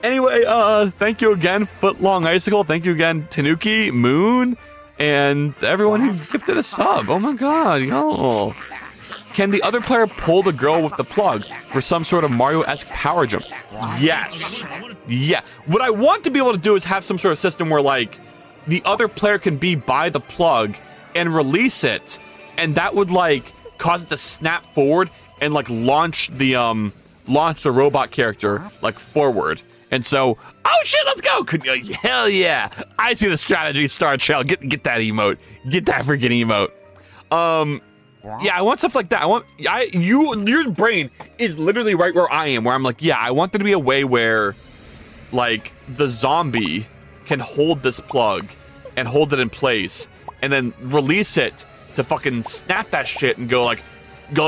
Anyway, thank you again, Footlong Icicle. Thank you again, Tanuki, Moon, and everyone who gifted a sub. Oh my god, yo. Can the other player pull the girl with the plug for some sort of Mario-esque power jump? Yes. Yeah. What I want to be able to do is have some sort of system where, like, the other player can be by the plug and release it, and that would, like, cause it to snap forward and like launch the robot character like forward. And so, oh shit, let's go! Hell yeah! I see the strategy, Star Trail. Get that emote. Get that freaking emote. Yeah, I want stuff like that. Your brain is literally right where I am, where I'm like, yeah, I want there to be a way where, like, the zombie can hold this plug and hold it in place, and then release it to fucking snap that shit and go like, boo,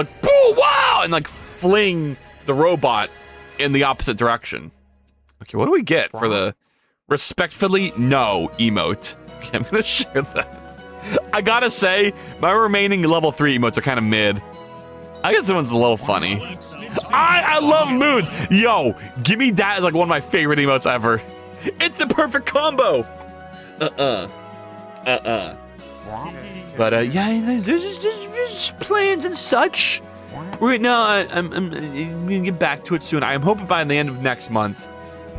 wow, and like fling the robot in the opposite direction. Okay, what do we get for the respectfully no emote? Okay, I'm gonna share that. I gotta say, my remaining level 3 emotes are kind of mid. I guess this one's a little funny. I love moods. Yo, give me that as like one of my favorite emotes ever. It's the perfect combo. But yeah, there's just plans and such. Right now, I'm gonna get back to it soon. I'm hoping by the end of next month,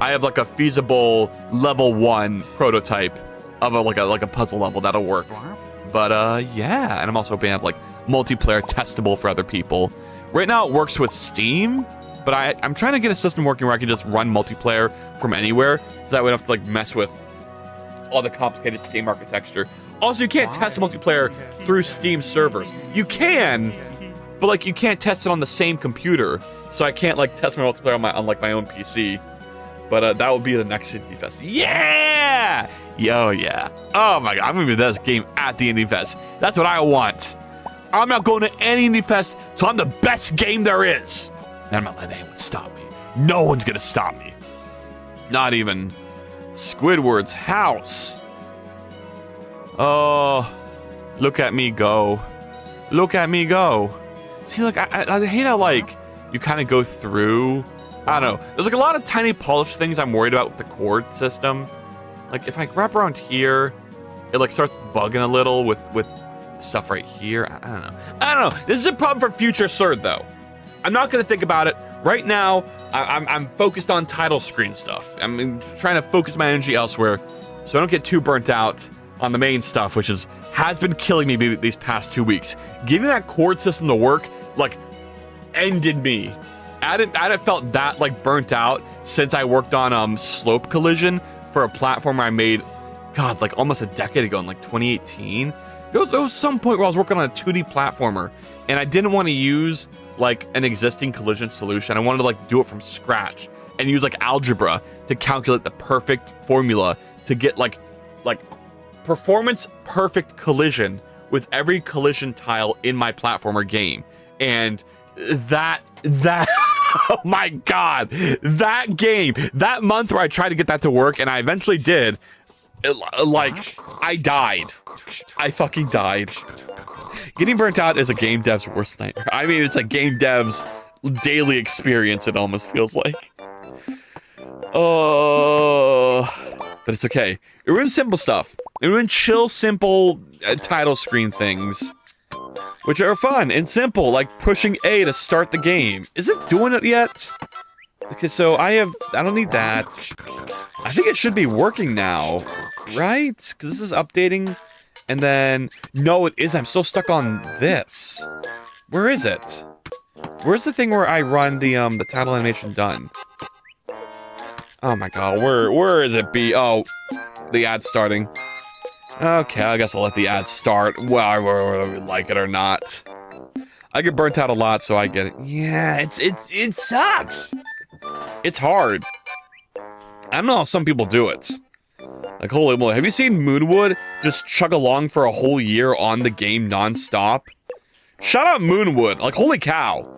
I have like a feasible level 1 prototype of a puzzle level that'll work. But yeah, and I'm also hoping to have like multiplayer testable for other people. Right now it works with Steam, but I'm trying to get a system working where I can just run multiplayer from anywhere, so that way I don't have to like mess with all the complicated Steam architecture. Also, you can't test multiplayer through Steam servers. You can, but like you can't test it on the same computer, so I can't like test my multiplayer on like my own PC. But that will be the next Indie Fest. Yeah! Yo, yeah. Oh my god, I'm gonna be the best game at the Indie Fest. That's what I want. I'm not going to any Indie Fest, so I'm the best game there is. And I'm not letting anyone stop me. No one's gonna stop me. Not even Squidward's house. Oh, look at me go. Look at me go. See, look, I hate how, like, you kind of go through. I don't know. There's like a lot of tiny polished things I'm worried about with the chord system. Like if I wrap around here, it like starts bugging a little with stuff right here. I don't know. This is a problem for future Surd though. I'm not gonna think about it right now. I'm focused on title screen stuff. I'm trying to focus my energy elsewhere, so I don't get too burnt out on the main stuff, which has been killing me these past 2 weeks. Getting that chord system to work like ended me. I hadn't felt that like burnt out since I worked on Slope Collision for a platformer I made, God, like almost a decade ago in like 2018. There was some point where I was working on a 2D platformer and I didn't want to use like an existing collision solution. I wanted to like do it from scratch and use like algebra to calculate the perfect formula to get like performance perfect collision with every collision tile in my platformer game. And that oh my god, that game, that month where I tried to get that to work and I eventually did, I died. I fucking died. Getting burnt out is a game dev's worst nightmare. I mean, it's a game dev's daily experience, it almost feels like. Oh, but it's okay. We're doing simple stuff. We're doing chill, simple title screen things, which are fun and simple, like pushing A to start the game. Is it doing it yet? Okay, so I don't need that. I think it should be working now, right? Because this is updating, and then, no, it is. I'm still stuck on this. Where is it? Where's the thing where I run the title animation done? Oh my god, where is it be? Oh, the ad's starting. Okay, I guess I'll let the ad start, whether we like it or not. I get burnt out a lot, so I get it. Yeah, it sucks. It's hard. I don't know how some people do it. Like, holy moly, have you seen Moonwood just chug along for a whole year on the game non-stop? Shout out Moonwood, like, holy cow.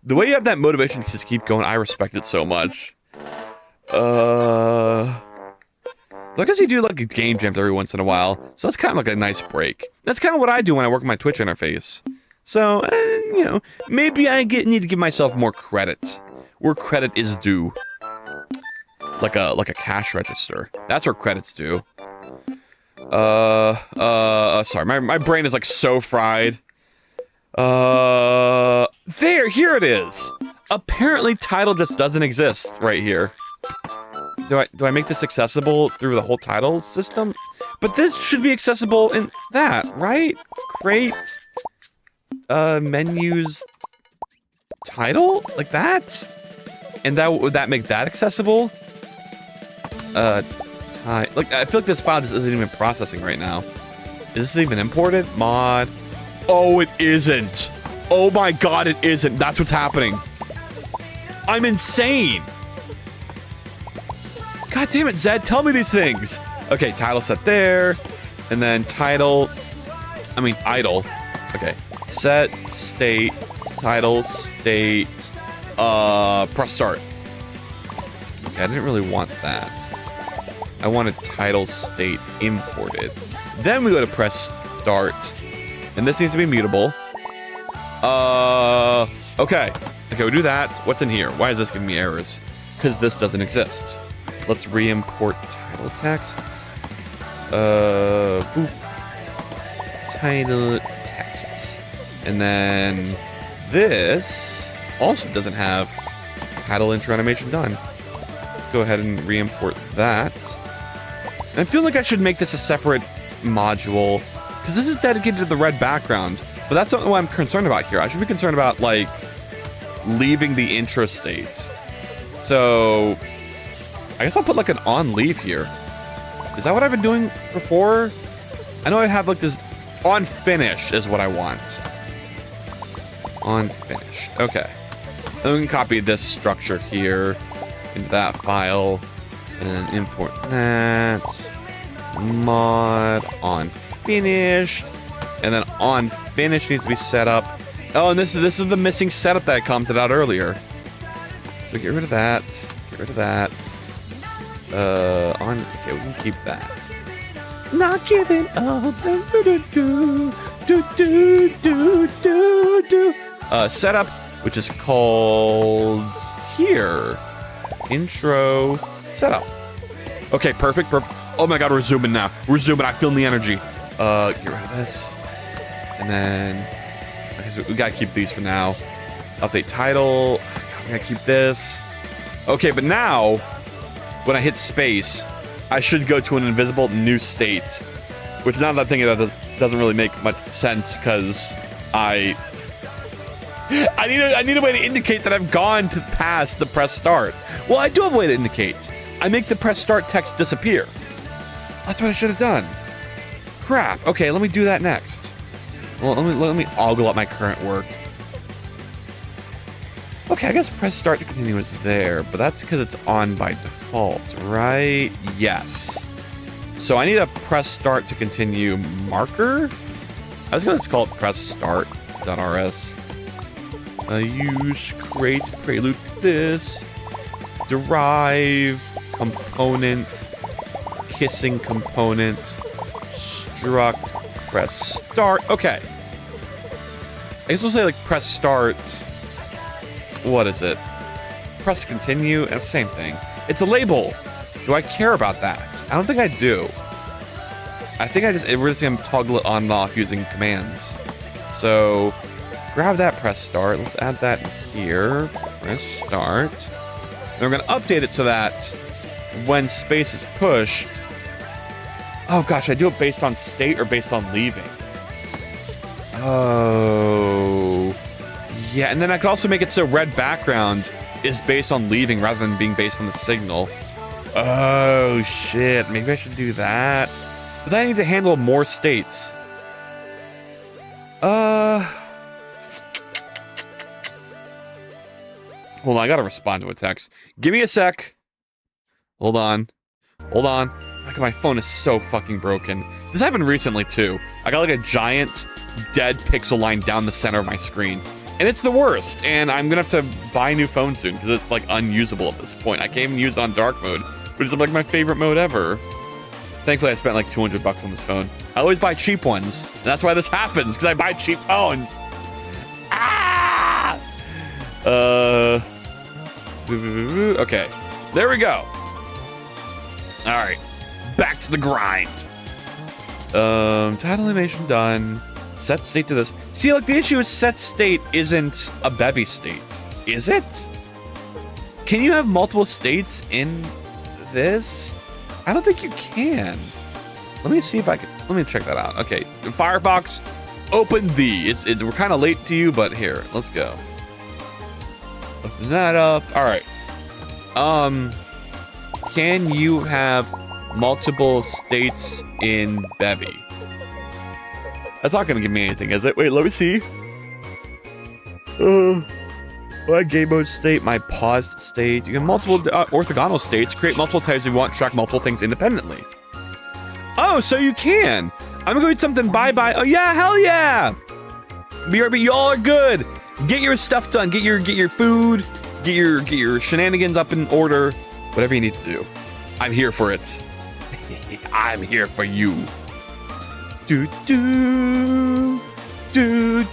The way you have that motivation to just keep going, I respect it so much. I guess you do like game jams every once in a while, so that's kind of like a nice break. That's kind of what I do when I work on my Twitch interface. So, you know, maybe I need to give myself more credit, where credit is due. Like a cash register. That's where credit's due. Sorry, my brain is like so fried. Here it is. Apparently, title just doesn't exist right here. Do I make this accessible through the whole title system? But this should be accessible in that, right? Crate, menus, title like that, and would that make that accessible? Like I feel like this file just isn't even processing right now. Is this even imported? Mod. Oh, it isn't. Oh my god, it isn't. That's what's happening. I'm insane. God damn it, Zed, tell me these things. Okay, title set there, and then idle. Okay, set state, title state, press start. Okay, I didn't really want that. I wanted title state imported. Then we go to press start, and this needs to be mutable. Okay, we do that. What's in here? Why is this giving me errors? Because this doesn't exist. Let's re-import title texts. Boop. Title texts. And then this also doesn't have title intro animation done. Let's go ahead and re-import that. And I feel like I should make this a separate module, because this is dedicated to the red background. But that's not what I'm concerned about here. I should be concerned about, like, leaving the intro state. So I guess I'll put like an on leave here. Is that what I've been doing before? I know I have like this on finish is what I want. On finish. Okay. Then we can copy this structure here into that file and then import that. Mod on finished. And then on finish needs to be set up. Oh, and this is the missing setup that I commented out earlier. So get rid of that. Get rid of that. Okay, we can keep that. Not giving up. Setup, which is called here. Intro setup. Okay, perfect. Oh my god, we're zooming now. We're zooming. I feel the energy. Get rid of this. And then okay, so we gotta keep these for now. Update title. We gotta keep this. Okay, but now when I hit space, I should go to an invisible new state. Which now that I'm thinking that doesn't really make much sense, because I need a way to indicate that I've gone to past the press start. Well, I do have a way to indicate. I make the press start text disappear. That's what I should have done. Crap. Okay, let me do that next. Well, let me ogle up my current work. Okay, I guess press start to continue is there, but that's because it's on by default, right? Yes. So I need a press start to continue marker. I was going to call it press start.rs. Use create prelude this derive component kissing component struct press start. Okay. I guess we'll say like press start. What is it? Press continue. Same thing. It's a label. Do I care about that? I don't think I do. I think we're just gonna toggle it on and off using commands. So grab that press start. Let's add that here. Press start. And we're gonna update it so that when space is pushed. Oh gosh, I do it based on state or based on leaving. Oh. Yeah, and then I could also make it so red background is based on leaving rather than being based on the signal. Oh shit, maybe I should do that. But then I need to handle more states. Hold on, I gotta respond to a text. Give me a sec. Hold on. Like, my phone is so fucking broken. This happened recently too. I got like a giant dead pixel line down the center of my screen. And it's the worst, and I'm gonna have to buy a new phone soon, because it's like unusable at this point. I can't even use it on dark mode, but it's like my favorite mode ever. Thankfully, I spent like $200 on this phone. I always buy cheap ones, and that's why this happens, because I buy cheap phones. Ah! Okay, there we go. All right, back to the grind. Title animation done. Set state to this. See, like, the issue is set state isn't a bevy state. Is it? Can you have multiple states in this? I don't think you can. Let me see if I can. Let me check that out. Okay, Firefox, open the. We're kind of late to you, but here, let's go. Open that up. All right. Can you have multiple states in Bevy? That's not gonna give me anything, is it? Wait, let me see. My game mode state, my paused state. You can multiple orthogonal states. Create multiple types if you want to track multiple things independently. Oh, so you can. I'm gonna go eat something. Bye-bye. Oh yeah, hell yeah. BRB, y'all are good. Get your stuff done. Get your food. Get your shenanigans up in order. Whatever you need to do. I'm here for it. I'm here for you.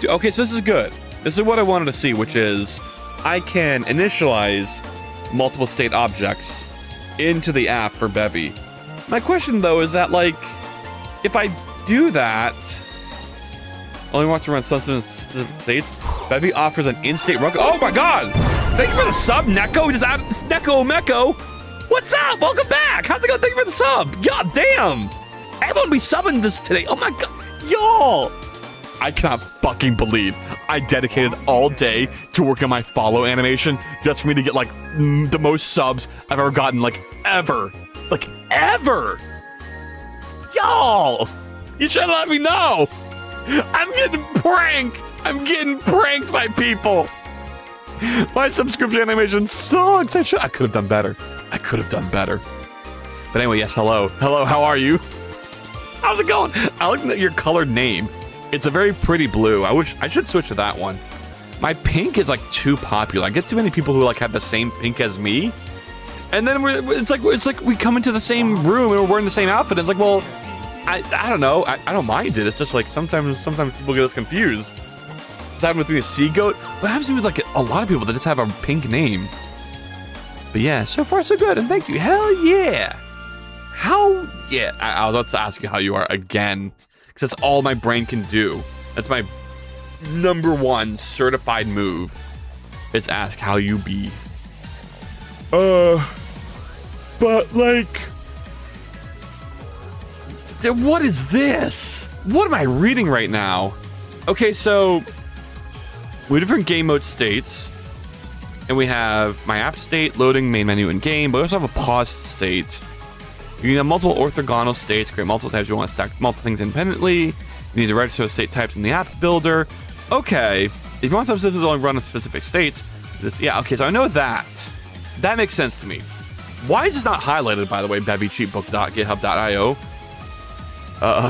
Okay, so this is good. This is what I wanted to see, which is I can initialize multiple state objects into the app for Bevy. My question though is that, like, if I do that, only wants to run substantive states. Bevy offers an in-state run. Oh my god! Thank you for the sub, Neko. Just Neko Meko. What's up? Welcome back. How's it going? Thank you for the sub. God damn. Everyone be subbing this today. Oh my god, y'all! I cannot fucking believe I dedicated all day to work on my follow animation just for me to get like the most subs I've ever gotten, like ever. Like ever. Y'all! You should let me know! I'm getting pranked! I'm getting pranked by people! My subscription animation sucks! I could have done better. I could have done better. But anyway, yes, hello. Hello, how are you? How's it going? I like your colored name. It's a very pretty blue. I should switch to that one. My pink is like too popular. I get too many people who like have the same pink as me. And then it's like we come into the same room and we're wearing the same outfit. It's like, well, I don't know. I don't mind it. It's just like sometimes people get us confused. It's happened with me, a sea goat. What happens with like a lot of people that just have a pink name? But yeah, so far so good. And thank you. Hell yeah. How? Yeah. I was about to ask you how you are again, because that's all my brain can do. That's my #1 certified move. It's ask how you be. But like, what is this? What am I reading right now? Okay, so we have different game mode states, and we have my app state, loading, main menu, and game. But we also have a paused state. You can have multiple orthogonal states, create multiple types. You want to stack multiple things independently. You need to register those state types in the app builder. Okay, if you want some systems to only run in specific states, yeah. Okay, so I know that. That makes sense to me. Why is this not highlighted, by the way? BevyCheatBook.github.io.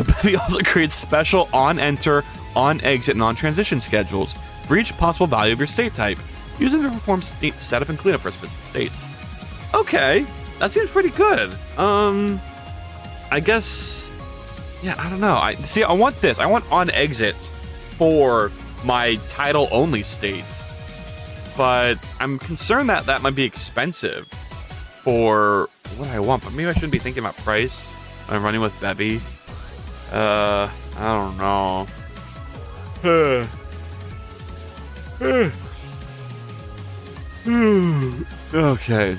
Bevy also creates special on-enter, on-exit, and on-transition schedules for each possible value of your state type, using them to perform state setup and cleanup for specific states. Okay, that seems pretty good. I guess, yeah, I don't know. I want this. I want on-exit for my title-only state, but I'm concerned that that might be expensive for what I want. But maybe I shouldn't be thinking about price when I'm running with Bevy. I don't know. Okay.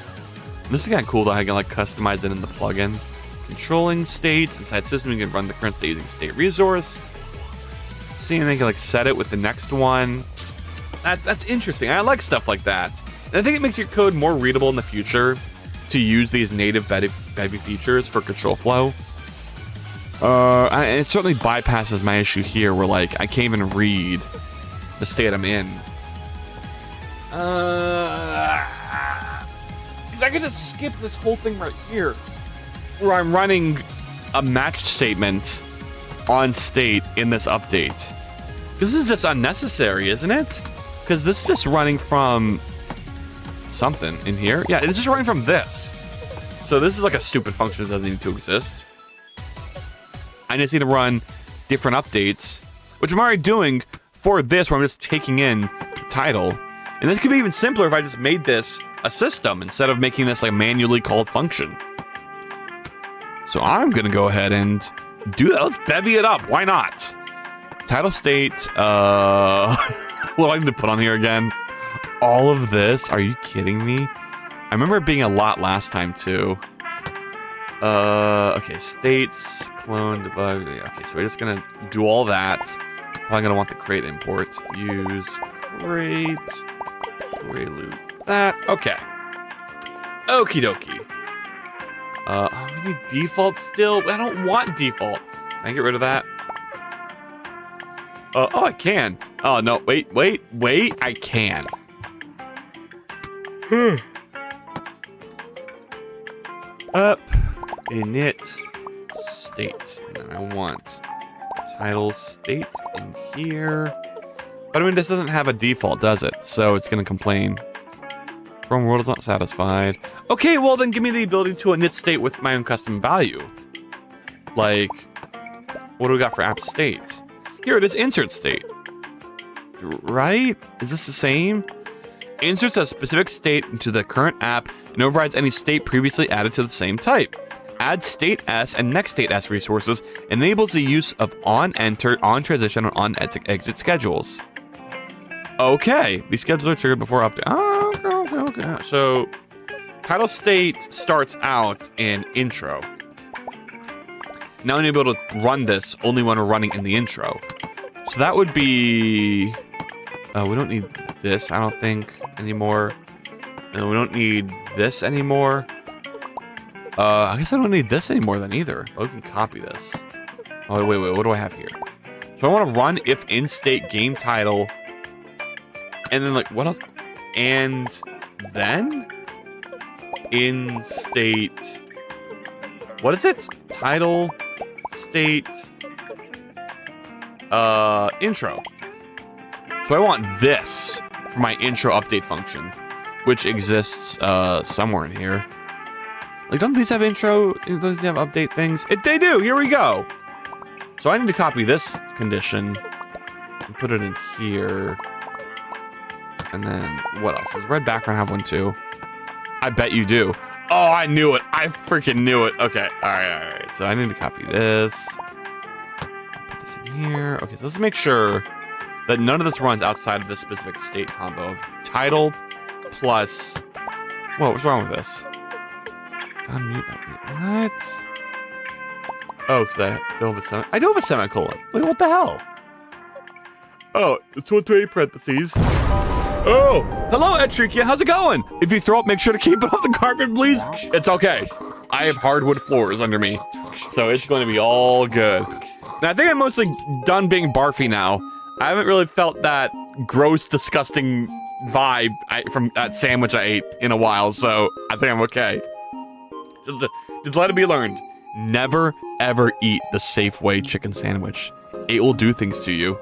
This is kind of cool that I can like customize it in the plugin. Controlling states inside system, you can run the current state using state resource. See, and then you can like set it with the next one. That's interesting. I like stuff like that. And I think it makes your code more readable in the future to use these native Bevy features for control flow. And it certainly bypasses my issue here where like I can't even read the state I'm in. Because I could just skip this whole thing right here where I'm running a matched statement on state in this update. Because this is just unnecessary, isn't it? Because this is just running from something in here. Yeah, it's just running from this. So this is like a stupid function that doesn't need to exist. I just need to run different updates, which I'm already doing for this, where I'm just taking in the title. And this could be even simpler if I just made this a system instead of making this like a manually called function. So I'm gonna go ahead and do that. Let's bevy it up. Why not? Title state. What do I need to put on here again? All of this? Are you kidding me? I remember it being a lot last time too. Okay, states, clone, debug. Okay, so we're just gonna do all that. Probably gonna want the crate import. Use crate, prelude like that. Okay. Okie dokie. We need default still. I don't want default. Can I get rid of that? Oh, I can. Oh, no. Wait. I can. Up. Init. State. And then I want title state in here. But I mean, this doesn't have a default, does it? So it's going to complain. From world is not satisfied. Okay, well then give me the ability to init state with my own custom value. Like, what do we got for app state? Here it is, insert state. Right? Is this the same? Inserts a specific state into the current app and overrides any state previously added to the same type. Adds state S and next state S resources, enables the use of on enter, on transition, and on exit schedules. Okay, these schedules are triggered before update. Oh, okay. So, title state starts out in intro. Now I'm able to run this only when we're running in the intro. So that would be... we don't need this, I don't think, anymore. No, we don't need this anymore. I guess I don't need this anymore then either. Oh, we can copy this. Oh, wait, what do I have here? So I want to run if in state game title... And then, like, what else? And then in state. What is it? Title, state, intro. So I want this for my intro update function, which exists somewhere in here. Like, don't these have intro? Don't these have update things? They do. Here we go. So I need to copy this condition and put it in here. And then, what else? Does red background have one too? I bet you do. Oh, I knew it. I freaking knew it. Okay, all right. So I need to copy this. Put this in here. Okay, so let's make sure that none of this runs outside of this specific state combo of title plus... Whoa, what's wrong with this? Unmute. What? Oh, because I don't have a semicolon. I do have a semicolon. Wait, what the hell? Oh, it's 128 parentheses. Oh, hello, Etrikia. How's it going? If you throw up, make sure to keep it off the carpet, please. It's okay. I have hardwood floors under me, so it's going to be all good. Now, I think I'm mostly done being barfy now. I haven't really felt that gross, disgusting vibe from that sandwich I ate in a while, so I think I'm okay. Just let it be learned. Never, ever eat the Safeway chicken sandwich. It will do things to you.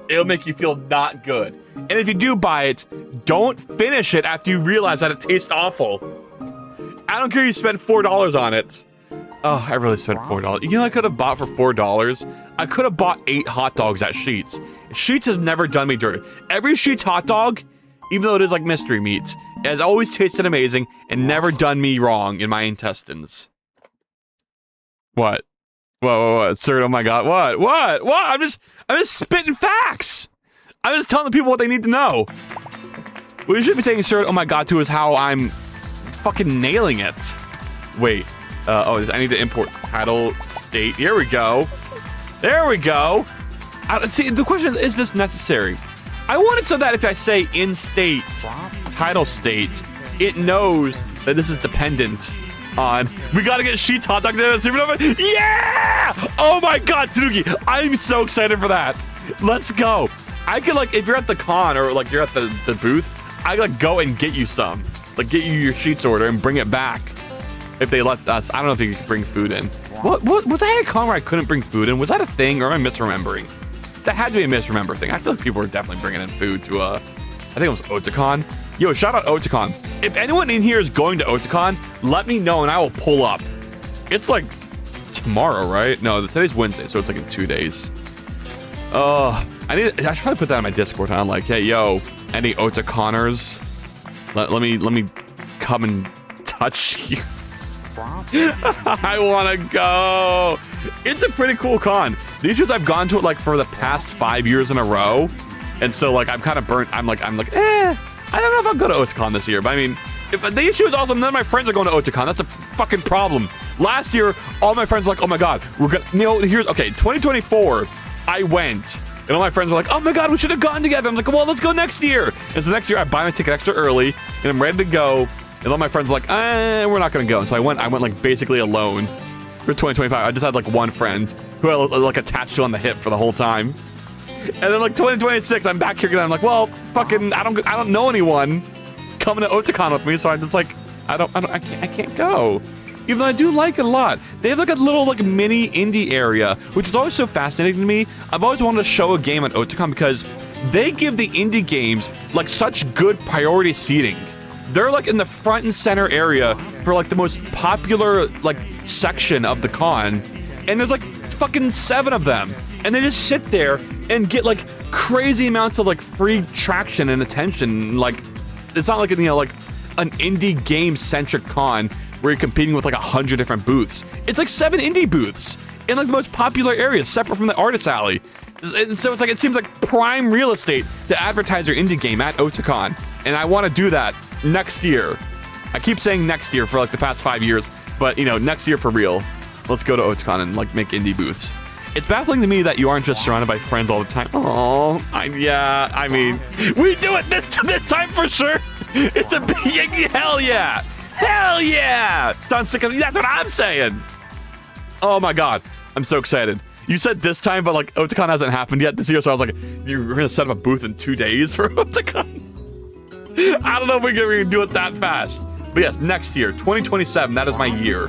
It'll make you feel not good. And if you do buy it, don't finish it after you realize that it tastes awful. I don't care if you spent $4 on it. Oh, I really spent $4. You know what I could have bought for $4? I could have bought 8 hot dogs at Sheetz. Sheetz has never done me dirty. Every Sheetz hot dog, even though it is like mystery meat, has always tasted amazing and never done me wrong in my intestines. What? What? Sir, oh my god, what? I'm just spitting facts! I'm just telling the people what they need to know. What you should be saying, sir, oh my god, too, is how I'm fucking nailing it. Wait, I need to import title, state, here we go. There we go. See, the question is this necessary? I want it so that if I say in state, title state, it knows that this is dependent on. We gotta get Sheetz hot dog there. Yeah! Oh my god, Tsuki, I'm so excited for that. Let's go. I could, like, if you're at the con or like you're at the booth, I could, like, go and get you some. Like, get you your Sheetz order and bring it back. If they let us. I don't know if you could bring food in. What was I at a con where I couldn't bring food in? Was that a thing, or am I misremembering? That had to be a misremember thing. I feel like people were definitely bringing in food to, I think it was Otakon. Yo, shout out Otakon. If anyone in here is going to Otakon, let me know and I will pull up. It's like tomorrow, right? No, today's Wednesday, so it's like in 2 days. I should probably put that on my Discord. I'm like, hey, yo, any Otakoners? Let me come and touch you. I want to go. It's a pretty cool con. These years I've gone to it like for the past 5 years in a row, and so like I'm kind of burnt. I'm like, I don't know if I'll go to Otakon this year. But I mean, if the issue is also none of my friends are going to Otakon. That's a fucking problem. Last year, all my friends were like, oh my god, we're gonna. Here's okay. 2024, I went, and all my friends were like, oh my god, we should have gone together. I'm like, well, let's go next year. And so next year I buy my ticket extra early, and I'm ready to go. And all my friends are like, we're not gonna go. And so I went like basically alone for 2025. I just had like one friend who I like attached to on the hip for the whole time. And then like 2026, I'm back here again. I'm like, well, fucking, I don't know anyone coming to Otakon with me, so I'm just like, I can't go. Even though I do like it a lot. They have like a little like mini indie area, which is always so fascinating to me. I've always wanted to show a game at Otakon because they give the indie games like such good priority seating. They're like in the front and center area for like the most popular like section of the con, and there's like fucking 7 of them, and they just sit there and get like crazy amounts of like free traction and attention. Like it's not like like an indie game centric con where you're competing with like 100 different booths. It's like 7 indie booths in like the most popular areas, separate from the artist alley. And so it's like, it seems like prime real estate to advertise your indie game at Otakon, and I want to do that next year. I keep saying next year for like the past 5 years, but next year for real. Let's go to Otakon and like make indie booths. It's baffling to me that you aren't just surrounded by friends all the time. Oh, yeah. I mean, we do it this time for sure. It's a big hell yeah, hell yeah. Sounds sick of me. That's what I'm saying. Oh my god, I'm so excited. You said this time, but like Otakon hasn't happened yet this year, so I was like, you're gonna set up a booth in 2 days for Otakon? I don't know if we can do it that fast. But yes, next year, 2027, that is my year.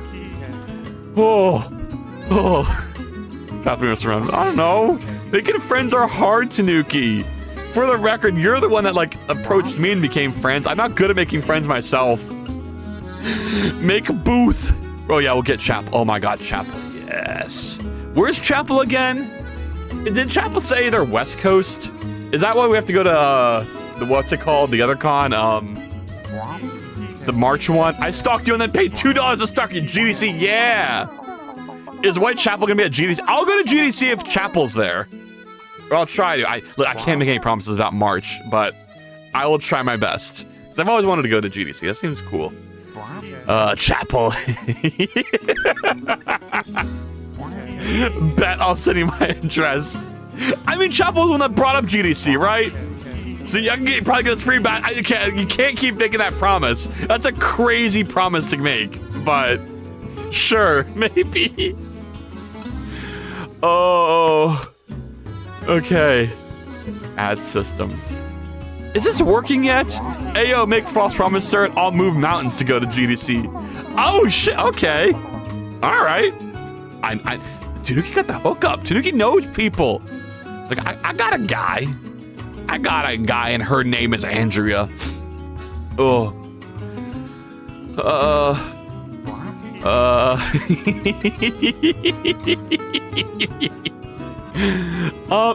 Catherine was surrounded. I don't know. Making friends are hard, Tanuki. For the record, you're the one that like approached me and became friends. I'm not good at making friends myself. Make a booth. Oh yeah, we'll get Chapel. Oh my god, Chapel. Yes. Where's Chapel again? Did Chapel say they're West Coast? Is that why we have to go to what's it called? The other con? The March one? I stalked you and then paid $2 to stalk you, GDC. Yeah. Is Whitechapel gonna be at GDC? I'll go to GDC if Chapel's there. Or I'll try to. I can't make any promises about March, but I will try my best. Because I've always wanted to go to GDC. That seems cool. Chapel. Bet I'll send you my address. I mean, Chapel's the one that brought up GDC, right? So you can probably get us free back. You can't keep making that promise. That's a crazy promise to make, but sure, maybe. Oh, okay. Add systems. Is this working yet? Ayo, make false promise, sir. I'll move mountains to go to GDC. Oh shit. Okay. All right. Tanuki got the hookup. Tanuki knows people. Like I got a guy. And her name is Andrea. Oh.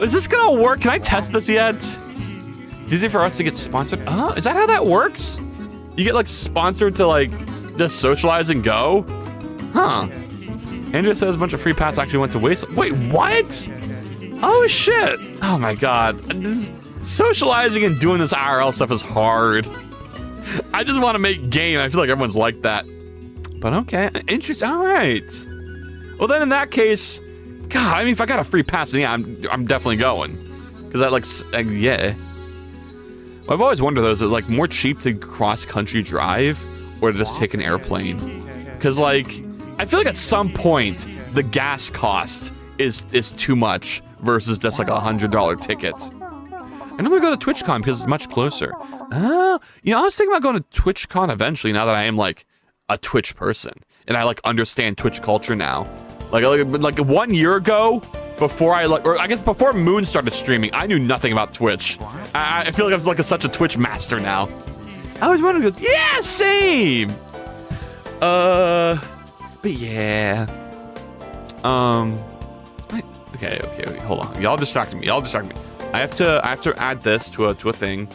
Is this gonna work? Can I test this yet? It's easy for us to get sponsored. Is that how that works? You get like sponsored to like just socialize and go? Huh. Andrea says a bunch of free pass actually went to waste. Wait, what? Oh shit. Oh my god. Socializing and doing this IRL stuff is hard. I just want to make game. I feel like everyone's like that. But okay, interesting. All right. Well, then in that case, God, I mean, if I got a free pass, then yeah, I'm definitely going. Because I like, yeah. Well, I've always wondered though, is it like more cheap to cross-country drive or to just take an airplane? Because like, I feel like at some point the gas cost is too much versus just like $100 ticket. And I'm gonna go to TwitchCon because it's much closer. I was thinking about going to TwitchCon eventually now that I am like a Twitch person and I like understand Twitch culture now. Like 1 year ago, before I guess before Moon started streaming, I knew nothing about Twitch. I feel like I was like such a Twitch master now. I always wanted to go, yeah, same. But yeah. Okay, wait, hold on. Y'all distracting me. I have to add this to a thing.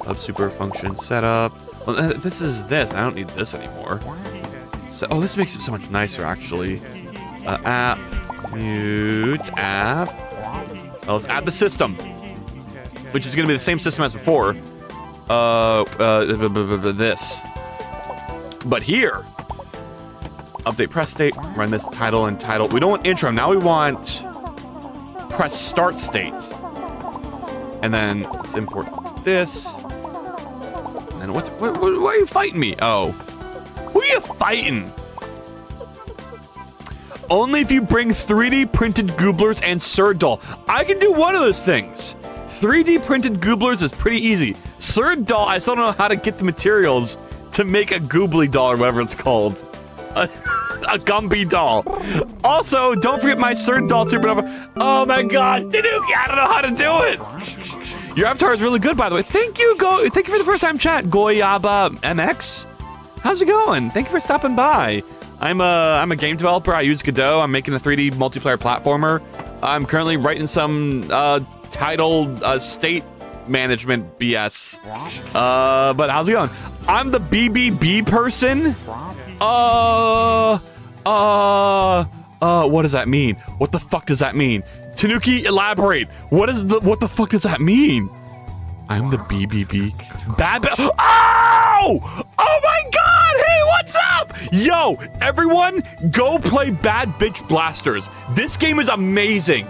Hub super function setup. Well, this is this. I don't need this anymore. So, this makes it so much nicer actually. App, mute, app. Well, let's add the system, which is gonna be the same system as before. This. But here, update press state, run this title and title. We don't want intro, now we want press start state. And then let's import this. And what are you fighting me? Oh. Who are you fighting? Only if you bring 3D printed gooblers and Surd Doll. I can do one of those things. 3D printed gooblers is pretty easy. Surd Doll, I still don't know how to get the materials to make a goobly doll or whatever it's called. A Gumby doll. Also, don't forget my Surd Doll Supernova. Oh my god, Tanuki, I don't know how to do it. Your avatar is really good, by the way. Thank you, thank you for the first time chat, Goyaba MX. How's it going? Thank you for stopping by. I'm a game developer. I use Godot. I'm making a 3D multiplayer platformer. I'm currently writing some titled state management BS. But how's it going? I'm the BBB person. What does that mean? What the fuck does that mean? Tanuki, elaborate. What the fuck does that mean? I'm the BBB. Oh! Oh my god! Hey, what's up? Yo, everyone, go play Bad Bitch Blasters. This game is amazing.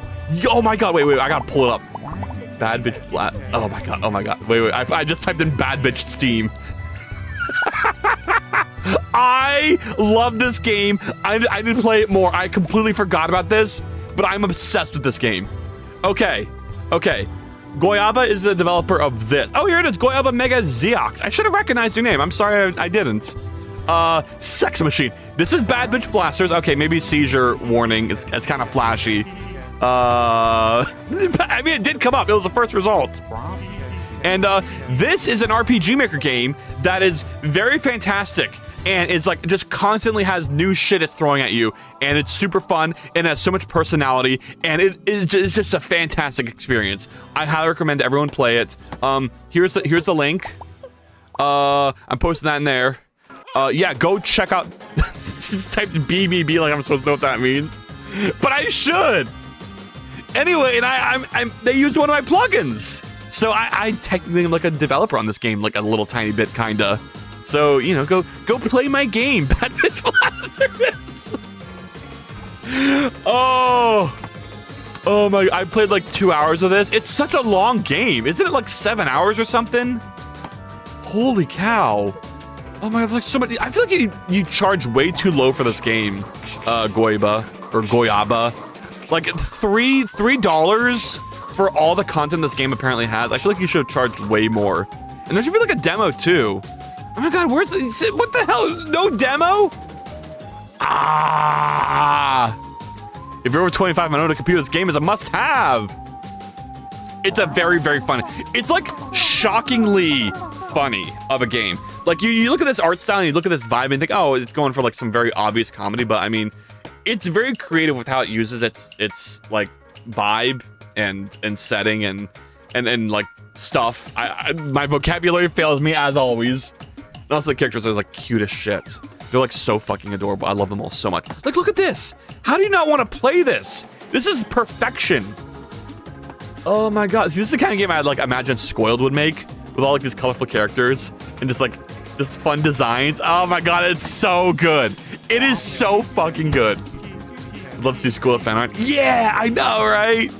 Oh my god, wait, I gotta pull it up. Bad Bitch Blast. Oh my god. Wait, I just typed in Bad Bitch Steam. I love this game. I need to play it more. I completely forgot about this, but I'm obsessed with this game. Okay. Goyaba is the developer of this. Oh, here it is, Goyaba Mega Zeox. I should have recognized your name. I'm sorry I didn't. Sex Machine. This is Bad Bitch Blasters. Okay, maybe seizure warning. It's kind of flashy. I mean, it did come up. It was the first result. And this is an RPG Maker game that is very fantastic. And it's like just constantly has new shit it's throwing at you, and it's super fun and has so much personality, and it's just a fantastic experience. I highly recommend everyone play it. Here's the link. I'm posting that in there. Yeah, go check out. Typed BBB like I'm supposed to know what that means, but I should. Anyway, and they used one of my plugins, so I technically am like a developer on this game, like a little tiny bit, kinda. So, you know, go play my game, Bad Bitch Blasters. Oh my, I played like 2 hours of this. It's such a long game. Isn't it like 7 hours or something? Holy cow. Oh my god, like so many. I feel like you charge way too low for this game, Goyaba. Like $3 for all the content this game apparently has. I feel like you should have charged way more. And there should be like a demo too. Oh my god, what the hell? No demo? If you're over 25 and own a computer, this game is a must-have. It's a very, very fun. It's like shockingly funny of a game. Like you look at this art style and you look at this vibe and think, oh, it's going for like some very obvious comedy, but I mean, it's very creative with how it uses its like vibe and setting and like stuff. My vocabulary fails me as always. And also the characters are like cute as shit. They're like so fucking adorable. I love them all so much. Like, look at this. How do you not want to play this? This is perfection. Oh my god. See, this is the kind of game I'd like imagine Scoiled would make with all like these colorful characters and just like this fun designs. Oh my god, it's so good. It is so fucking good. I'd love to see Scoiled fan art. Yeah, I know, right?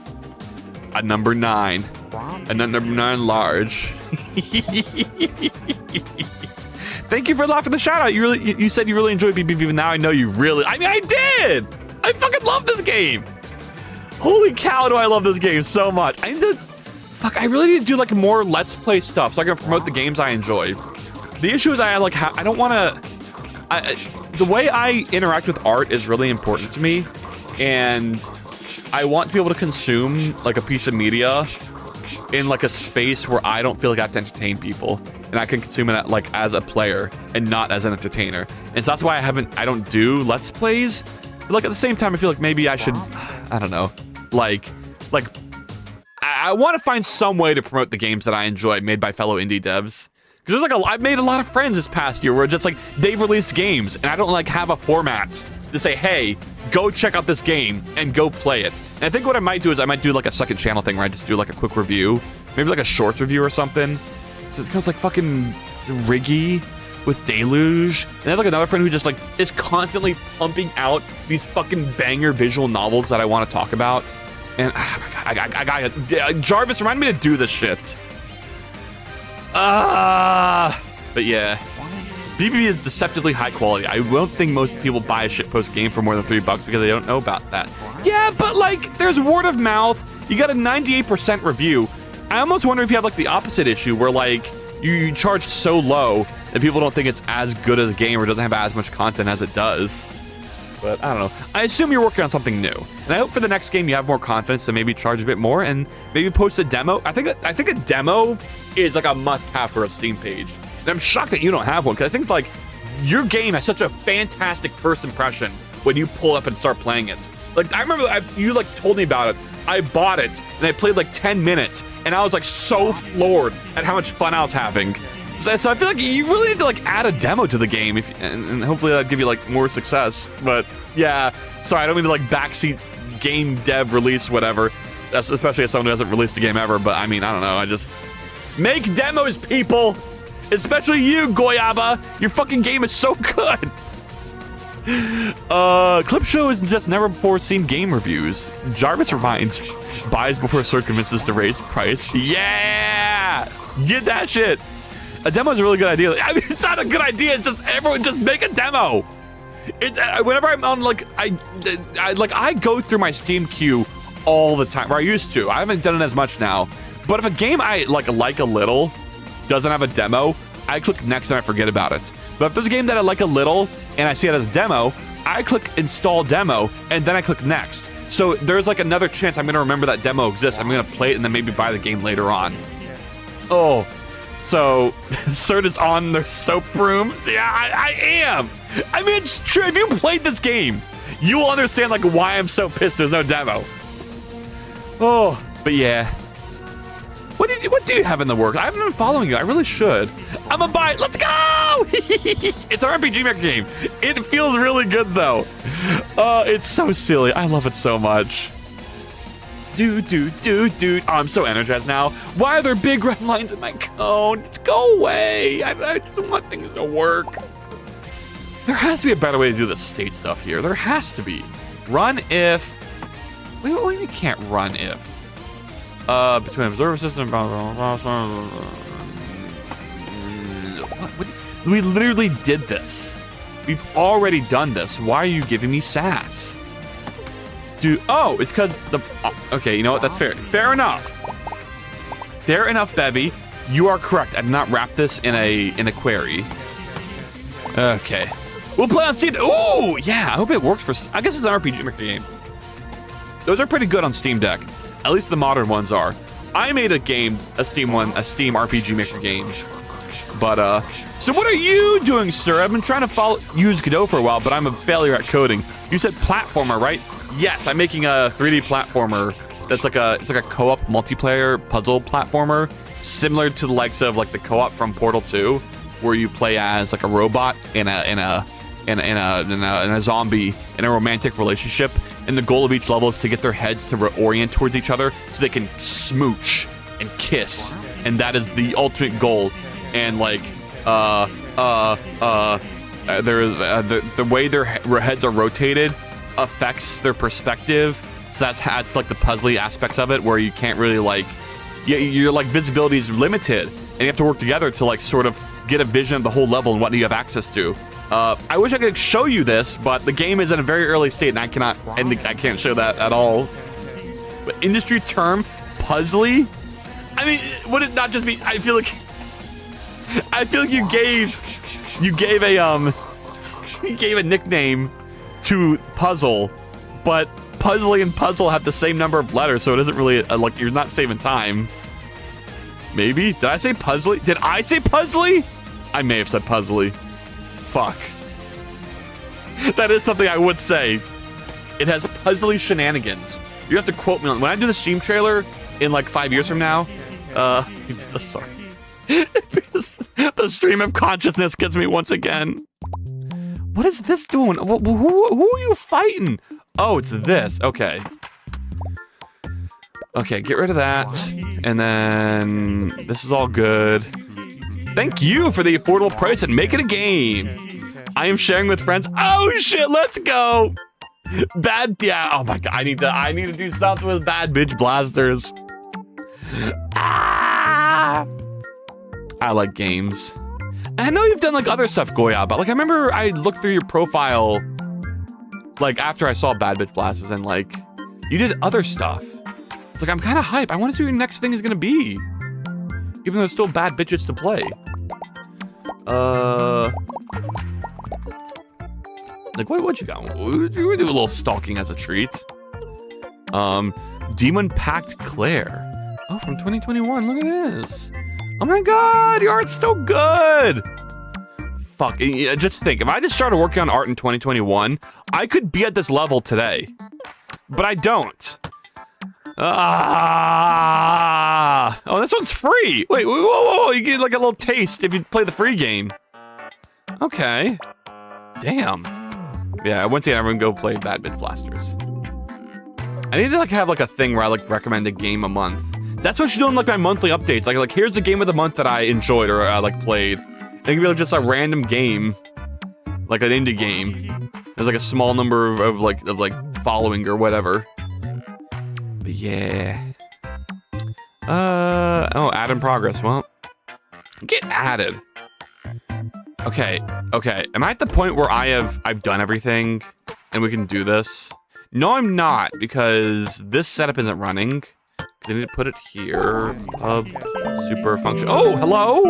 A number 9. A number 9 large. Thank you for laughing the shout out. You said you really enjoyed BBB, but now I know you really. I mean, I did. I fucking love this game. Holy cow, do I love this game so much. I really need to do like more Let's Play stuff so I can promote the games I enjoy. The issue is I don't want to. The way I interact with art is really important to me, and I want to be able to consume like a piece of media in like a space where I don't feel like I have to entertain people, and I can consume it like as a player and not as an entertainer. And so that's why I don't do Let's Plays. But like at the same time, I feel like maybe I should, I don't know, like I want to find some way to promote the games that I enjoy made by fellow indie devs. Because there's like I've made a lot of friends this past year where just like they've released games and I don't like have a format to say, hey, go check out this game and go play it. And I think what I might do is I might do like a second channel thing where I just do like a quick review, maybe like a shorts review or something. So it goes like fucking Riggy with Deluge. And I have like another friend who just like is constantly pumping out these fucking banger visual novels that I want to talk about. And oh my god, I got Jarvis, remind me to do this shit. But yeah, BBB is deceptively high quality. I don't think most people buy a shitpost game for more than $3 because they don't know about that. Yeah, but like, there's word of mouth. You got a 98% review. I almost wonder if you have like the opposite issue where like you charge so low that people don't think it's as good as a game or doesn't have as much content as it does. But I don't know. I assume you're working on something new, and I hope for the next game you have more confidence and maybe charge a bit more and maybe post a demo. I think a demo is like a must-have for a Steam page. And I'm shocked that you don't have one because I think like your game has such a fantastic first impression when you pull up and start playing it. Like I remember you like told me about it. I bought it and I played like 10 minutes and I was like so floored at how much fun I was having. So I feel like you really need to like add a demo to the game and hopefully that'll give you like more success. But yeah, sorry, I don't mean to like backseat game dev release whatever. That's especially as someone who hasn't released a game ever. But I mean, I don't know. I just make demos, people. Especially you, Goyaba. Your fucking game is so good. Clip Show is just never before seen game reviews. Jarvis reminds, buys before Sir convinces to raise price. Yeah, get that shit. A demo is a really good idea. I mean, it's not a good idea. It's just everyone just make a demo. Whenever I'm on like I go through my Steam queue all the time. Or I used to. I haven't done it as much now. But if a game I like a little doesn't have a demo, I click next and I forget about it. But if there's a game that I like a little and I see it as a demo, I click install demo and then I click next. So there's like another chance I'm gonna remember that demo exists. I'm gonna play it and then maybe buy the game later on. Oh, so Cert is on their soap room. Yeah, I am. I mean, it's true. If you played this game, you will understand like why I'm so pissed there's no demo. Oh, but yeah. What do you have in the works? I haven't been following you. I really should. I'm gonna buy it. Let's go! It's an RPG Maker game. It feels really good though. It's so silly. I love it so much. Dude. Oh, I'm so energized now. Why are there big red lines in my cone? Just go away. I just want things to work. There has to be a better way to do the state stuff here. There has to be. Run if. Wait, you can't run if. Between observer system. What? We literally did this. We've already done this. Why are you giving me sass? Dude, oh, it's because the. Okay, you know what? That's fair. Fair enough. Fair enough, Bevy. You are correct. I did not wrap this in a query. Okay. We'll play on Steam. Ooh, yeah. I hope it works for. I guess it's an RPG Maker game. Those are pretty good on Steam Deck. At least the modern ones are. I made a game, a Steam RPG Maker game. But, so what are you doing, sir? I've been trying to use Godot for a while, but I'm a failure at coding. You said platformer, right? Yes, I'm making a 3D platformer that's like it's like a co-op multiplayer puzzle platformer, similar to the likes of like the co-op from Portal 2, where you play as like a robot in a zombie in a romantic relationship. And the goal of each level is to get their heads to reorient towards each other so they can smooch and kiss. And that is the ultimate goal. And like, the way their heads are rotated affects their perspective. So that's like the puzzly aspects of it, where you can't really like, your like visibility is limited, and you have to work together to like sort of get a vision of the whole level and what you have access to. I wish I could show you this, but the game is in a very early state, and I can't show that at all. But industry term, puzzly. I mean, would it not just be? I feel like you gave a nickname to puzzle, but puzzly and puzzle have the same number of letters, so it isn't really like you're not saving time. Maybe did I say puzzly? Did I say puzzly? I may have said puzzly. Fuck. That is something I would say. It has puzzly shenanigans. You have to quote me on when I do the Steam trailer in like 5 years from now. It's just sorry. The stream of consciousness gets me once again. What is this doing? Who are you fighting? Oh, it's this. Okay. Okay, get rid of that. And then this is all good. Thank you for the affordable price and make it a game. I am sharing with friends. Oh shit, let's go. Yeah, oh my god, I need to do something with bad bitch blasters. Ah! I like games. And I know you've done like other stuff, Goya, but like I remember I looked through your profile like after I saw Bad Bitch Blasters and like you did other stuff. It's like I'm kind of hype. I want to see what your next thing is gonna be. Even though there's still bad bitches to play. Like what you got? We do a little stalking as a treat. Demon Pact Claire. Oh, from 2021. Look at this. Oh my god, your art's so good. Fuck, just think, if I just started working on art in 2021, I could be at this level today. But I don't. Oh, this one's free. Wait, whoa, you get like a little taste if you play the free game. Okay. Damn. Yeah, I went to everyone go play Bad Bitch Blasters. I need to like have like a thing where I like recommend a game a month. That's what you do in like my monthly updates. Like here's the game of the month that I enjoyed or like played. It can be like just a random game, like an indie game. There's like a small number of like following or whatever. But yeah. Oh, add in progress. Well, get added. Okay. Am I at the point where I've done everything and we can do this? No, I'm not, because this setup isn't running. I need to put it here. Pub super function. Oh, hello.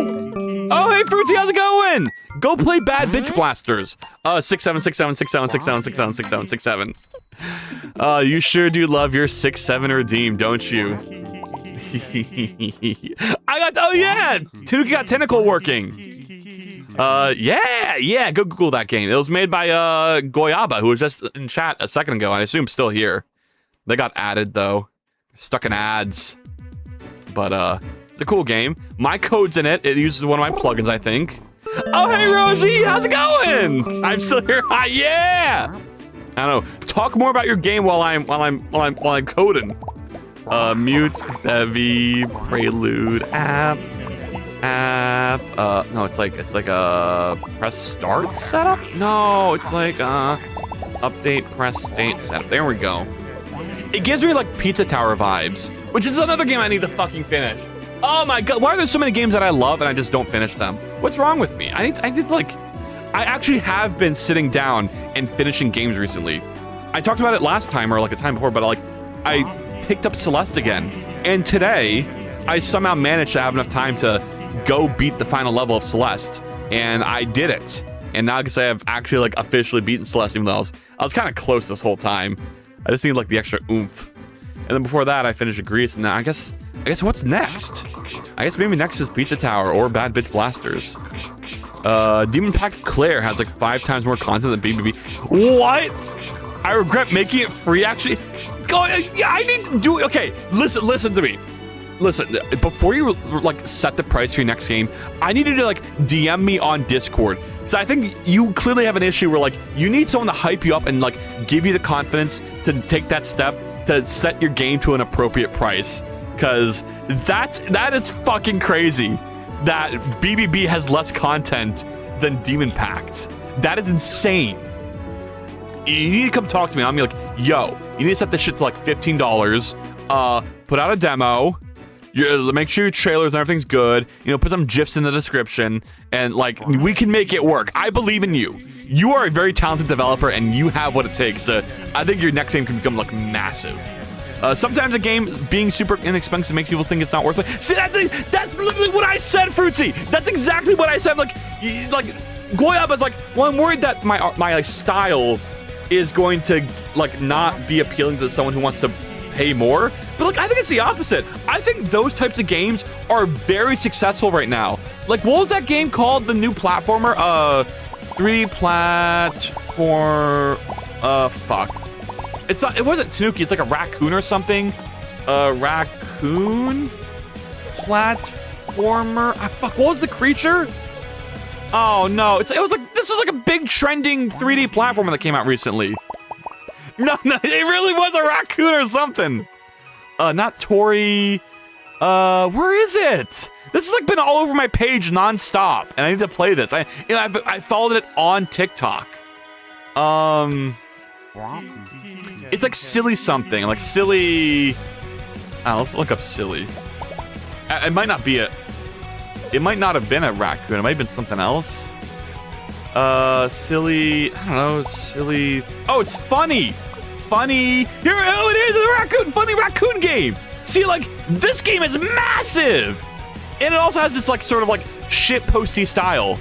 Oh, hey, Fruitsy, how's it going? Go play Bad Bitch Blasters. 67676767676767. You sure do love your 6-7 redeem, don't you? I got. Oh yeah, Tanuki got tentacle working. Yeah. Go Google that game. It was made by Goyaba, who was just in chat a second ago, and I assume still here. They got added though. Stuck in ads, but it's a cool game. My code's in it. It uses one of my plugins, I think. Oh, hey Rosie, how's it going? I'm still here. Hi, yeah. I don't know. Talk more about your game while I'm coding. Mute, Bevy, Prelude, app. No, it's like a press start setup. No, it's like update press state setup. There we go. It gives me like Pizza Tower vibes, which is another game I need to fucking finish. Oh my god, why are there so many games that I love and I just don't finish them? What's wrong with me? I actually have been sitting down and finishing games recently. I talked about it last time or like a time before, but like I picked up Celeste again, and today I somehow managed to have enough time to go beat the final level of Celeste, and I did it. And now I can say I've actually like officially beaten Celeste, even though I was kind of close this whole time. I just need like the extra oomph. And then before that, I finished Grease, and then I guess what's next? I guess maybe next is Pizza Tower or Bad Bitch Blasters. Demon Pact Claire has like 5 times more content than BBB. What? I regret making it free. Actually, yeah, I need to do it. Okay, listen to me. Listen, before you like set the price for your next game, I need you to like DM me on Discord. So I think you clearly have an issue where like you need someone to hype you up and like give you the confidence to take that step to set your game to an appropriate price. Cause that is fucking crazy that BBB has less content than Demon Pact. That is insane. You need to come talk to me. I'm gonna be like, yo, you need to set this shit to like $15. Put out a demo. Make sure your trailers and everything's good. You know, put some GIFs in the description, and like we can make it work. I believe in you. You are a very talented developer, and you have what it takes to. I think your next game can become like massive. Sometimes a game being super inexpensive makes people think it's not worth it. See, that's literally what I said, Fruitsy. That's exactly what I said. Like Goyaba's like, well, I'm worried that my like style is going to like not be appealing to someone who wants to pay more. But like, I think it's the opposite. I think those types of games are very successful right now. Like, what was that game called? The new platformer? 3D platform. Fuck. It's not. It wasn't Tanuki. It's like a raccoon or something. Raccoon platformer. Fuck. What was the creature? Oh no. It was like this is like a big trending 3D platformer that came out recently. No, it really was a raccoon or something. Not Tori. Where is it? This has like been all over my page nonstop, and I need to play this. I followed it on TikTok. It's like silly something, like silly. Let's look up silly. It might not be it. It might not have been a raccoon. It might have been something else. Silly. I don't know. Silly. Oh, it's funny. Funny. Here, oh, it is a raccoon. Funny raccoon game. See, like, this game is massive. And it also has this, like, sort of, like, shitposty style.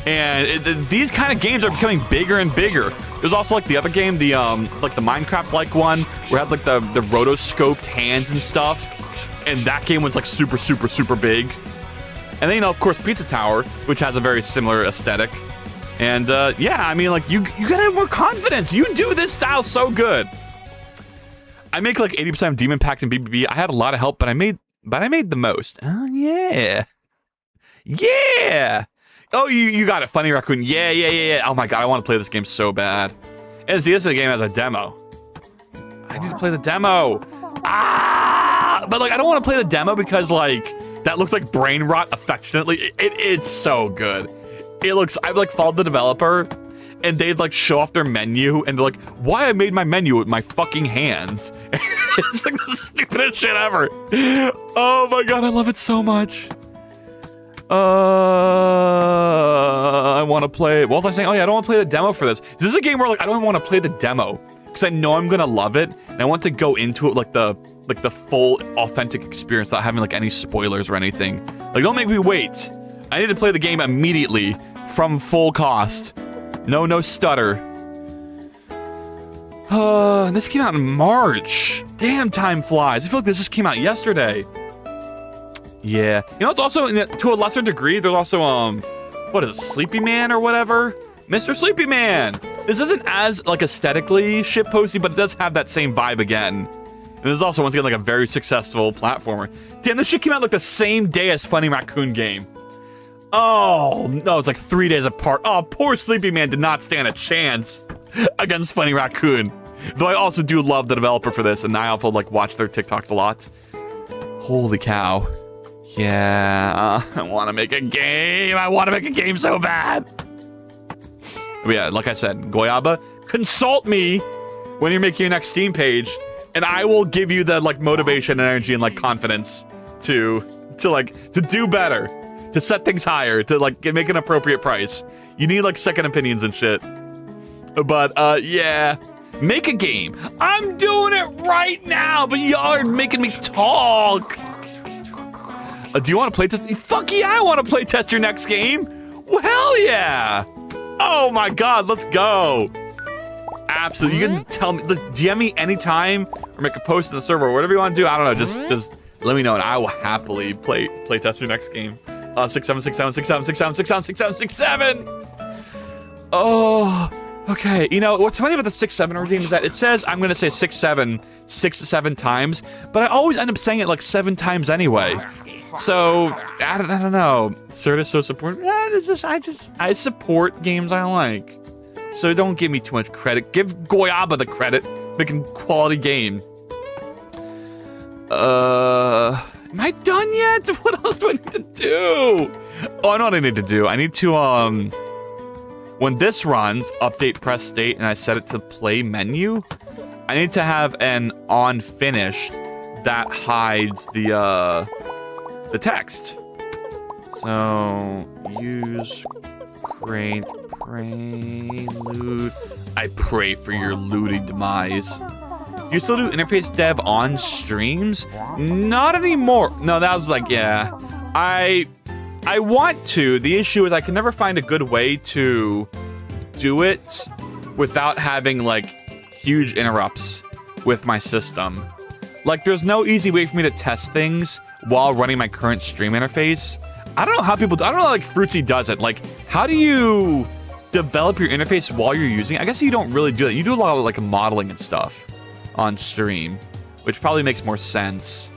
And these kind of games are becoming bigger and bigger. There's also, like, the other game, the, like, the Minecraft-like one, where it had, like, the rotoscoped hands and stuff. And that game was, like, super, super, super big. And then, you know, of course, Pizza Tower, which has a very similar aesthetic. And, yeah, I mean, like, you gotta have more confidence. You do this style so good. I make, like, 80% of Demon Pact and BBB. I had a lot of help, but I made the most. Oh, yeah. Yeah. Oh, you got it. Funny Raccoon. Yeah. Oh, my God. I want to play this game so bad. And see, this game has a demo. I need to play the demo. But, like, I don't want to play the demo because, like, that looks like brain rot affectionately. It's so good. It looks, I've like followed the developer and they'd like show off their menu and they're like, why I made my menu with my fucking hands. It's like the stupidest shit ever. Oh my God, I love it so much. I want to play, what was I saying? Oh yeah, I don't want to play the demo for this. This is a game where like, I don't want to play the demo because I know I'm going to love it. And I want to go into it like the full authentic experience without having like any spoilers or anything. Like, don't make me wait. I need to play the game immediately from full cost. No stutter. This came out in March. Damn, time flies. I feel like this just came out yesterday. Yeah. You know, it's also, to a lesser degree, there's also, what is it, Sleepy Man or whatever? Mr. Sleepy Man! This isn't as, like, aesthetically shitposty, but it does have that same vibe again. And this is also, once again, like, a very successful platformer. Damn, this shit came out, like, the same day as Funny Raccoon game. Oh, no, it's like 3 days apart. Oh, poor Sleepy Man did not stand a chance against Funny Raccoon. Though I also do love the developer for this, and I also, like, watch their TikToks a lot. Holy cow. Yeah, I want to make a game. I want to make a game so bad. But yeah, like I said, Goyaba, consult me when you're making your next Steam page, and I will give you the, like, motivation and energy and, like, confidence to do better. To set things higher, to like make an appropriate price. You need like second opinions and shit. But yeah, make a game. I'm doing it right now, but y'all are making me talk. Do you want to play test? Fuck yeah, I want to play test your next game. Well, hell yeah. Oh my God, let's go. Absolutely, you can tell me, DM me anytime or make a post in the server or whatever you want to do. I don't know, just let me know and I will happily play test your next game. 6-7. Oh, okay. You know, what's funny about the 6-7 game is that it says I'm going to say 6-7, 6 to 7 times, but I always end up saying it like 7 times anyway. So, I don't know. Certus so supportive. I support games I like. So don't give me too much credit. Give Goyaba the credit. Making quality game. Am I done yet? What else do I need to do? Oh, I know what I need to do. I need to, when this runs, update press state, and I set it to play menu, I need to have an on finish that hides the text. So, use crate prelude. I pray for your looting demise. You still do interface dev on streams? Not anymore. No, that was like, yeah. I want to. The issue is I can never find a good way to do it without having like huge interrupts with my system. Like there's no easy way for me to test things while running my current stream interface. I don't know how people do. I don't know like Fruitsy does it. Like how do you develop your interface while you're using it? I guess you don't really do that. You do a lot of like modeling and stuff on stream, which probably makes more sense.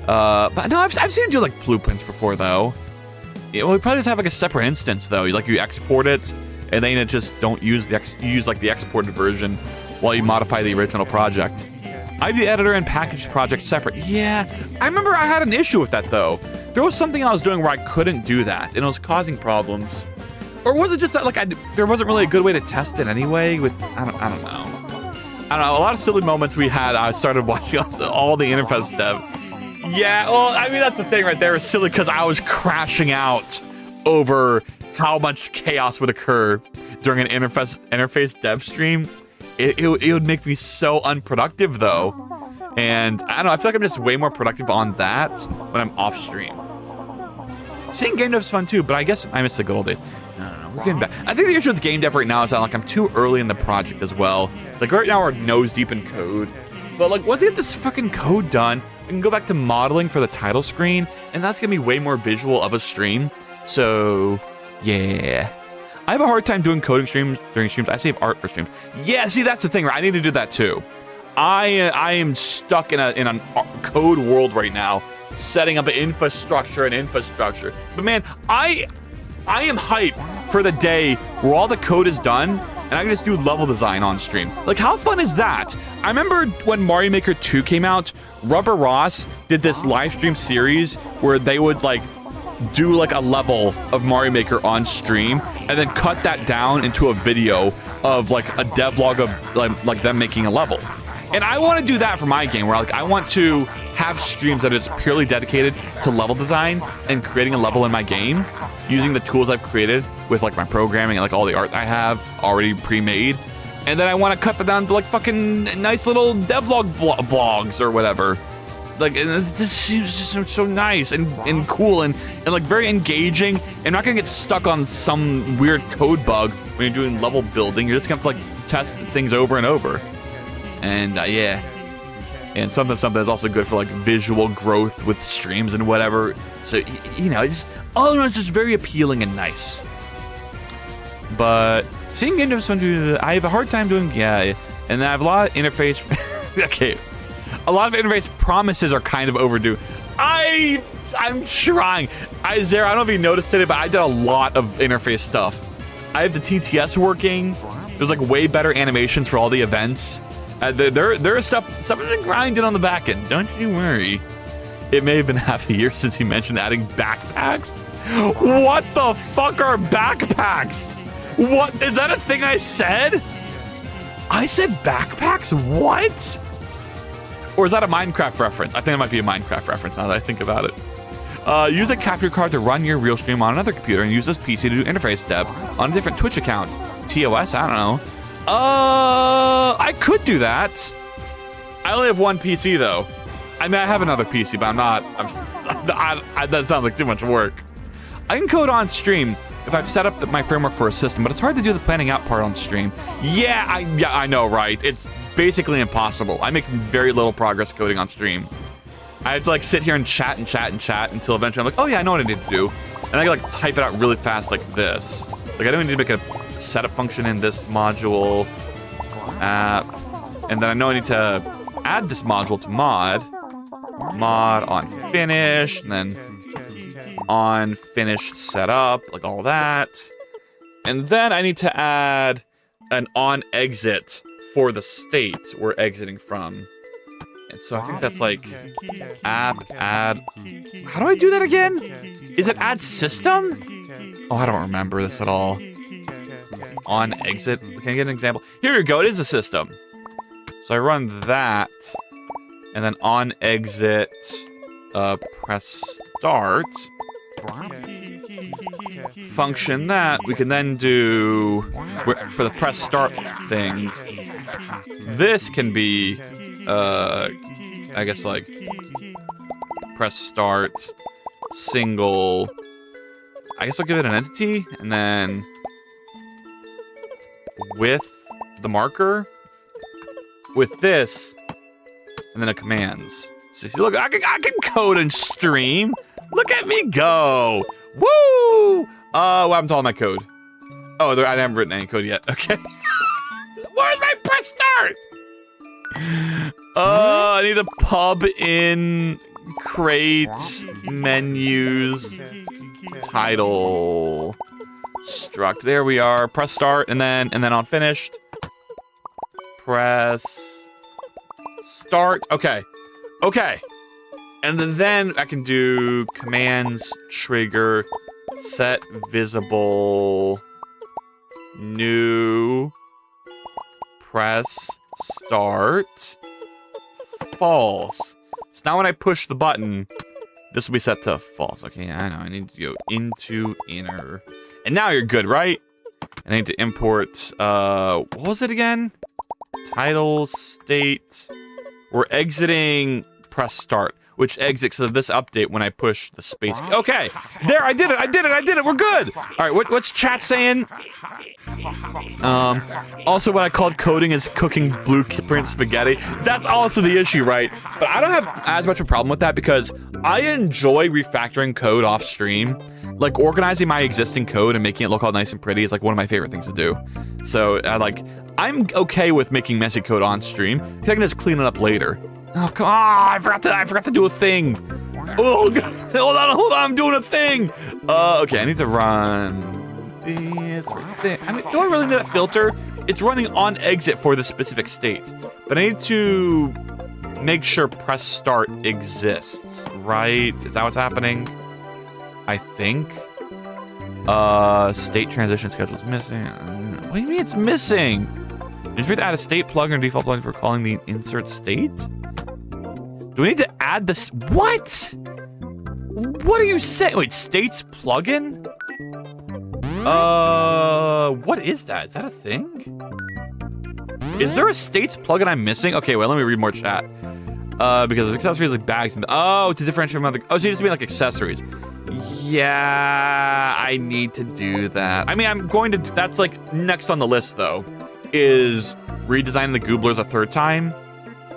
But no, I've seen him do like blueprints before though. Yeah, well, we probably just have like a separate instance though. You export it, and then you just don't use like the exported version while you modify the original project. I do the editor and package project separate. Yeah, I remember I had an issue with that though. There was something I was doing where I couldn't do that, and it was causing problems. Or was it just that like there wasn't really a good way to test it anyway? With I don't know. A lot of silly moments we had. I started watching all the interface dev. Yeah, well, I mean, that's the thing right there. It's silly because I was crashing out over how much chaos would occur during an interface dev stream. It would make me so unproductive, though. And I don't know, I feel like I'm just way more productive on that when I'm off stream. Seeing game dev is fun, too, but I guess I miss the good old days. No, we're getting back. I think the issue with game dev right now is that, like, I'm too early in the project as well. Like, right now we're nose deep in code. But, like, once I get this fucking code done, I can go back to modeling for the title screen, and that's gonna be way more visual of a stream. So, yeah. I have a hard time doing coding streams during streams. I save art for streams. Yeah, see, that's the thing, right? I need to do that too. I am stuck in a code world right now, setting up an infrastructure. But man, I am hyped for the day where all the code is done and I can just do level design on stream. Like, how fun is that? I remember when Mario Maker 2 came out, Rubber Ross did this live stream series where they would like do like a level of Mario Maker on stream and then cut that down into a video of like a devlog of like them making a level. And I want to do that for my game where like I want to have streams that is purely dedicated to level design and creating a level in my game using the tools I've created with like my programming and like all the art I have already pre-made. And then I want to cut that down to like fucking nice little devlog vlogs or whatever. Like, this seems just so nice and cool and like very engaging. And not gonna get stuck on some weird code bug when you're doing level building. You're just gonna have to like test things over and over. And yeah. And something that's also good for like visual growth with streams and whatever. So, you know, just all in all, it's just very appealing and nice. But seeing game devs fun too, I have a hard time doing, yeah. And then I have a lot of interface, okay. A lot of interface promises are kind of overdue. I'm trying. Zara, I don't know if you noticed today, but I did a lot of interface stuff. I have the TTS working. There's like way better animations for all the events. There is stuff is grinding on the back end. Don't you worry. It may have been half a year since he mentioned adding backpacks. What the fuck are backpacks? What? Is that a thing I said? I said backpacks? What? Or is that a Minecraft reference? I think it might be a Minecraft reference now that I think about it. Use a capture card to run your real stream on another computer and use this PC to do interface dev on a different Twitch account. TOS? I don't know. I could do that. I only have one PC though. I mean, I have another PC, but I'm not. That sounds like too much work. I can code on stream if I've set up my framework for a system, but it's hard to do the planning out part on stream. Yeah, I know, right? It's basically impossible. I make very little progress coding on stream. I have to like sit here and chat until eventually I'm like, oh yeah, I know what I need to do. And I can like type it out really fast like this. Like I don't need to make a setup function in this module app. And then I know I need to add this module to mod on finish, and then on finish setup, like all that. And then I need to add an on exit for the state we're exiting from. And so I think that's like app add. How do I do that again? Is it add system? Oh, I don't remember this at all. On exit. Can I get an example? Here we go. It is a system. So I run that, and then on exit, press start. Function that. We can then do for the press start thing. This can be, I guess like press start single. I guess I'll give it an entity, and then with the marker, with this, and then a commands. So see, look, I can code and stream. Look at me go! Woo! What happened to all my code? Oh, I haven't written any code yet. Okay. Where's my press start? I need a pub in crates, menus, title, struct. There we are. Press start, and then on finished. Press start. Okay. And then I can do commands, trigger, set visible, new, press start, false. So now when I push the button, this will be set to false. Okay, I know. I need to go into inner. And now you're good, right? I need to import, what was it again? Title, state. We're exiting, press start, which exits of this update when I push the space. Okay, there, I did it, we're good. All right, what's chat saying? Also what I called coding is cooking blueprint spaghetti. That's also the issue, right? But I don't have as much of a problem with that because I enjoy refactoring code off stream. Like organizing my existing code and making it look all nice and pretty is like one of my favorite things to do. So I'm okay with making messy code on stream because I can just clean it up later. Oh, come on, I forgot to do a thing. Oh, God. Hold on, I'm doing a thing. Okay, I need to run this right there. I mean, do I really need that filter? It's running on exit for the specific state. But I need to make sure press start exists, right? Is that what's happening? I think. State transition schedule is missing. What do you mean it's missing? Did you forget to add a state plugin or default plugin for calling the insert state? Do we need to add this? What? What are you saying? Wait, states plugin? What is that? Is that a thing? Is there a states plugin I'm missing? Okay, wait, let me read more chat. Because of accessories like bags and to differentiate from other. Oh, so you just mean like accessories. Yeah, I need to do that. I mean, I'm going to. That's like next on the list though, is redesigning the gooblers a third time,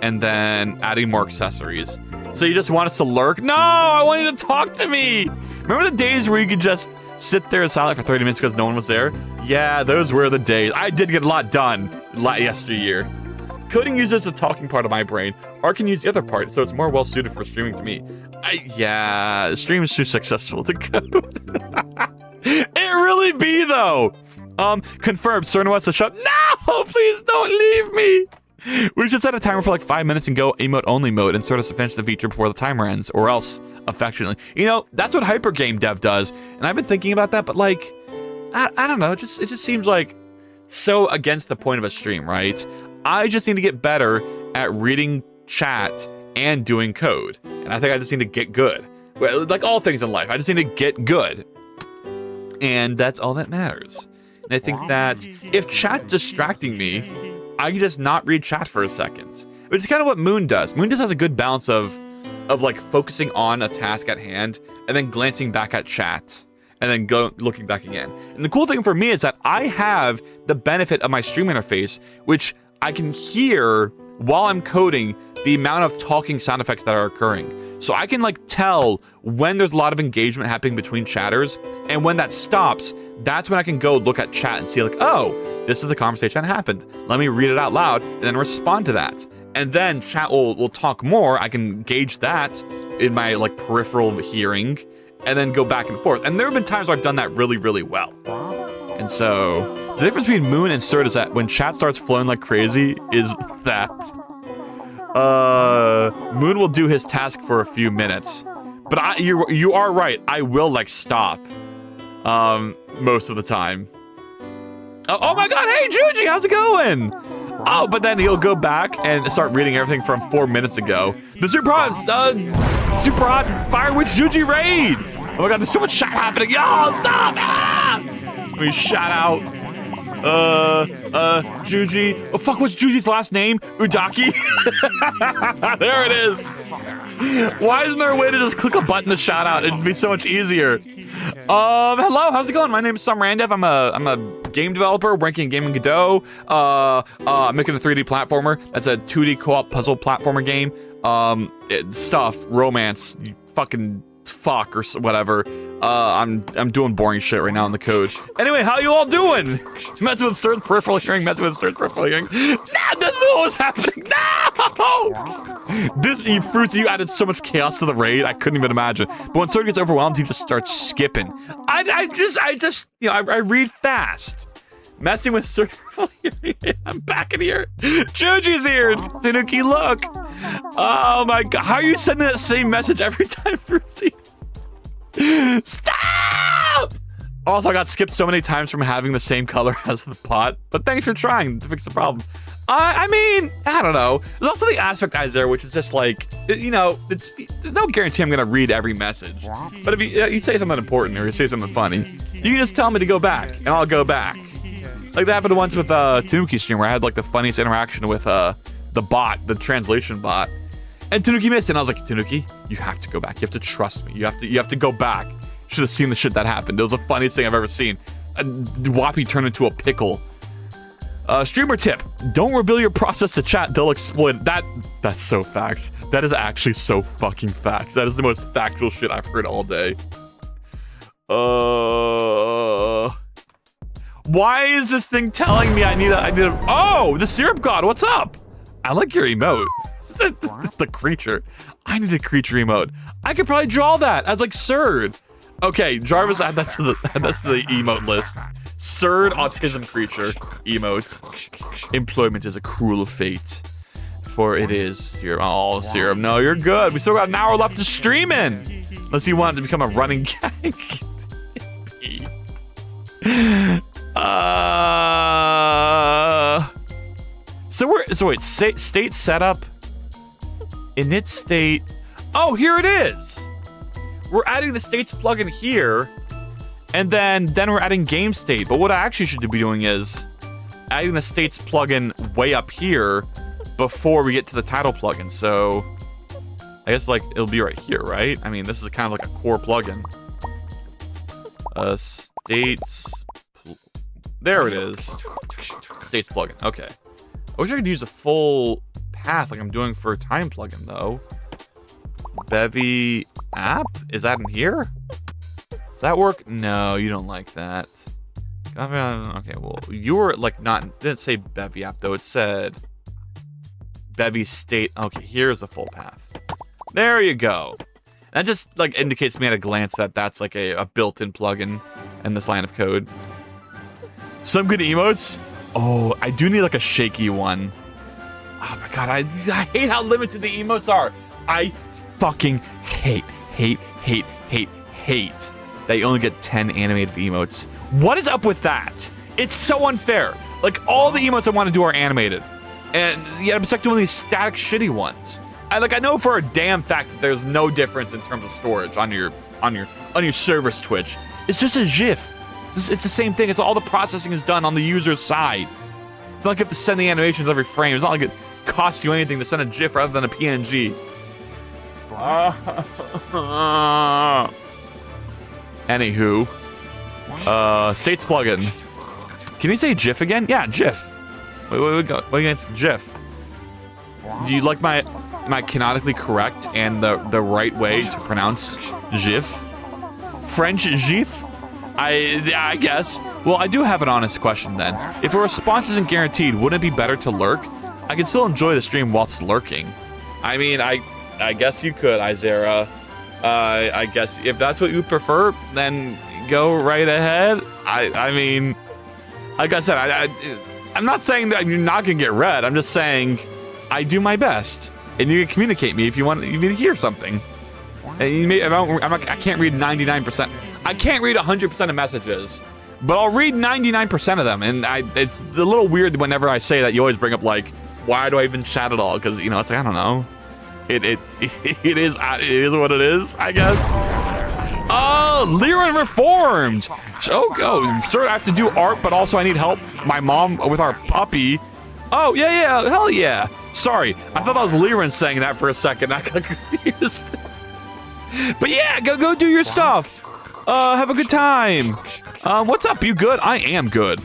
and then adding more accessories. So you just want us to lurk? No, I want you to talk to me. Remember the days where you could just sit there silent for 30 minutes because no one was there? Yeah, those were the days. I did get a lot done yesteryear. Coding uses the talking part of my brain. Art can use the other part, so it's more well suited for streaming to me. Yeah, the stream is too successful to code. It really be though. Confirmed. Certain wants to shut. No, please don't leave me. We should set a timer for like 5 minutes and go emote only mode and sort of finish the feature before the timer ends, or else affectionately. You know, that's what hyper game dev does, and I've been thinking about that. But like, I don't know. It just seems like so against the point of a stream, right? I just need to get better at reading chat and doing code. And I think I just need to get good. Well, like all things in life, I just need to get good. And that's all that matters. And I think that if chat's distracting me, I can just not read chat for a second. Which is kind of what Moon does. Moon just has a good balance of like focusing on a task at hand and then glancing back at chat and then looking back again. And the cool thing for me is that I have the benefit of my stream interface, which I can hear while I'm coding the amount of talking sound effects that are occurring. So I can like tell when there's a lot of engagement happening between chatters, and when that stops, that's when I can go look at chat and see like, oh, this is the conversation that happened. Let me read it out loud and then respond to that. And then chat will talk more. I can gauge that in my like peripheral hearing and then go back and forth. And there have been times where I've done that really, really well. And so the difference between Moon and Surt is that when chat starts flowing like crazy is that Moon will do his task for a few minutes, but you are right. I will like stop most of the time. Oh my God! Hey Juji, how's it going? Oh, but then he'll go back and start reading everything from 4 minutes ago. The super hot Fire Witch Juji raid. Oh my God, there's so much chat happening. Yo, stop! Ah! Let me shout out Juji. Oh fuck, what's Juji's last name? Udaki? There it is. Why isn't there a way to just click a button to shout out? It'd be so much easier. Hello, how's it going? My name is Sam Randev. I'm a game developer working in Gaming Godot. I'm making a 3D platformer. That's a 2D co-op puzzle platformer game. Romance, you fucking fuck or whatever. I'm doing boring shit right now in the code. Anyway, how you all doing? Messing with Stur's peripheral hearing, messing with Stur's peripheral hearing. Nah, that's what was happening. No! This fruits, you added so much chaos to the raid, I couldn't even imagine. But when Stur gets overwhelmed, he just starts skipping. I just, you know, I read fast. Messing with Stur's peripheral hearing. I'm back in here. Juji's here. Tanuki, look. Oh my God, how are you sending that same message every time, Fruity? Stop! Also, I got skipped so many times from having the same color as the pot, but thanks for trying to fix the problem. I mean, I don't know. There's also the aspect eyes there, which is just like, you know, there's no guarantee I'm gonna read every message. But if you say something important or you say something funny, you can just tell me to go back, and I'll go back. Like that happened once with Tanuki's stream, where I had like the funniest interaction with the bot, the translation bot, and Tanuki missed it. And I was like, Tanuki, you have to go back. You have to trust me. You have to go back. Should have seen the shit that happened. It was the funniest thing I've ever seen. Wappy turned into a pickle. Streamer tip: don't reveal your process to chat. They'll exploit it. That's so facts. That is actually so fucking facts. That is the most factual shit I've heard all day. Why is this thing telling me I need a oh, the syrup god, what's up? I like your emote. the creature. I need a creature emote. I could probably draw that as like Surd. Okay, Jarvis, add that to the emote list. Surd autism creature emotes. Employment is a cruel fate, for it is syrup. Oh, syrup. No, you're good. We still got an hour left to stream in. Unless you want it to become a running gag. So wait, state setup. Init state. Oh, here it is. We're adding the states plugin here, and then we're adding game state. But what I actually should be doing is adding the states plugin way up here before we get to the title plugin. So I guess like it'll be right here, right? I mean, this is kind of like a core plugin. States. There it is. States plugin. Okay. I wish I could use a full path like I'm doing for a time plugin though. Bevy app? Is that in here? Does that work? No, you don't like that. Okay, well, you were like not, it didn't say Bevy app though. It said Bevy state. Okay, here's the full path. There you go. That just like indicates to me at a glance that that's like a built-in plugin in this line of code. Some good emotes. Oh, I do need like a shaky one. Oh my god, I hate how limited the emotes are. I fucking hate that you only get 10 animated emotes. What is up with that? It's so unfair. Like all the emotes I want to do are animated, and yet I'm stuck doing these static shitty ones. I know for a damn fact that there's no difference in terms of storage on your server's Twitch. It's just a GIF. It's the same thing. It's all the processing is done on the user's side. It's not like you have to send the animations every frame. It's not like it costs you anything to send a GIF rather than a PNG. Anywho, states plugin. Can you say GIF again? Yeah, GIF. Wait, what against GIF? Do you like my canonically correct and the right way to pronounce GIF? French GIF? I guess. Well, I do have an honest question then. If a response isn't guaranteed, wouldn't it be better to lurk? I can still enjoy the stream whilst lurking. I mean, I guess you could, Izera. I guess if that's what you prefer, then go right ahead. I mean, like I said, I'm not saying that you're not gonna get read. I'm just saying I do my best, and you can communicate me if you want. You need to hear something. And you may, I can't read 99%. I can't read 100% of messages, but I'll read 99% of them. And it's a little weird whenever I say that. You always bring up like, why do I even chat at all? Because you know, it's like I don't know. It is what it is, I guess. Oh, Lyran reformed. So go, sir. I have to do art, but also I need help. My mom with our puppy. Oh yeah, hell yeah. Sorry, I thought that was Lyran saying that for a second. I got confused. But yeah, go do your stuff. Have a good time. What's up? You good? I am good.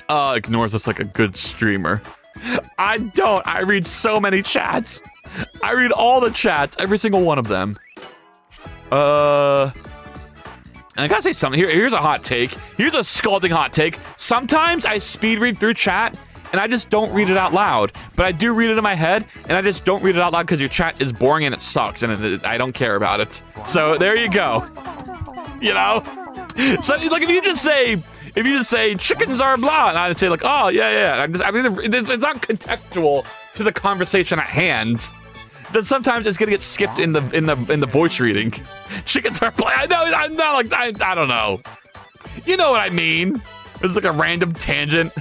Ignores us like a good streamer. I don't. I read so many chats. I read all the chats, every single one of them. And I gotta say something. Here's a hot take. Here's a scalding hot take. Sometimes I speed read through chat, and I just don't read it out loud. But I do read it in my head, and I just don't read it out loud because your chat is boring and it sucks, and I don't care about it. So there you go. You know? So like if you just say chickens are blah, and I'd say like, oh yeah. I mean, it's not contextual to the conversation at hand. Then sometimes it's gonna get skipped in the voice reading. Chickens are blah. I know. I'm not like I don't know. You know what I mean? It's like a random tangent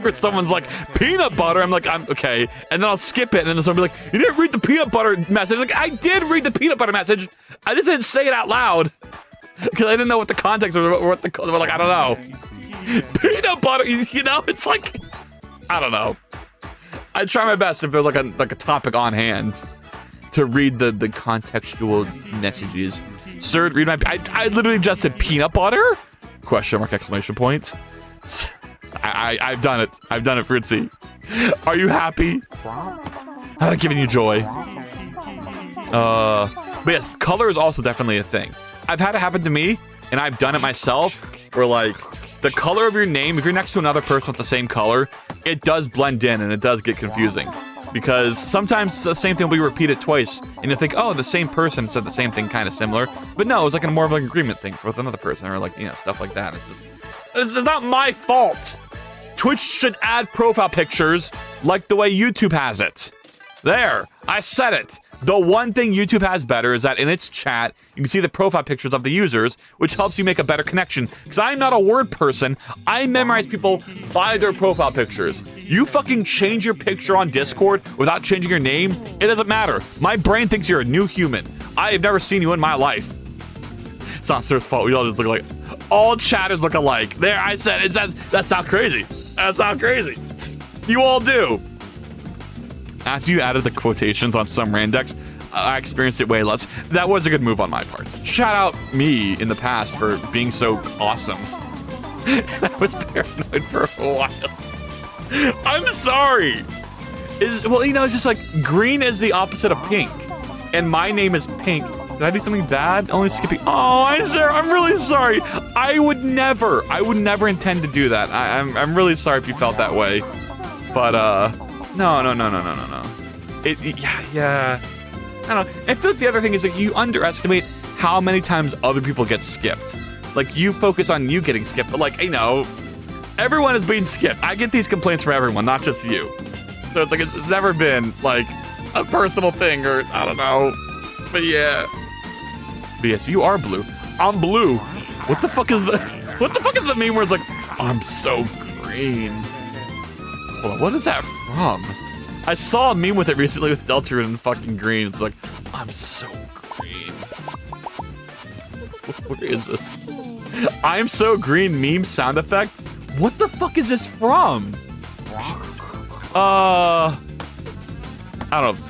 where someone's like, peanut butter. I'm like, I'm okay. And then I'll skip it. And then someone will be like, you didn't read the peanut butter message. Like, I did read the peanut butter message. I just didn't say it out loud. Because I didn't know what the context was, or what the, like, I don't know. Peanut butter, you know? It's like, I don't know. I try my best if there's like a topic on hand to read the contextual messages. Sir, read my, I literally just said peanut butter? Question mark, exclamation point. I've done it. I've done it, Fritzy. Are you happy? Have I given you joy? But yes, color is also definitely a thing. I've had it happen to me, and I've done it myself, where like, the color of your name, if you're next to another person with the same color, it does blend in and it does get confusing. Because sometimes the same thing will be repeated twice, and you think, oh, the same person said the same thing kind of similar. But no, it was like a more of an agreement thing with another person, or like, you know, stuff like that. It's not my fault. Twitch should add profile pictures like the way YouTube has it. There, I said it. The one thing YouTube has better is that in its chat, you can see the profile pictures of the users, which helps you make a better connection. Because I'm not a word person, I memorize people by their profile pictures. You fucking change your picture on Discord without changing your name, it doesn't matter. My brain thinks you're a new human. I have never seen you in my life. It's not Sir's fault, we all just look alike. All chatters look alike. There, I said it. That's not crazy. That's not crazy. You all do. After you added the quotations on some Randex, I experienced it way less. That was a good move on my part. Shout out me in the past for being so awesome. I was paranoid for a while. I'm sorry. Well, you know, it's just like green is the opposite of pink, and my name is Pink. Did I do something bad? Only skipping. Oh, Sarah, I'm really sorry. I would never intend to do that. I'm really sorry if you felt that way. But no. Yeah. I don't know. I feel like the other thing is that you underestimate how many times other people get skipped. Like, you focus on you getting skipped, but like, you know, everyone is being skipped. I get these complaints from everyone, not just you. So it's like, it's never been like a personal thing, or I don't know. But yeah. But yes, you are blue. I'm blue. What the fuck is the meme where it's like, I'm so green? Hold on, what is that from? I saw a meme with it recently with Deltarune and fucking green. It's like, I'm so green. Where is this? I'm so green meme sound effect? What the fuck is this from? I don't know.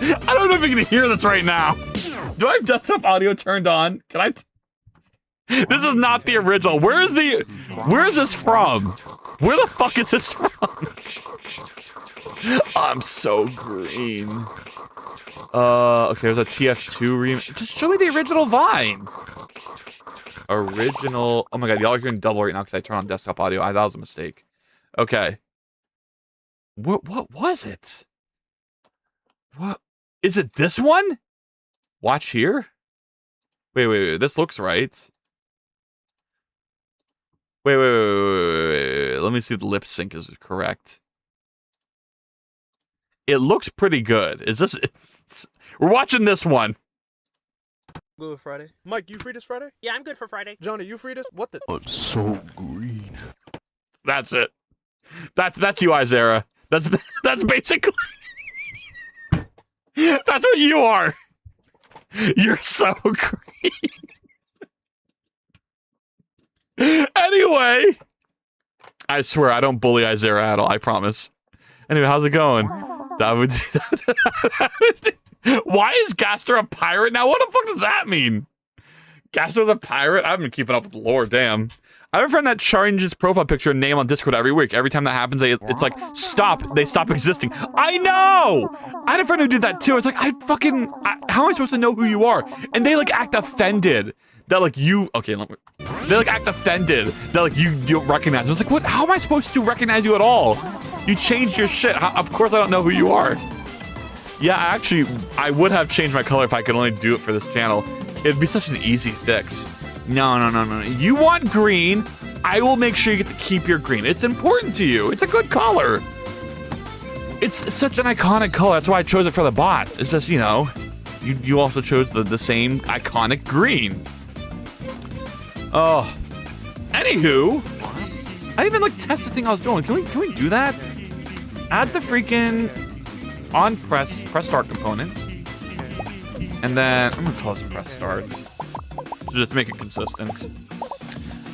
I don't know if you can hear this right now. Do I have desktop audio turned on? Can I? This is not the original. Where is this from? Where the fuck is this from? I'm so green. Okay, there's a TF2 remake. Just show me the original Vine. Original. Oh my god, y'all are hearing double right now because I turned on desktop audio. That was a mistake. Okay. What was it? What? Is it this one? Watch here? Wait. This looks right. Wait. Let me see if the lip sync is correct. It looks pretty good. Is this... We're watching this one. Good Friday. Mike, you free this Friday? Yeah, I'm good for Friday. Johnny, you free this? What the? I'm so green. That's it. That's you, Isara. That's basically... That's what you are. You're so green. Anyway, I swear I don't bully Isara at all. I promise. Anyway, how's it going? Why is Gaster a pirate now? What the fuck does that mean? Gaster's a pirate? I haven't been keeping up with the lore. Damn. I have a friend that changes profile picture and name on Discord every week. Every time that happens, it's like, stop. They stop existing. I know! I had a friend who did that too. It's like, how am I supposed to know who you are? And they like act offended that like you, okay, they like act offended that like you don't recognize them. It's like, what? How am I supposed to recognize you at all? You changed your shit. Of course I don't know who you are. Yeah, actually, I would have changed my color if I could only do it for this channel. It'd be such an easy fix. No. You want green, I will make sure you get to keep your green. It's important to you. It's a good color. It's such an iconic color. That's why I chose it for the bots. It's just, you know, You also chose the same iconic green. Oh. Anywho, I didn't even like test the thing I was doing. Can we do that? Add the freaking on press start component. And then I'm gonna call this press start. To just make it consistent.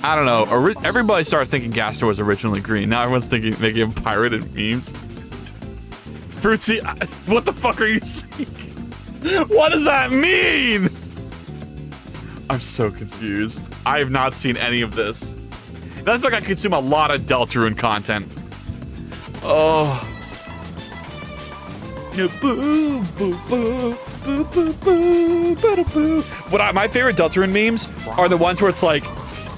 I don't know. Everybody started thinking Gaster was originally green. Now everyone's thinking making him pirated memes. Fruitsy, what the fuck are you saying? What does that mean? I'm so confused. I have not seen any of this. That's like I consume a lot of Deltarune content. Oh. Boo, boo, boo, boo, boo, boo, boo, boo. My favorite Deltarune memes are the ones where it's like,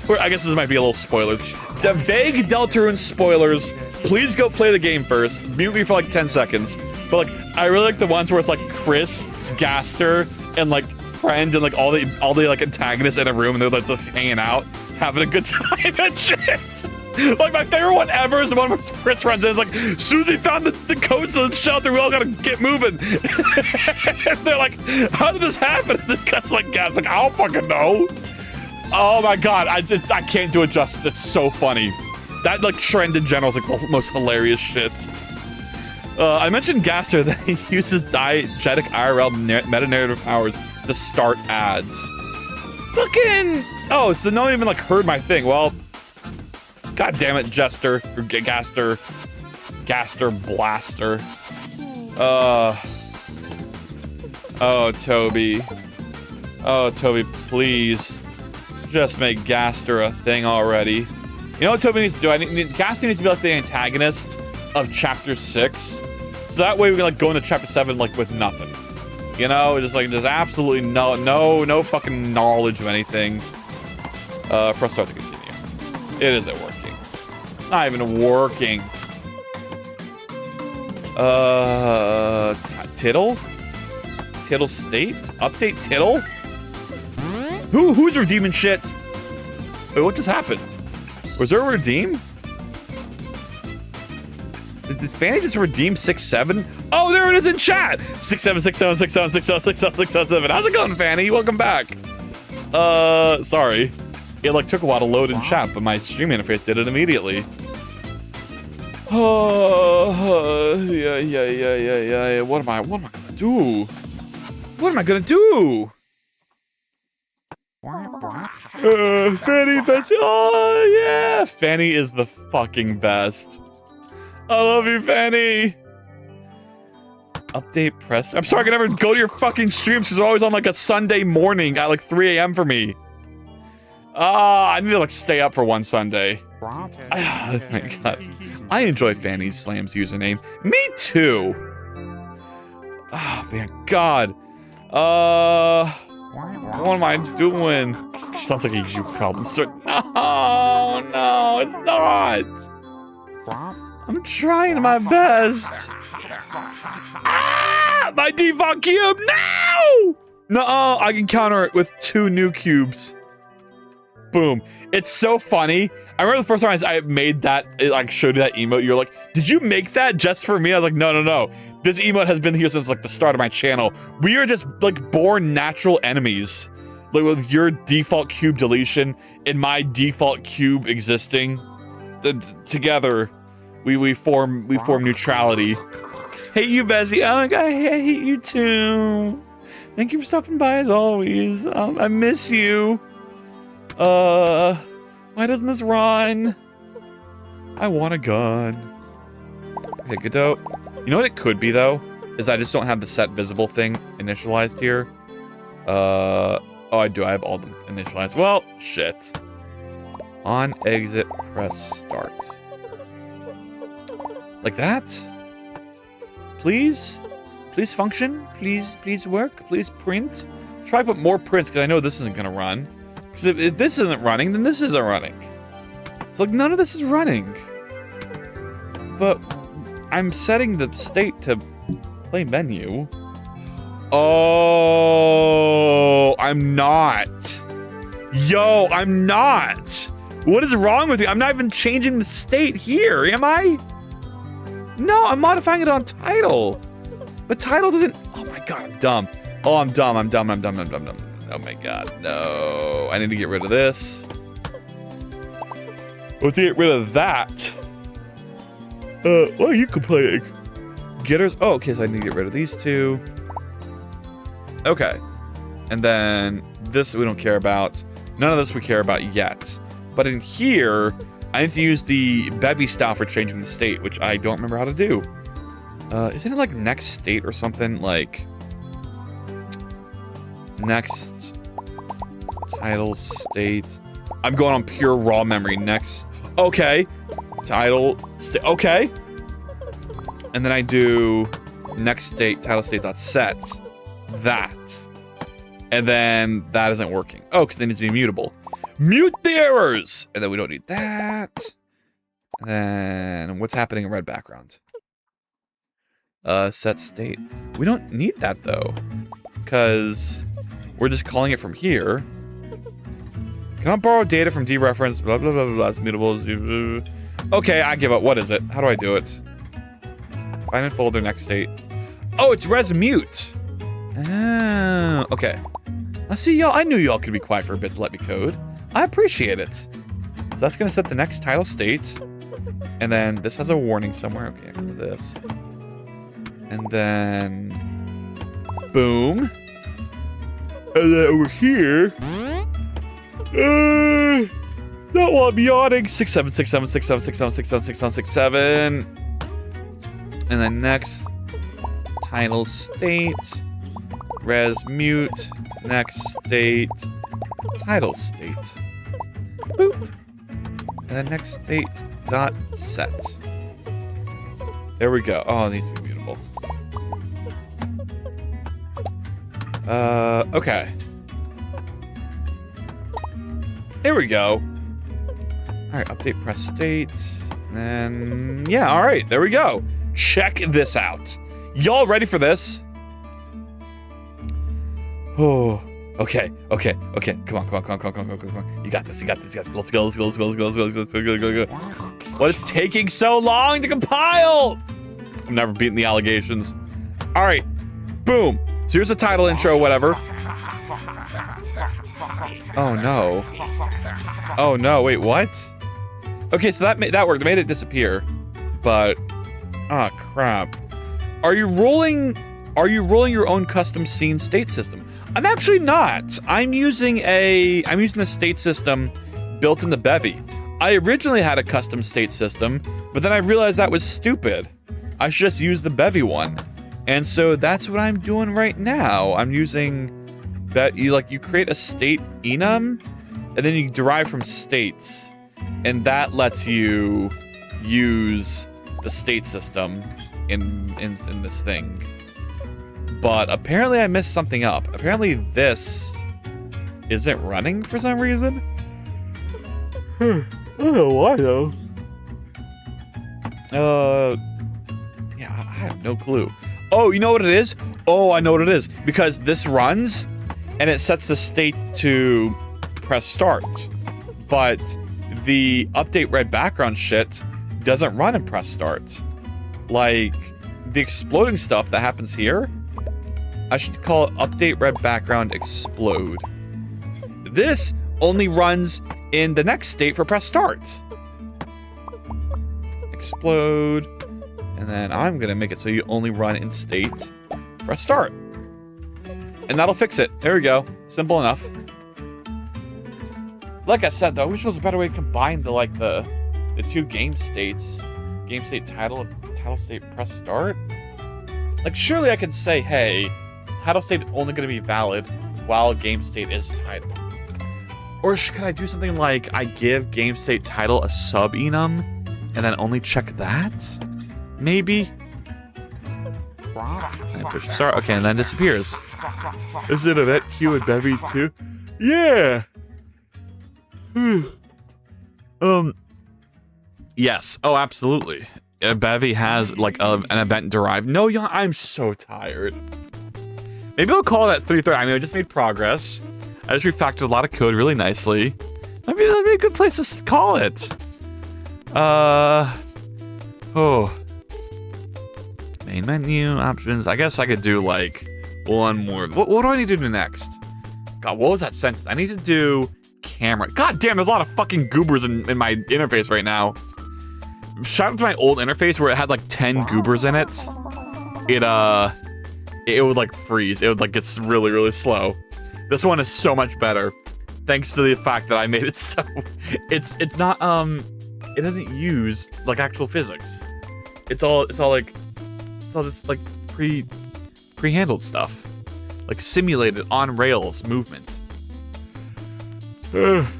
I guess this might be a little spoilers. The vague Deltarune spoilers. Please go play the game first. Mute me for like 10 seconds. But like, I really like the ones where it's like Chris, Gaster, and like Friend, and like all the like antagonists in a room, and they're like just hanging out, having a good time and shit. Like my favorite one ever is the one where Chris runs in. It's like, Susie found the codes to the shelter. We all gotta get moving. And they're like, how did this happen? And the cuts like Gas like, I don't fucking know. Oh my god, I can't do it justice. It's so funny. That like trend in general is like the most hilarious shit. I mentioned Gaster that he uses diegetic IRL meta-narrative powers to start ads. Fucking... Oh, so no one even like heard my thing. Well, god damn it, Jester. Or Gaster. Gaster Blaster. Oh, Toby. Oh, Toby, please. Just make Gaster a thing already. You know what Toby needs to do? Gaster needs to be like the antagonist of Chapter 6. So that way we can like go into Chapter 7 like with nothing. You know, just like there's absolutely no fucking knowledge of anything. Press start to continue. It isn't working. Not even working. Tittle? Tittle State? Update Tittle? Who's redeeming shit? Wait, what just happened? Was there a redeem? Did Fanny just redeem 6-7? Oh, there it is in chat! 6-7-6-7-6-7-6-7-6-7-6-7. How's it going, Fanny? Welcome back. Sorry. It like took a while to load in chat, but my stream interface did it immediately. Yeah. What am I gonna do? What am I gonna do? Fanny best. Oh yeah, Fanny is the fucking best. I love you, Fanny. Update press. I'm sorry I can never go to your fucking streams because they're always on like a Sunday morning at like 3 a.m. for me. I need to like stay up for one Sunday. Oh my god. I enjoy Fanny Slam's username. Me too. Oh man, god. What am I doing? Sounds like a you problem, sir. No, it's not. I'm trying my best. Ah, my default cube, no! No, I can counter it with 2 new cubes. Boom. It's so funny. I remember the first time I made that, it like showed you that emote, you were like, did you make that just for me? I was like, no. This emote has been here since like the start of my channel. We are just like born natural enemies. Like with your default cube deletion and my default cube existing, together we form neutrality. Hate you, Bessie. Oh my god, I hate you too. Thank you for stopping by as always. I miss you. Why doesn't this run? I want a gun. Okay, Godot. You know what it could be though? Is I just don't have the set visible thing initialized here. Oh, I do. I have all of them initialized. Well, shit. On exit, press start. Like that? Please? Please function? Please work? Please print? Try to put more prints because I know this isn't gonna run. Because if this isn't running, then this isn't running. So like none of this is running. But I'm setting the state to play menu. Oh, I'm not. Yo, I'm not. What is wrong with you? I'm not even changing the state here, am I? No, I'm modifying it on title. The title didn't. Oh my god, I'm dumb. Oh, I'm dumb. I'm dumb. Oh my god, no. I need to get rid of this. Let's get rid of that. Why are you complaining? Getters. Oh, okay, so I need to get rid of these two. Okay. And then this we don't care about. None of this we care about yet. But in here, I need to use the bevy style for changing the state, which I don't remember how to do. Isn't it like next state or something? Like next title state. I'm going on pure raw memory. Next. Okay. Title state. Okay. And then I do next state, title state dot set. That. And then that isn't working. Oh, because they need to be mutable. Mute the errors! And then we don't need that. And then what's happening in red background? Set state. We don't need that though. Because we're just calling it from here. Cannot borrow data from dereference, blah blah blah blah blah. It's mutable. Okay, I give up. What is it? How do I do it? Find in folder, next state. Oh, it's res mute. Oh, okay. I see y'all. I knew y'all could be quiet for a bit to let me code. I appreciate it. So that's gonna set the next title state. And then this has a warning somewhere. Okay, I go to this. And then boom. And then over here. Not while I'm yawning. 67676767676767. And then next title state. Res mute. Next state. Title state. Boop. And then next state dot set. There we go. Oh, it needs to be mutable. Okay. There we go. Alright, update press state. And yeah, alright, there we go. Check this out. Y'all ready for this? Oh, okay. Come on. You got this. Let's go. What is taking so long to compile? I'm never beating the allegations. Alright, boom. So here's the title, intro, whatever. Oh no. Oh no, wait, what? Okay, so that worked. It made it disappear. But oh crap. Are you rolling your own custom scene state system? I'm actually not. I'm using the state system built in the Bevy. I originally had a custom state system, but then I realized that was stupid. I should just use the Bevy one. And so that's what I'm doing right now. I'm using you create a state enum, and then you derive from states, and that lets you use the state system in this thing. But apparently I messed something up. Apparently this isn't running for some reason. I don't know why though. Yeah, I have no clue. Oh, you know what it is? Oh, I know what it is. Because this runs, and it sets the state to press start. But the update red background shit doesn't run in press start. Like, the exploding stuff that happens here, I should call it update red background explode. This only runs in the next state for press start. Explode. And then I'm gonna make it so you only run in state, press start. And that'll fix it. There we go. Simple enough. Like I said though, I wish there was a better way to combine the two game states. Game state title and title state press start. Like surely I can say, hey, title state is only gonna be valid while game state is title. Or could I do something like I give game state title a sub enum and then only check that? Maybe. I push start. Okay, and then disappears. Is it event queue and Bevy too? Yeah. Yes. Oh, absolutely. Bevy has like an event derived. No, I'm so tired. Maybe I'll call it at 3:30. I mean, I just made progress. I just refactored a lot of code really nicely. That'd be a good place to call it. Oh. Main menu, options. I guess I could do like One more. What do I need to do next? God, what was that sentence? I need to do camera. God damn, there's a lot of fucking goobers in my interface right now. Shout out to my old interface where it had like 10 goobers in it. It would like freeze. It would like get really, really slow. This one is so much better. Thanks to the fact that I made it so it's not it doesn't use like actual physics. It's all just like pre-handled stuff. Like simulated on rails movement. Oh.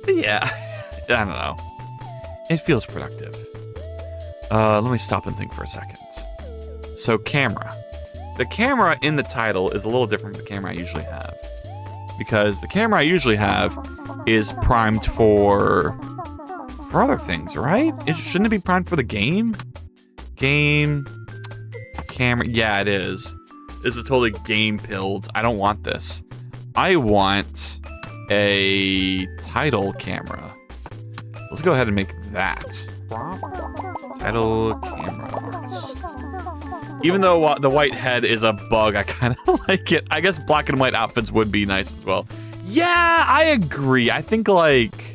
Yeah. I don't know. It feels productive. Let me stop and think for a second. So camera. The camera in the title is a little different from the camera I usually have. Because the camera I usually have is primed for other things, right? Shouldn't it be primed for the game? Game, camera, yeah, it is. This is totally game pilled. I don't want this. I want a title camera. Let's go ahead and make that. Title camera artist. Even though the white head is a bug, I kind of like it. I guess black and white outfits would be nice as well. Yeah, I agree. I think like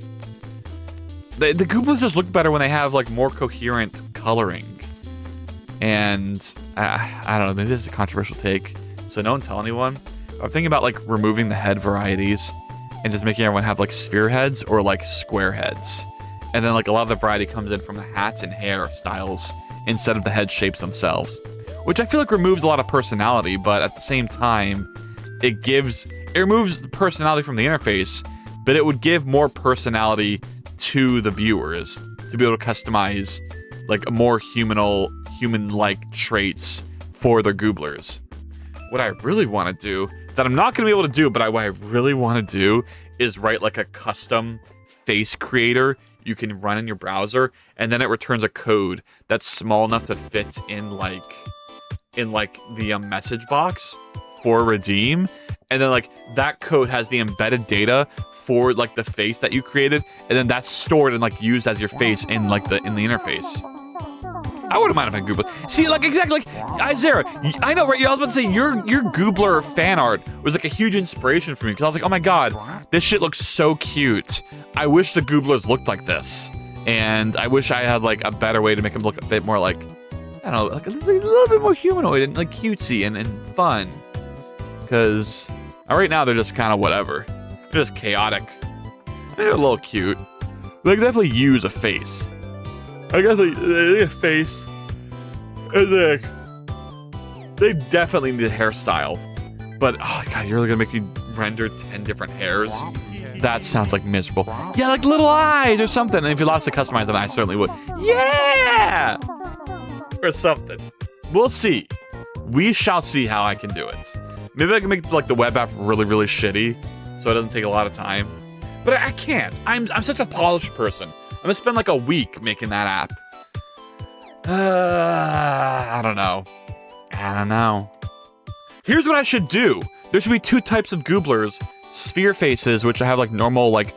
the Goombas just look better when they have like more coherent coloring. And I don't know, maybe this is a controversial take, so don't tell anyone. I'm thinking about like removing the head varieties and just making everyone have like sphere heads or like square heads. And then like a lot of the variety comes in from the hats and hair styles instead of the head shapes themselves. Which I feel like removes a lot of personality, but at the same time, it removes the personality from the interface, but it would give more personality to the viewers to be able to customize like a more human-like traits for their Gooblers. What I really want to do, that I'm not going to be able to do, but what I really want to do is write like a custom face creator you can run in your browser, and then it returns a code that's small enough to fit in the message box for redeem, and then like that code has the embedded data for like the face that you created, and then that's stored and like used as your face in like the interface. I wouldn't mind if I Goobler. See, like exactly like Isaiah, I know, right? I was about to say your Goobler fan art was like a huge inspiration for me because I was like, oh my god, this shit looks so cute. I wish the Gooblers looked like this, and I wish I had like a better way to make them look a bit more like, I don't know, like a little bit more humanoid and like cutesy and fun. Because right now they're just kind of whatever. They're just chaotic. They're a little cute. They could definitely use a face. I guess they need a face. And they definitely need a hairstyle. But, oh god, you're really gonna make me render 10 different hairs? That sounds like miserable. Yeah, like little eyes or something. And if you lost to customize them, I certainly would. Yeah! Or something. We'll see. We shall see how I can do it. Maybe I can make like the web app really, really shitty, so it doesn't take a lot of time. But I can't. I'm such a polished person. I'm gonna spend like a week making that app. I don't know. Here's what I should do. There should be 2 types of Gooblers. Sphere faces, which have like normal like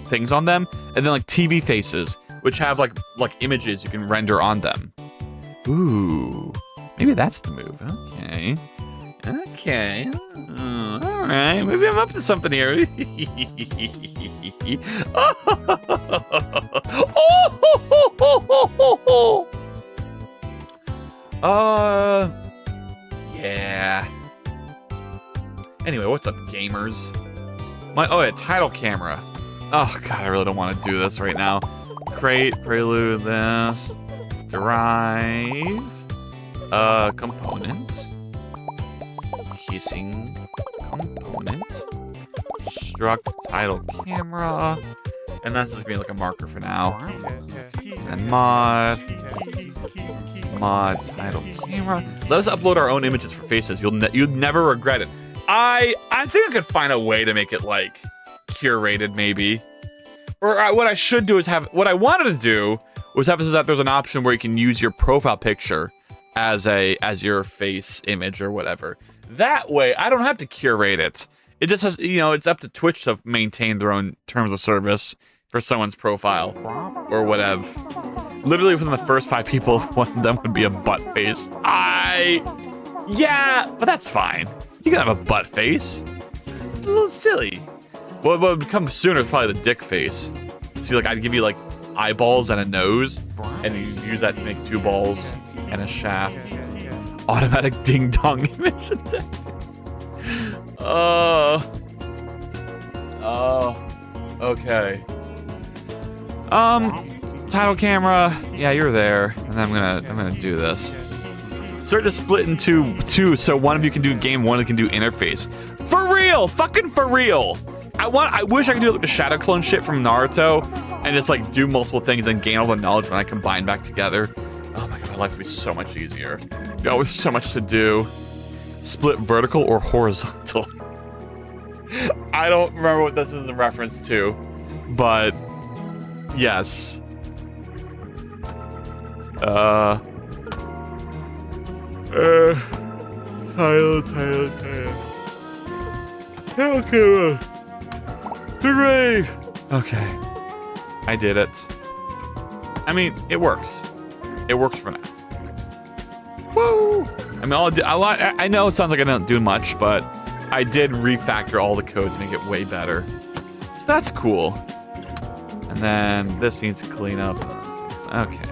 things on them, and then like TV faces, which have like images you can render on them. Ooh, maybe that's the move. Okay. All right. Maybe I'm up to something here. Yeah. Anyway, what's up, gamers? Title camera. Oh god, I really don't want to do this right now. Create, prelude, this, derive, component, kissing component, struct title camera, and that's just being like a marker for now. And mod title camera. Let us upload our own images for faces. You'd never regret it. I think I could find a way to make it like curated, maybe. Or what I should do is what I wanted to do was have is that there's an option where you can use your profile picture as your face image or whatever. That way, I don't have to curate it. It just has, it's up to Twitch to maintain their own terms of service for someone's profile or whatever. Literally within the first 5 people, one of them would be a butt face. Yeah, but that's fine. You can have a butt face. It's a little silly. What would come sooner is probably the dick face. See, like, I'd give you, like, eyeballs and a nose, and you use that to make 2 balls and a shaft. Automatic ding-dong image detected. Okay. Title camera. Yeah, you're there. And then I'm gonna do this. Start to split into 2, so one of you can do game, one can do interface. For real! Fucking for real! I wish I could do like the shadow clone shit from Naruto and just like do multiple things and gain all the knowledge when I combine back together. Oh my god, my life would be so much easier. There was so much to do. Split vertical or horizontal. I don't remember what this is in reference to, but yes. Title. Okay. Hooray! Okay. I did it. I mean, it works. It works for now. Woo! I mean, I know it sounds like I don't do much, but I did refactor all the code to make it way better. So that's cool. And then this needs to clean up. Okay.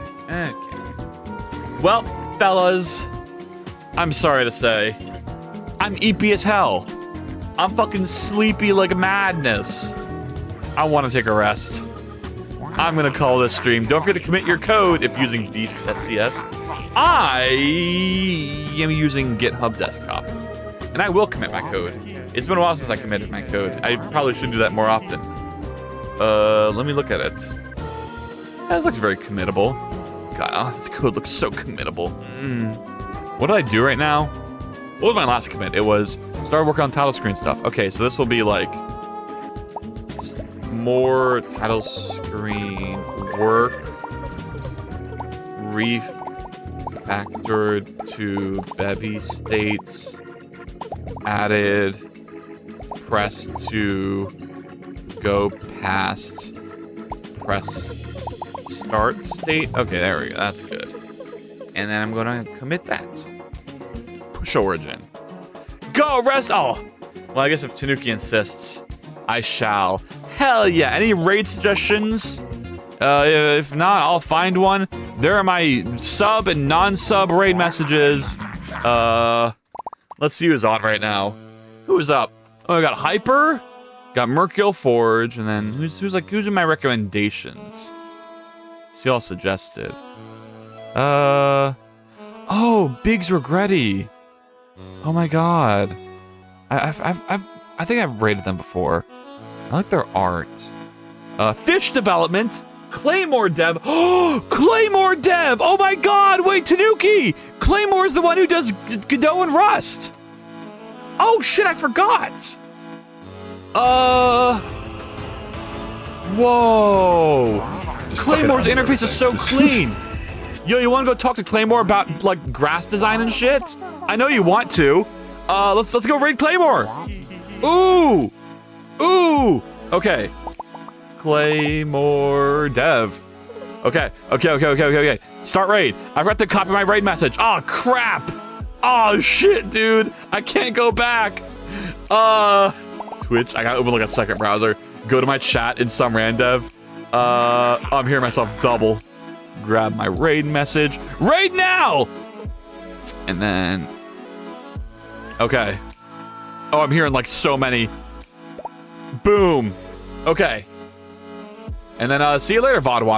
Well, fellas, I'm sorry to say, I'm eepy as hell. I'm fucking sleepy like madness. I want to take a rest. I'm gonna call this stream. Don't forget to commit your code if using VSCS. I am using GitHub Desktop, and I will commit my code. It's been a while since I committed my code. I probably should do that more often. Let me look at it. That looks very committable. God, this code looks so committable. What did I do right now? What was my last commit? It was start working on title screen stuff. Okay, so this will be like more title screen work refactored to bevy states, added press to go past press start state. Okay, there we go. That's good. And then I'm gonna commit that. Push origin. Go rest. Oh, well, I guess if Tanuki insists, I shall. Hell yeah. Any raid suggestions? If not, I'll find one. There are my sub and non-sub raid messages. Let's see who's on right now. Who's up? Oh, I got Hyper, got Mercule Forge, and then who's in my recommendations? See all suggested. Oh, Biggs Regretty. Oh my god. I think I've rated them before. I like their art. Fish Development. Claymore Dev. Oh, Claymore Dev. Oh my god. Wait, Tanuki. Claymore's the one who does Godot and Rust. Oh shit, I forgot. Whoa. Claymore's interface is so clean. Yo, you want to go talk to Claymore about like grass design and shit? I know you want to. Let's go raid Claymore. Ooh. Okay. Claymore Dev. Okay. Start raid. I forgot to copy my raid message. Oh crap. Oh shit, dude. I can't go back. Twitch. I gotta open like a second browser. Go to my chat in some randev. I'm hearing myself double. Grab my raid message. Raid now! And then... Okay. Oh, I'm hearing like so many. Boom. Okay. And then see you later, VOD